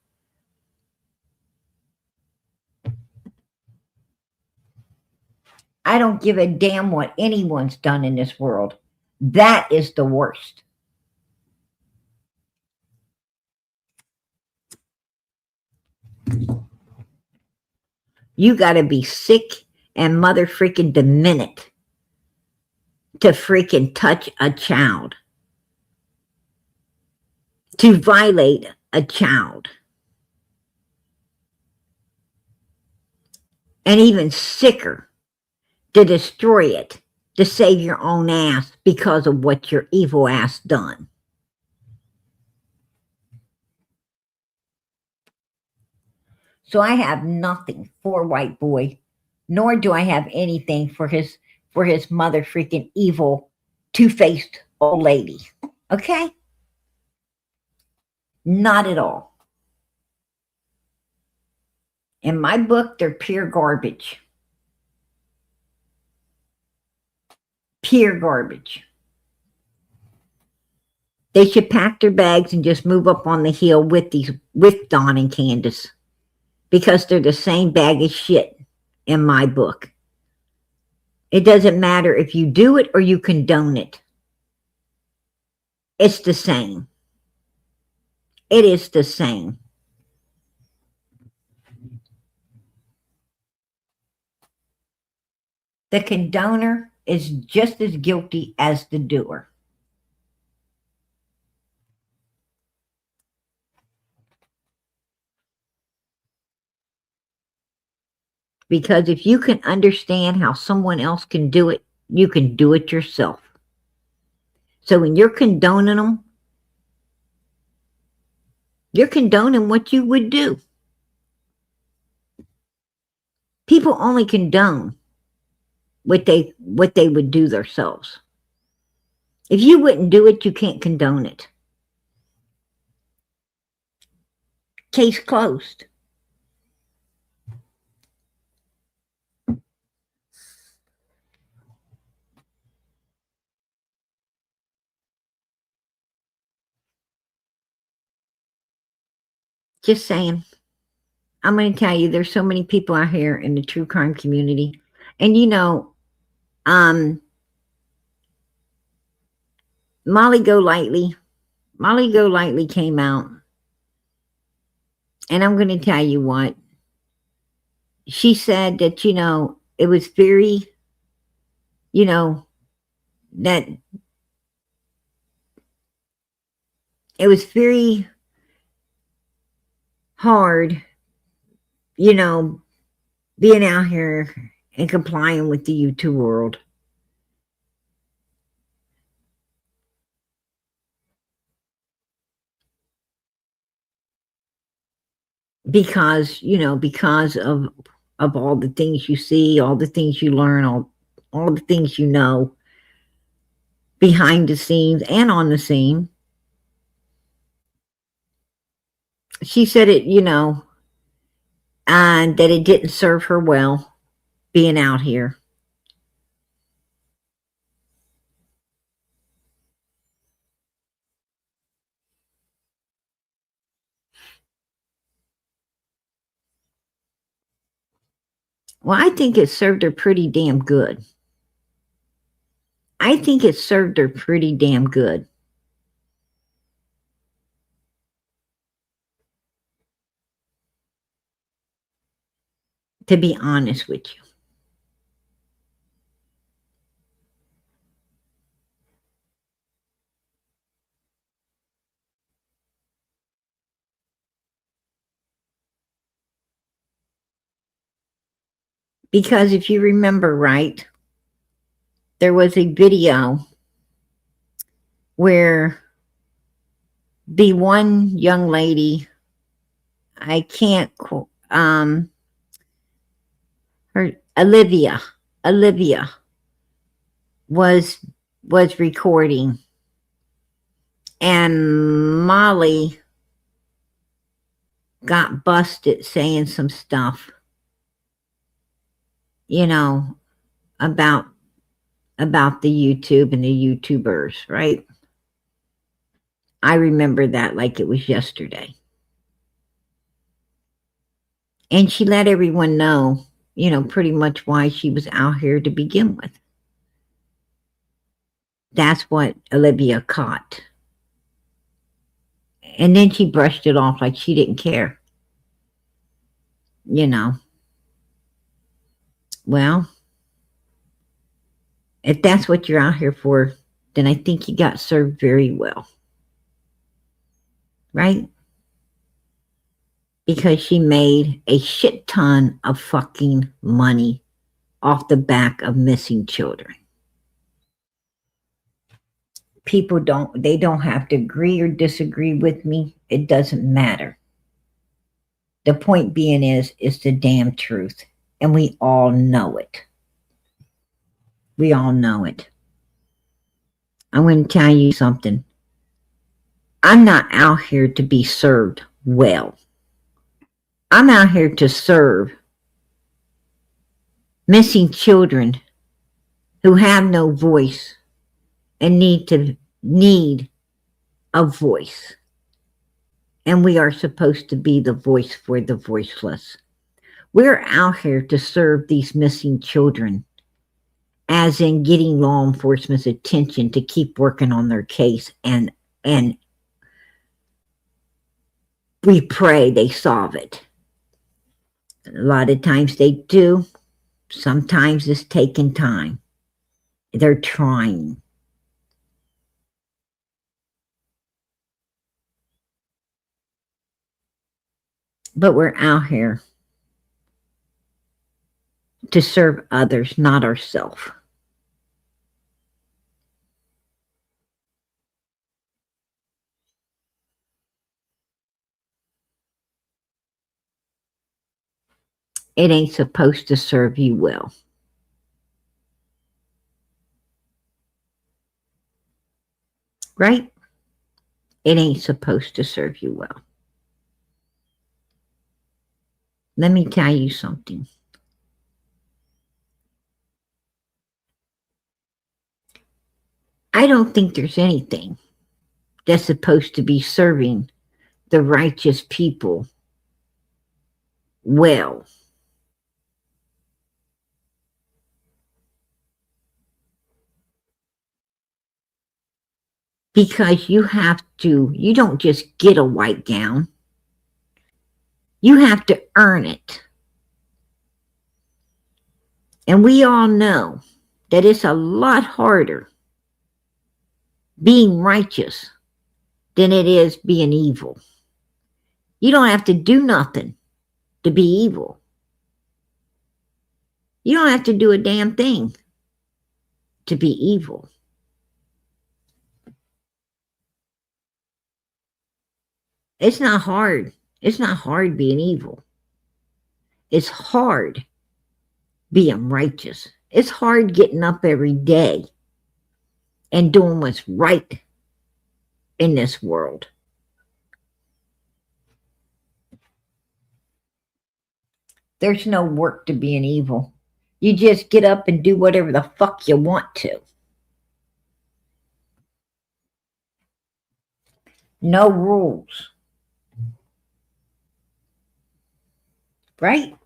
I don't give a damn what anyone's done in this world. That is the worst. You got to be sick and mother freaking demented to freaking touch a child, to violate a child. And even sicker, to destroy it, to save your own ass because of what your evil ass done. So I have nothing for white boy, nor do I have anything for his mother freaking evil, two-faced old lady. Okay? Not at all. In my book, they're pure garbage. Pure garbage. They should pack their bags and just move up on the hill with Don and Candace, because they're the same bag of shit in my book. It doesn't matter if you do it or you condone it. It's the same. It is the same. The condoner is just as guilty as the doer. Because if you can understand how someone else can do it, you can do it yourself. So when you're condoning them, You're condoning what you would do. People only condone what they would do themselves. If you wouldn't do it, you can't condone it. Case closed. Just saying. I'm going to tell you, there's so many people out here in the true crime community. And you know, Molly Golightly came out. And I'm going to tell you what. She said that, you know, it was very, you know, that it was very hard, you know, being out here and complying with the YouTube world. Because, you know, because of all the things you see, all the things you learn, all the things you know behind the scenes and on the scene. She said it, you know, and that it didn't serve her well being out here. Well, I think it served her pretty damn good. I think it served her pretty damn good. To be honest with you. Because if you remember right, there was a video where the one young lady, I can't, her Olivia was recording, and Molly got busted saying some stuff, you know, about the YouTube and the YouTubers, right? I remember that like it was yesterday. And she let everyone know, you know, pretty much why she was out here to begin with. That's what Olivia caught. And then she brushed it off like she didn't care. You know. Well, if that's what you're out here for, then I think you got served very well. Right? Because she made a shit ton of fucking money off the back of missing children. People don't have to agree or disagree with me. It doesn't matter. The point being is the damn truth. And we all know it. We all know it. I'm going to tell you something. I'm not out here to be served well. I'm out here to serve missing children who have no voice and need a voice. And we are supposed to be the voice for the voiceless. We're out here to serve these missing children, as in getting law enforcement's attention to keep working on their case, and we pray they solve it. A lot of times they do. Sometimes it's taking time. They're trying. But we're out here to serve others, not ourselves. it ain't supposed to serve you well. Right? It ain't supposed to serve you well. Let me tell you something. I don't think there's anything that's supposed to be serving the righteous people well. Because you don't just get a white gown. You have to earn it. And we all know that it's a lot harder being righteous than it is being evil. You don't have to do nothing to be evil. You don't have to do a damn thing to be evil. It's not hard. It's not hard being evil. It's hard being righteous. It's hard getting up every day and doing what's right in this world. There's no work to being evil. You just get up and do whatever the fuck you want to. No rules. Right?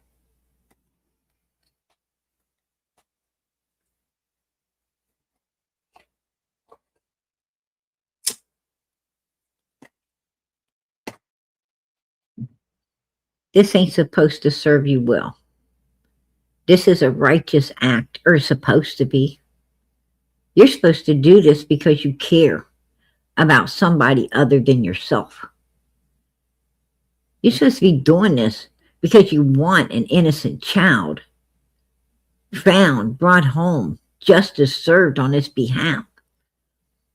This ain't supposed to serve you well. This is a righteous act, or supposed to be. You're supposed to do this because you care about somebody other than yourself. You're supposed to be doing this because you want an innocent child found, brought home, justice served on his behalf.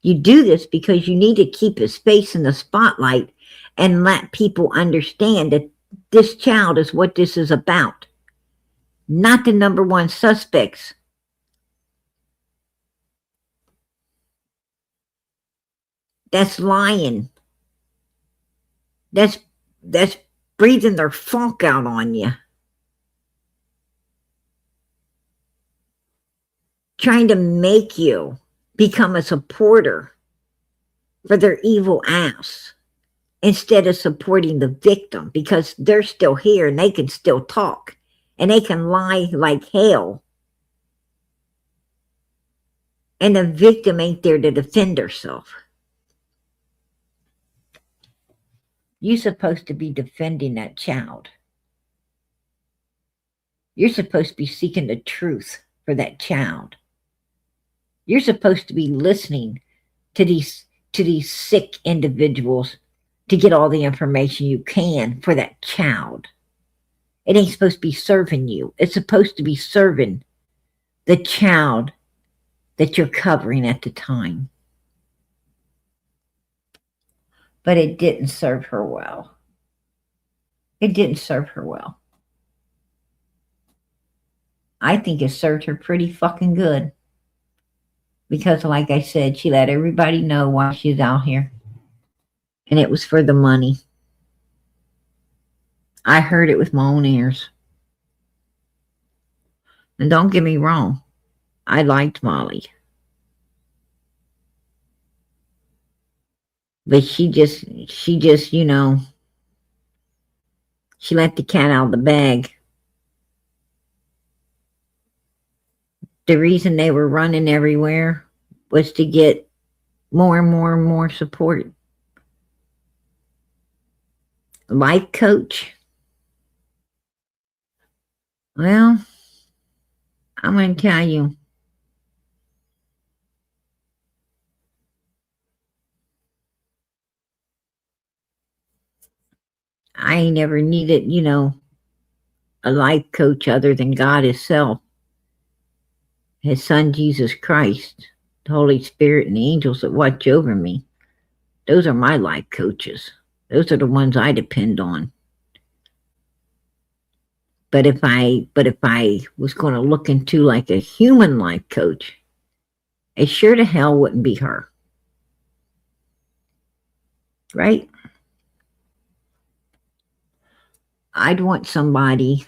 You do this because you need to keep his face in the spotlight and let people understand that this child is what this is about, not the number one suspects. That's lying. That's breathing their funk out on you. Trying to make you become a supporter for their evil ass instead of supporting the victim, because they're still here and they can still talk and they can lie like hell. And the victim ain't there to defend herself. You're supposed to be defending that child. You're supposed to be seeking the truth for that child. You're supposed to be listening to these sick individuals to get all the information you can for that child. It ain't supposed to be serving you. It's supposed to be serving the child that you're covering at the time. But it didn't serve her well. It didn't serve her well. I think it served her pretty fucking good. Because like I said, she let everybody know why she's out here. And it was for the money. I heard it with my own ears. And don't get me wrong, I liked Molly. But she just, you know, she let the cat out of the bag. The reason they were running everywhere was to get more and more and more support. Life coach. Well, I'm going to tell you. I ain't never needed, you know, a life coach other than God himself, his son, Jesus Christ, the Holy Spirit, and the angels that watch over me. Those are my life coaches. Those are the ones I depend on. But if I was going to look into like a human life coach, it sure to hell wouldn't be her. Right? I'd want somebody, if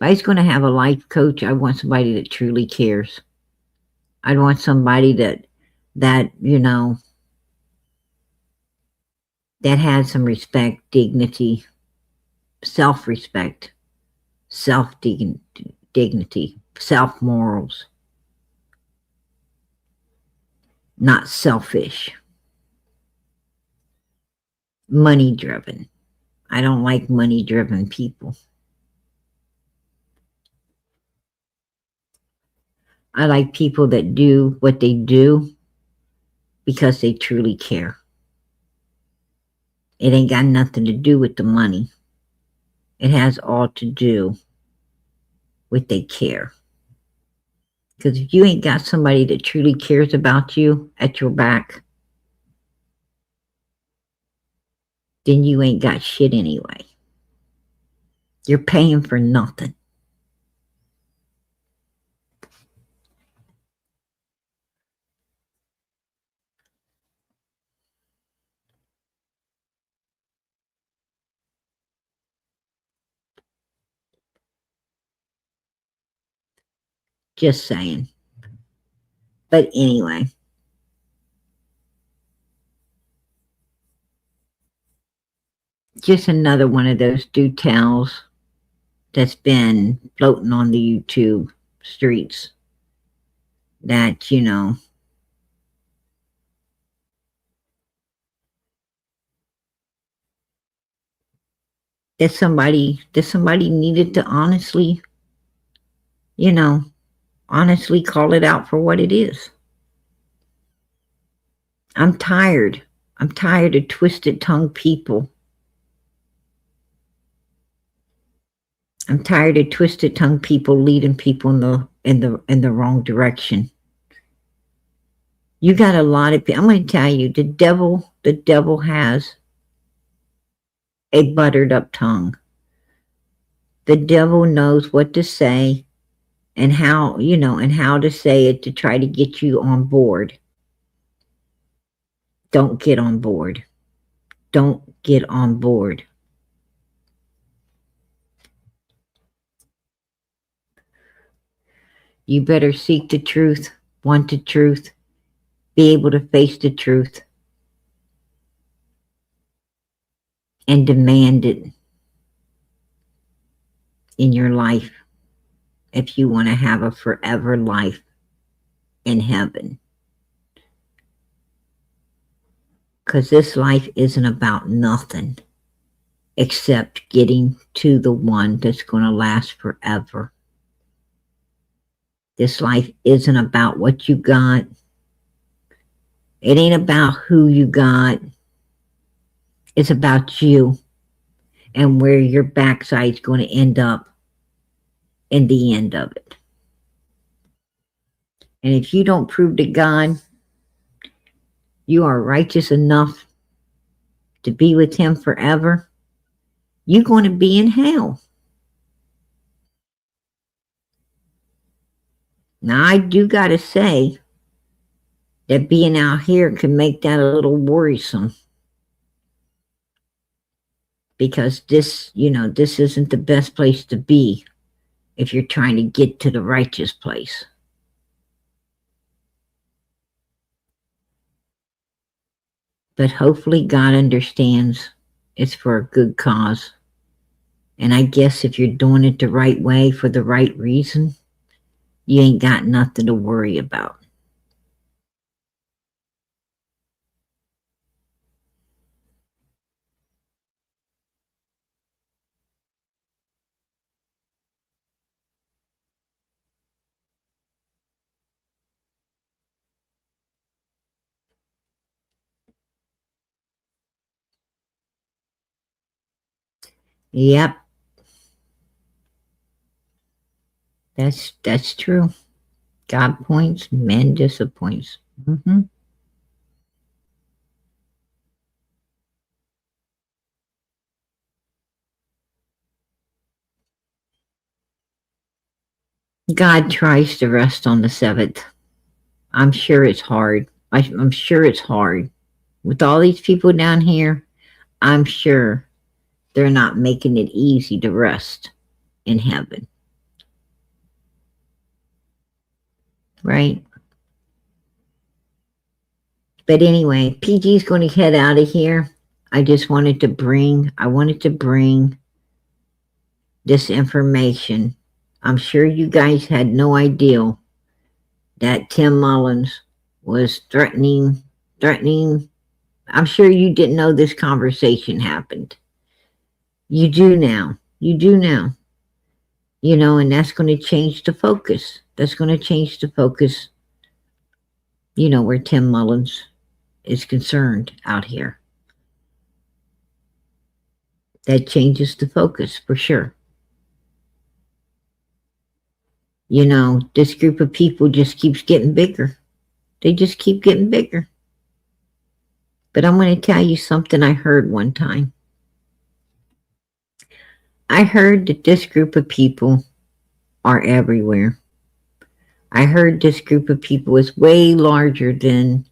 I was going to have a life coach, I want somebody that truly cares. I'd want somebody that, you know, that has some respect, dignity, self-respect, self-dignity, self-morals, not selfish, money-driven. I don't like money-driven people. I like people that do what they do because they truly care. It ain't got nothing to do with the money. It has all to do with they care. Because if you ain't got somebody that truly cares about you at your back, then you ain't got shit anyway. You're paying for nothing. Just saying. But anyway. Just another one of those do tells that's been floating on the YouTube streets that, you know, that somebody needed to honestly, you know, honestly call it out for what it is. I'm tired. I'm tired of twisted tongue people. I'm tired of twisted tongue people leading people in the wrong direction. You got a lot of people. I'm going to tell you, the devil has a buttered up tongue. The devil knows what to say and how, you know, and how to say it to try to get you on board. Don't get on board. Don't get on board. You better seek the truth, want the truth, be able to face the truth, and demand it in your life if you want to have a forever life in heaven. Because this life isn't about nothing except getting to the one that's going to last forever. This life isn't about what you got. It ain't about who you got. It's about you and where your backside's going to end up in the end of it. And if you don't prove to God you are righteous enough to be with him forever, you're going to be in hell. Now, I do got to say that being out here can make that a little worrisome. Because this, you know, this isn't the best place to be if you're trying to get to the righteous place. But hopefully God understands it's for a good cause. And I guess if you're doing it the right way for the right reason, you ain't got nothing to worry about. Yep. That's true. God points, man disappoints. Mm-hmm. God tries to rest on the seventh. I'm sure it's hard. I'm sure it's hard. With all these people down here, I'm sure they're not making it easy to rest in heaven. Right? But anyway, PG's going to head out of here. I wanted to bring this information. I'm sure you guys had no idea that Tim Mullins was threatening. I'm sure you didn't know this conversation happened. You do now. You do now. You know, and that's going to change the focus. That's going to change the focus, you know, where Tim Mullins is concerned out here. That changes the focus for sure. You know, this group of people just keeps getting bigger. They just keep getting bigger. But I'm going to tell you something I heard one time. I heard that this group of people are everywhere. I heard this group of people is way larger than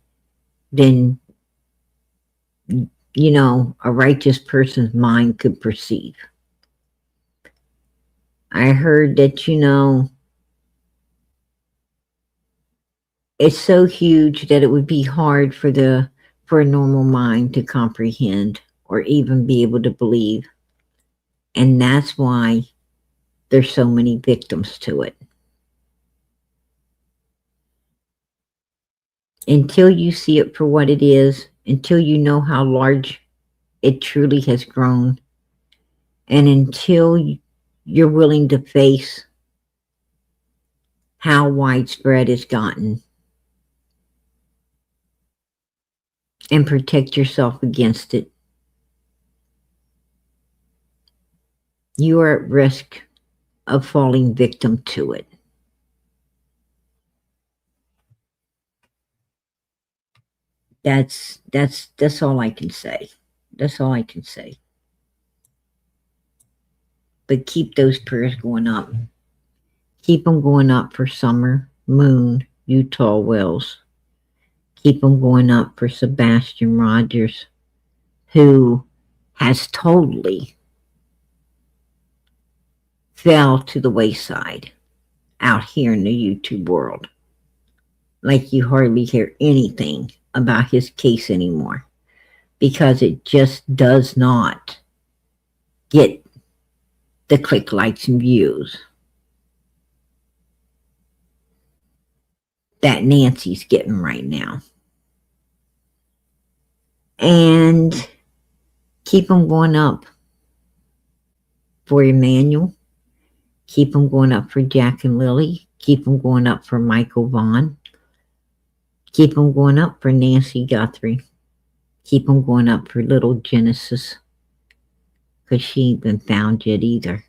you know, a righteous person's mind could perceive. I heard that, you know, it's so huge that it would be hard for a normal mind to comprehend or even be able to believe. And that's why there's so many victims to it. Until you see it for what it is, until you know how large it truly has grown, and until you're willing to face how widespread it's gotten and protect yourself against it, you are at risk of falling victim to it. That's all I can say. That's all I can say. But keep those prayers going up. Keep them going up for Summer, Moon, Utah Wells. Keep them going up for Sebastian Rogers, who has totally fell to the wayside out here in the YouTube world. Like you hardly hear anything about his case anymore because it just does not get the click, likes, and views that Nancy's getting right now. And keep them going up for Emmanuel. Keep them going up for Jack and Lily. Keep them going up for Michael Vaughn. Keep them going up for Nancy Guthrie. Keep them going up for little Genesis, because she ain't been found yet either.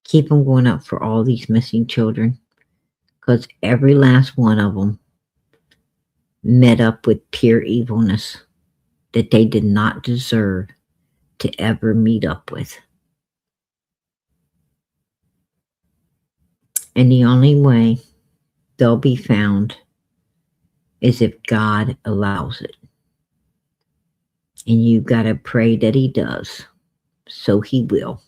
Keep them going up for all these missing children, because every last one of them met up with pure evilness that they did not deserve to ever meet up with. And the only way they'll be found is if God allows it. And you got to pray that he does. So he will.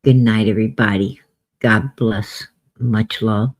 Good night, everybody. God bless. Much love.